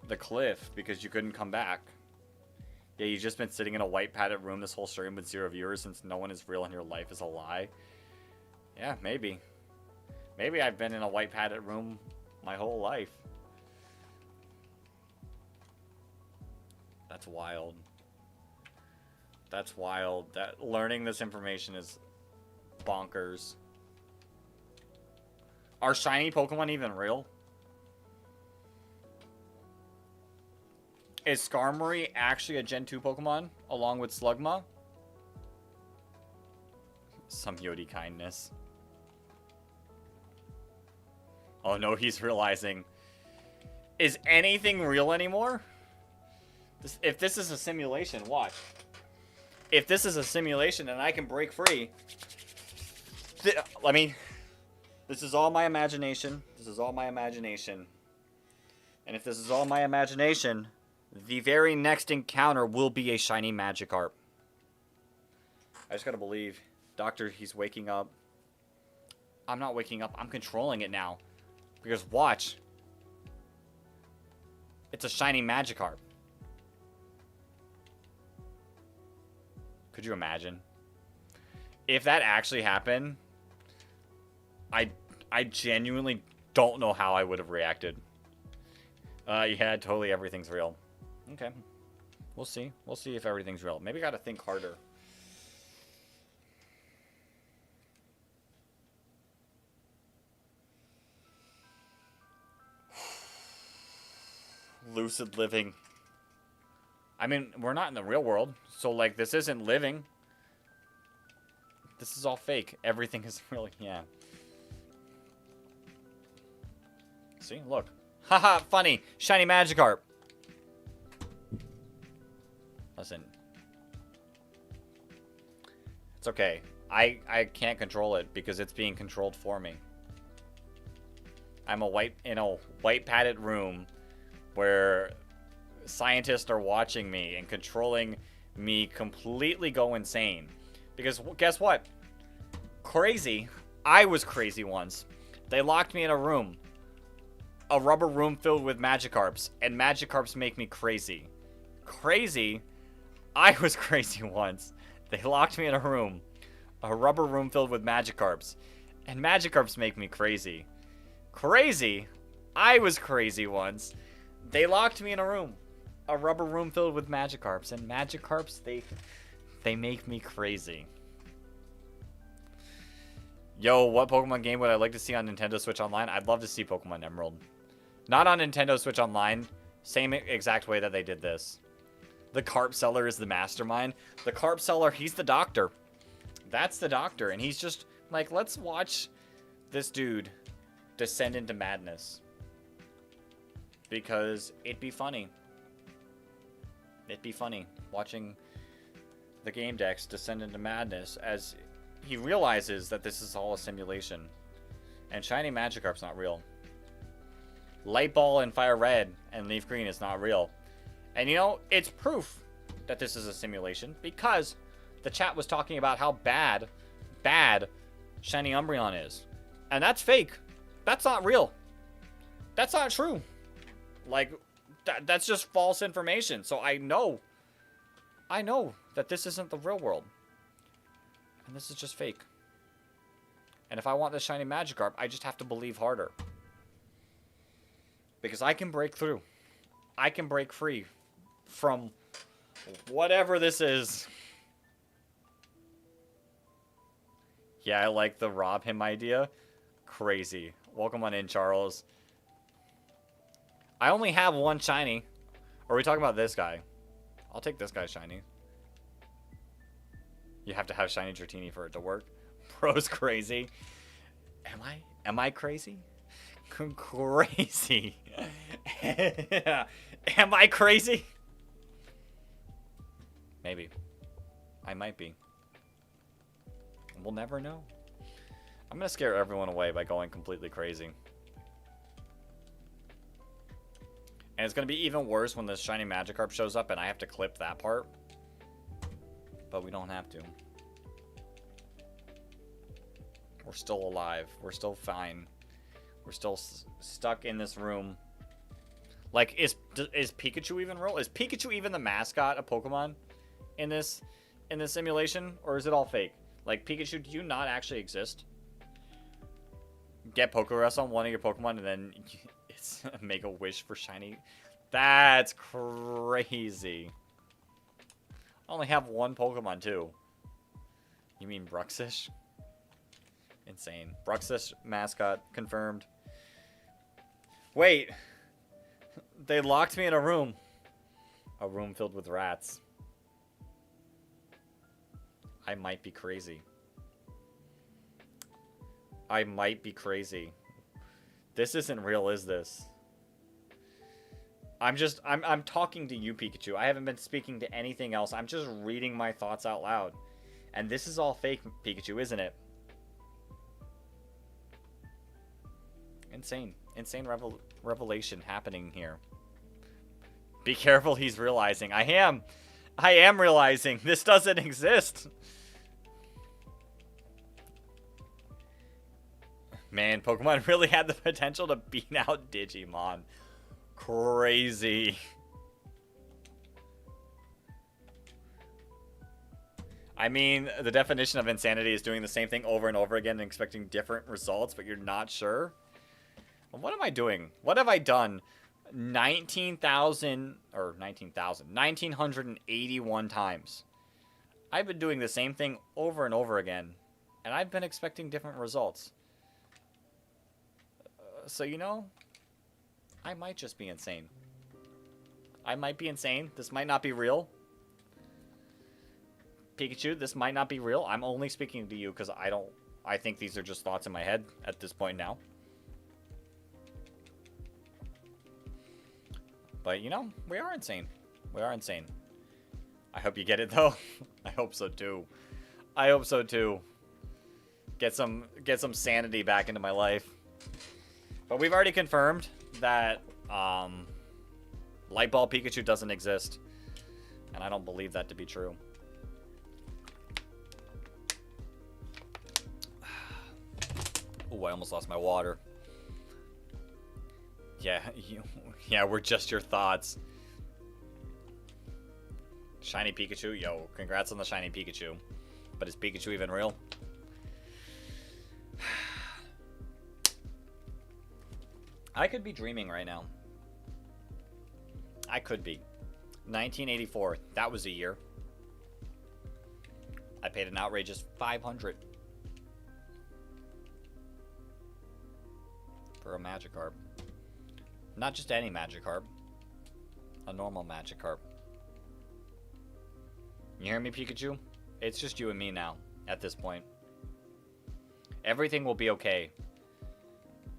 the cliff because you couldn't come back. Yeah, you've just been sitting in a white padded room this whole stream with 0 viewers since no one is real and your life is a lie. Yeah, maybe. Maybe I've been in a white padded room my whole life. That's wild. That's wild. That learning this information is bonkers. Are shiny Pokemon even real? Is Skarmory actually a Gen 2 Pokemon along with Slugma? Some Yodi kindness. Oh no, he's realizing. Is anything real anymore? If this is a simulation, watch. If this is a simulation and I can break free, this is all my imagination. This is all my imagination. And if this is all my imagination, the very next encounter will be a shiny Magikarp. I just gotta believe. Doctor, he's waking up. I'm not waking up. I'm controlling it now. Because watch. It's a shiny Magikarp. Could you imagine? If that actually happened, I genuinely don't know how I would have reacted. Yeah, totally everything's real. Okay. We'll see. We'll see if everything's real. Maybe I gotta think harder. Lucid living. I mean, we're not in the real world, so, like, this isn't living. This is all fake. Everything is really, yeah. See, look. Haha, funny. Shiny Magikarp. Listen. It's okay. I can't control it because it's being controlled for me. I'm in a white padded room where scientists are watching me and controlling me completely go insane. Because guess what? Crazy. I was crazy once. They locked me in a room. A rubber room filled with Magikarps. And Magikarps make me crazy. Crazy? I was crazy once. They locked me in a room. A rubber room filled with Magikarps. And Magikarps make me crazy. Crazy? I was crazy once. They locked me in a room. A rubber room filled with Magikarps. And Magikarps, they make me crazy. Yo, what Pokemon game would I like to see on Nintendo Switch Online? I'd love to see Pokemon Emerald. Not on Nintendo Switch Online. Same exact way that they did this. The carp seller is the mastermind. The carp seller, he's the doctor. That's the doctor. And he's just like, let's watch this dude descend into madness. Because it'd be funny. It'd be funny watching the game decks descend into madness as he realizes that this is all a simulation. And shiny Magikarp's not real. Light Ball and Fire Red and Leaf Green is not real. And you know, it's proof that this is a simulation because the chat was talking about how bad shiny Umbreon is. And that's fake. That's not real. That's not true. Like, that's just false information. So I know that this isn't the real world. And this is just fake. And if I want this shiny Magikarp, I just have to believe harder. Because I can break through. I can break free from whatever this is. Yeah, I like the rob him idea. Crazy. Welcome on in, Charles. I only have one shiny. Or are we talking about this guy? I'll take this guy shiny. You have to have shiny Dratini for it to work. Bro's crazy. Am I crazy? Crazy. Am I crazy? Maybe. I might be. We'll never know. I'm gonna scare everyone away by going completely crazy. And it's gonna be even worse when this shiny Magikarp shows up and I have to clip that part. But we don't have to. We're still alive. We're still fine. We're still stuck in this room. Like, is Pikachu even real? Is Pikachu even the mascot of Pokemon in this simulation? Or is it all fake? Like, Pikachu, do you not actually exist? Get Pokerus on one of your Pokemon and then it's make a wish for shiny. That's crazy. I only have one Pokemon too. You mean Bruxish? Insane. Bruxish mascot confirmed. Wait. They locked me in a room. A room filled with rats. I might be crazy. I might be crazy. This isn't real, is this? I'm talking to you, Pikachu. I haven't been speaking to anything else. I'm just reading my thoughts out loud. And this is all fake, Pikachu, isn't it? Insane. Insane revelation happening here. Be careful, he's realizing. I am realizing this doesn't exist. Man, Pokemon really had the potential to beat out Digimon. Crazy. I mean, the definition of insanity is doing the same thing over and over again and expecting different results, but you're not sure. What am I doing? What have I done? 1981 times. I've been doing the same thing over and over again, and I've been expecting different results. So, you know, I might just be insane. I might be insane. This might not be real. Pikachu, this might not be real. I'm only speaking to you because I think these are just thoughts in my head at this point now. But, you know, we are insane. We are insane. I hope you get it, though. I hope so, too. I hope so, too. Get some sanity back into my life. But we've already confirmed that Light Ball Pikachu doesn't exist. And I don't believe that to be true. Oh, I almost lost my water. Yeah, yeah, we're just your thoughts. Shiny Pikachu, yo, congrats on the shiny Pikachu. But is Pikachu even real? I could be dreaming right now. I could be. 1984, that was a year. I paid an outrageous $500 for a Magikarp. Not just any Magikarp. A normal Magikarp. You hear me, Pikachu? It's just you and me now, at this point. Everything will be okay.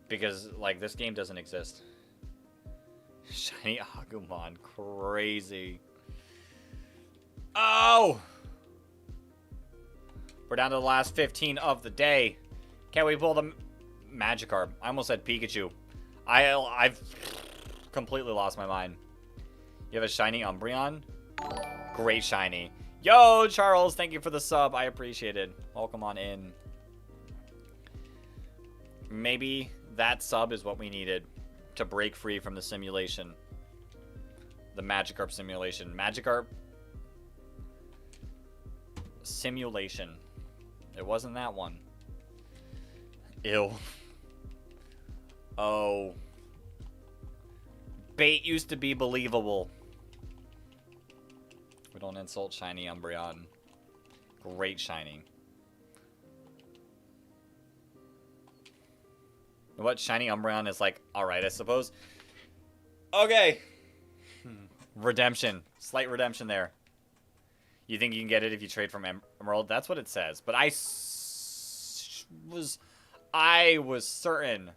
Because, like, this game doesn't exist. Shiny Agumon. Crazy. Oh! We're down to the last 15 of the day. Can we pull the Magikarp? I almost said Pikachu. I've completely lost my mind. You have a shiny Umbreon? Great shiny. Yo, Charles, thank you for the sub. I appreciate it. Welcome on in. Maybe that sub is what we needed to break free from the simulation. The Magikarp simulation. Magikarp simulation. It wasn't that one. Ew. Oh. Bait used to be believable. We don't insult shiny Umbreon. Great shiny. What, shiny Umbreon is like, alright, I suppose. Okay. Redemption. Slight redemption there. You think you can get it if you trade from Emerald? That's what it says. But I was certain.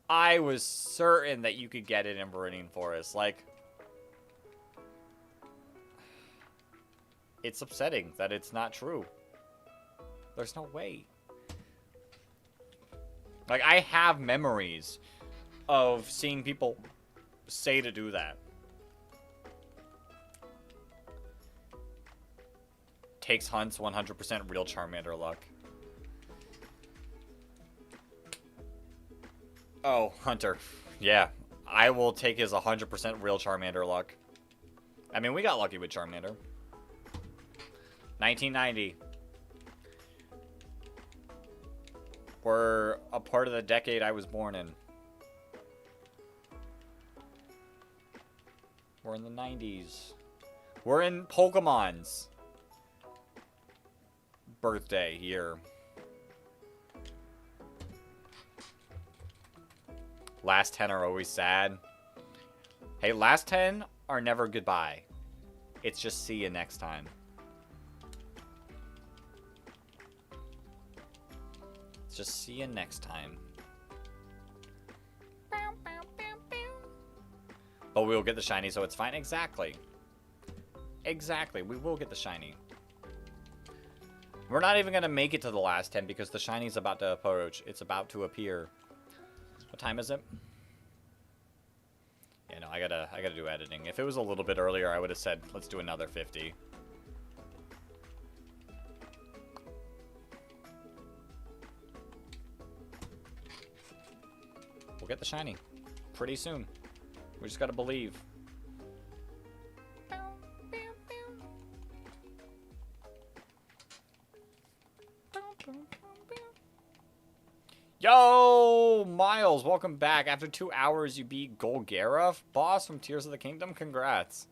I was certain that you could get it in Viridian Forest. Like, it's upsetting that it's not true. There's no way. Like, I have memories of seeing people say to do that. Takes hunts 100% real Charmander luck. Oh, Hunter. Yeah, I will take his 100% real Charmander luck. I mean, we got lucky with Charmander. 1990. We're a part of the decade I was born in. We're in the 90s. We're in Pokemon's birthday year. Last 10 are always sad. Hey, last 10 are never goodbye. It's just see you next time. It's just see you next time. But we will get the shiny, so it's fine. Exactly. Exactly. We will get the shiny. We're not even going to make it to the last 10 because the shiny's about to approach. It's about to appear. What time is it? Yeah, no, I gotta do editing. If it was a little bit earlier, I would have said, let's do another 50. We'll get the shiny pretty soon. We just gotta believe. Yo, Miles, welcome back. After 2 hours, you beat Golgara, boss from Tears of the Kingdom. Congrats.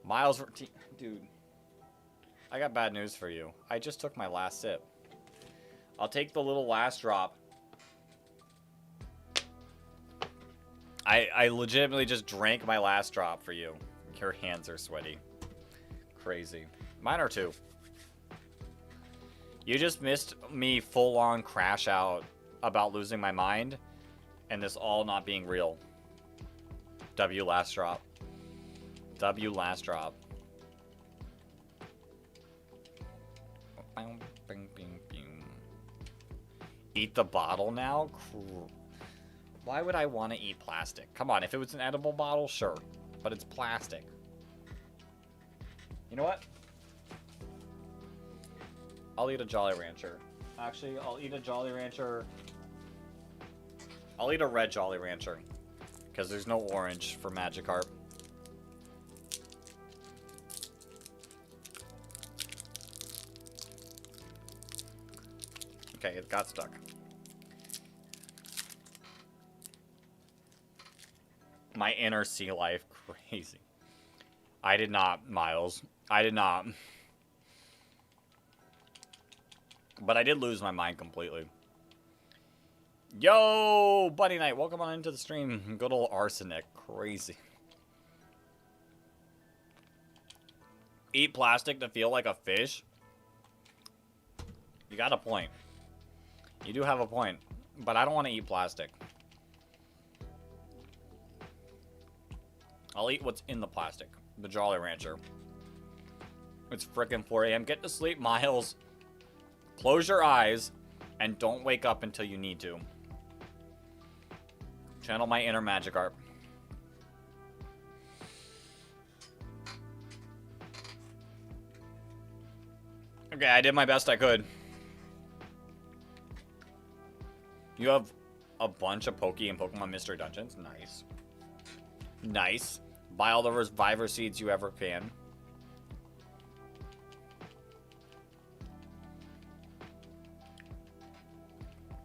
Miles, dude, I got bad news for you. I just took my last sip. I'll take the little last drop. I legitimately just drank my last drop for you. Your hands are sweaty. Crazy. Mine are too. You just missed me full-on crash out about losing my mind and this all not being real. W last drop. W last drop. Eat the bottle now? Why would I want to eat plastic? Come on, if it was an edible bottle, sure. But it's plastic. You know what? I'll eat a Jolly Rancher. Actually, I'll eat a Jolly Rancher. I'll eat a red Jolly Rancher. Because there's no orange for Magikarp. Okay, it got stuck. My inner sea life. Crazy. I did not, Miles. I did not. But I did lose my mind completely. Yo, Buddy Knight, welcome on into the stream. Good old arsenic. Crazy. Eat plastic to feel like a fish? You got a point. You do have a point. But I don't want to eat plastic. I'll eat what's in the plastic. The Jolly Rancher. It's frickin' 4 a.m. Get to sleep, Miles. Close your eyes and don't wake up until you need to. Channel my inner Magikarp. Okay, I did my best I could. You have a bunch of Poke and Pokemon Mystery Dungeons. Nice. Nice. Buy all the Reviver Seeds you ever can.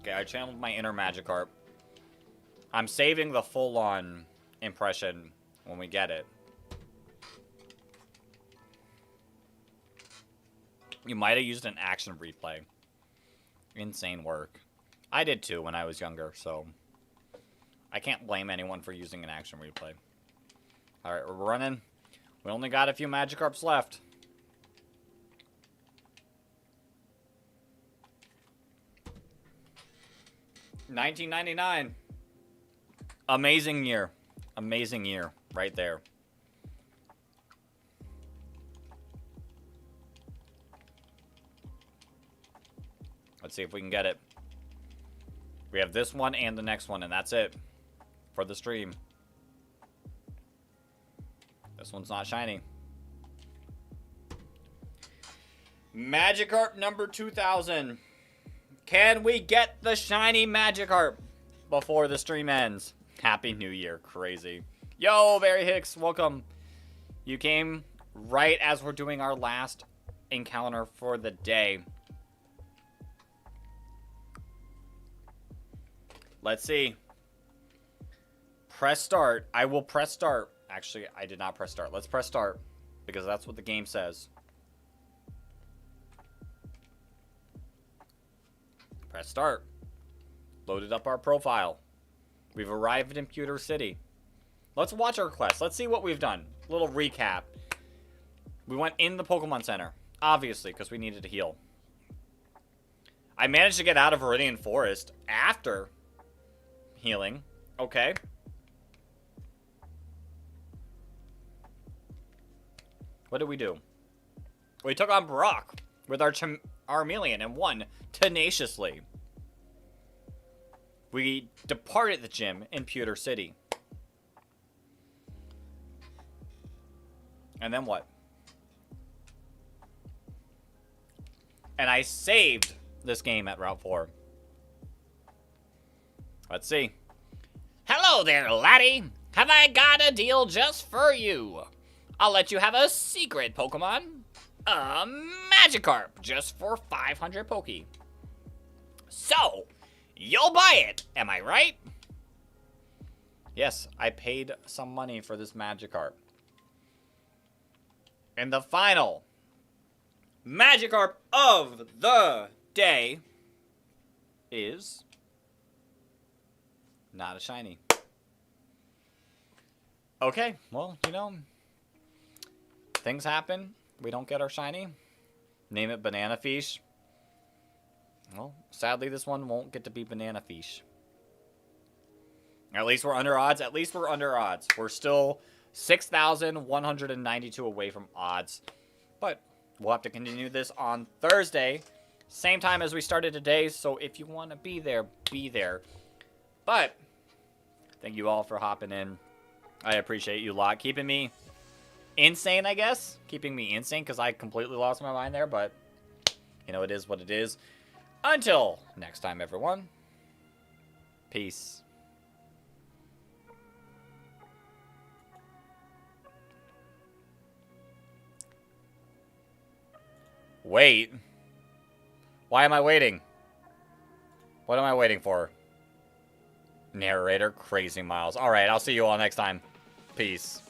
Okay, I channeled my inner Magikarp. I'm saving the full-on impression when we get it. You might have used an action replay. Insane work. I did too when I was younger, so I can't blame anyone for using an action replay. Alright, we're running. We only got a few Magikarps left. $19.99. Amazing year. Amazing year. Right there. Let's see if we can get it. We have this one and the next one, and that's it for the stream. This one's not shiny. Magikarp number 2000. Can we get the shiny Magikarp before the stream ends? Happy New Year. Crazy. Yo, Barry Hicks, welcome. You came right as we're doing our last encounter for the day. Let's see. Press start. I will press start. Actually, I did not press start. Let's press start because that's what the game says. Press start. Loaded up our profile. We've arrived in Pewter City. Let's watch our quest. Let's see what we've done. Little recap. We went in the Pokemon Center. Obviously, because we needed to heal. I managed to get out of Viridian Forest after healing. Okay. What did we do? We took on Brock with our Charmeleon and won tenaciously. We departed the gym in Pewter City. And then what? And I saved this game at Route 4. Let's see. Hello there, laddie. Have I got a deal just for you? I'll let you have a secret Pokemon. A Magikarp, just for 500 Poke. So, you'll buy it, am I right? Yes, I paid some money for this Magikarp. And the final Magikarp of the day is not a shiny. Okay, well, you know, things happen. We don't get our shiny. Name it Banana Fish. Well, sadly, this one won't get to be Banana Fish. At least we're under odds. At least we're under odds. We're still 6,192 away from odds. But we'll have to continue this on Thursday. Same time as we started today. So if you want to be there, be there. But thank you all for hopping in. I appreciate you a lot. Keeping me insane, I guess. Keeping me insane because I completely lost my mind there. But, you know, it is what it is. Until next time, everyone. Peace. Wait. Why am I waiting? What am I waiting for? Narrator, Crazy Miles. Alright, I'll see you all next time. Peace.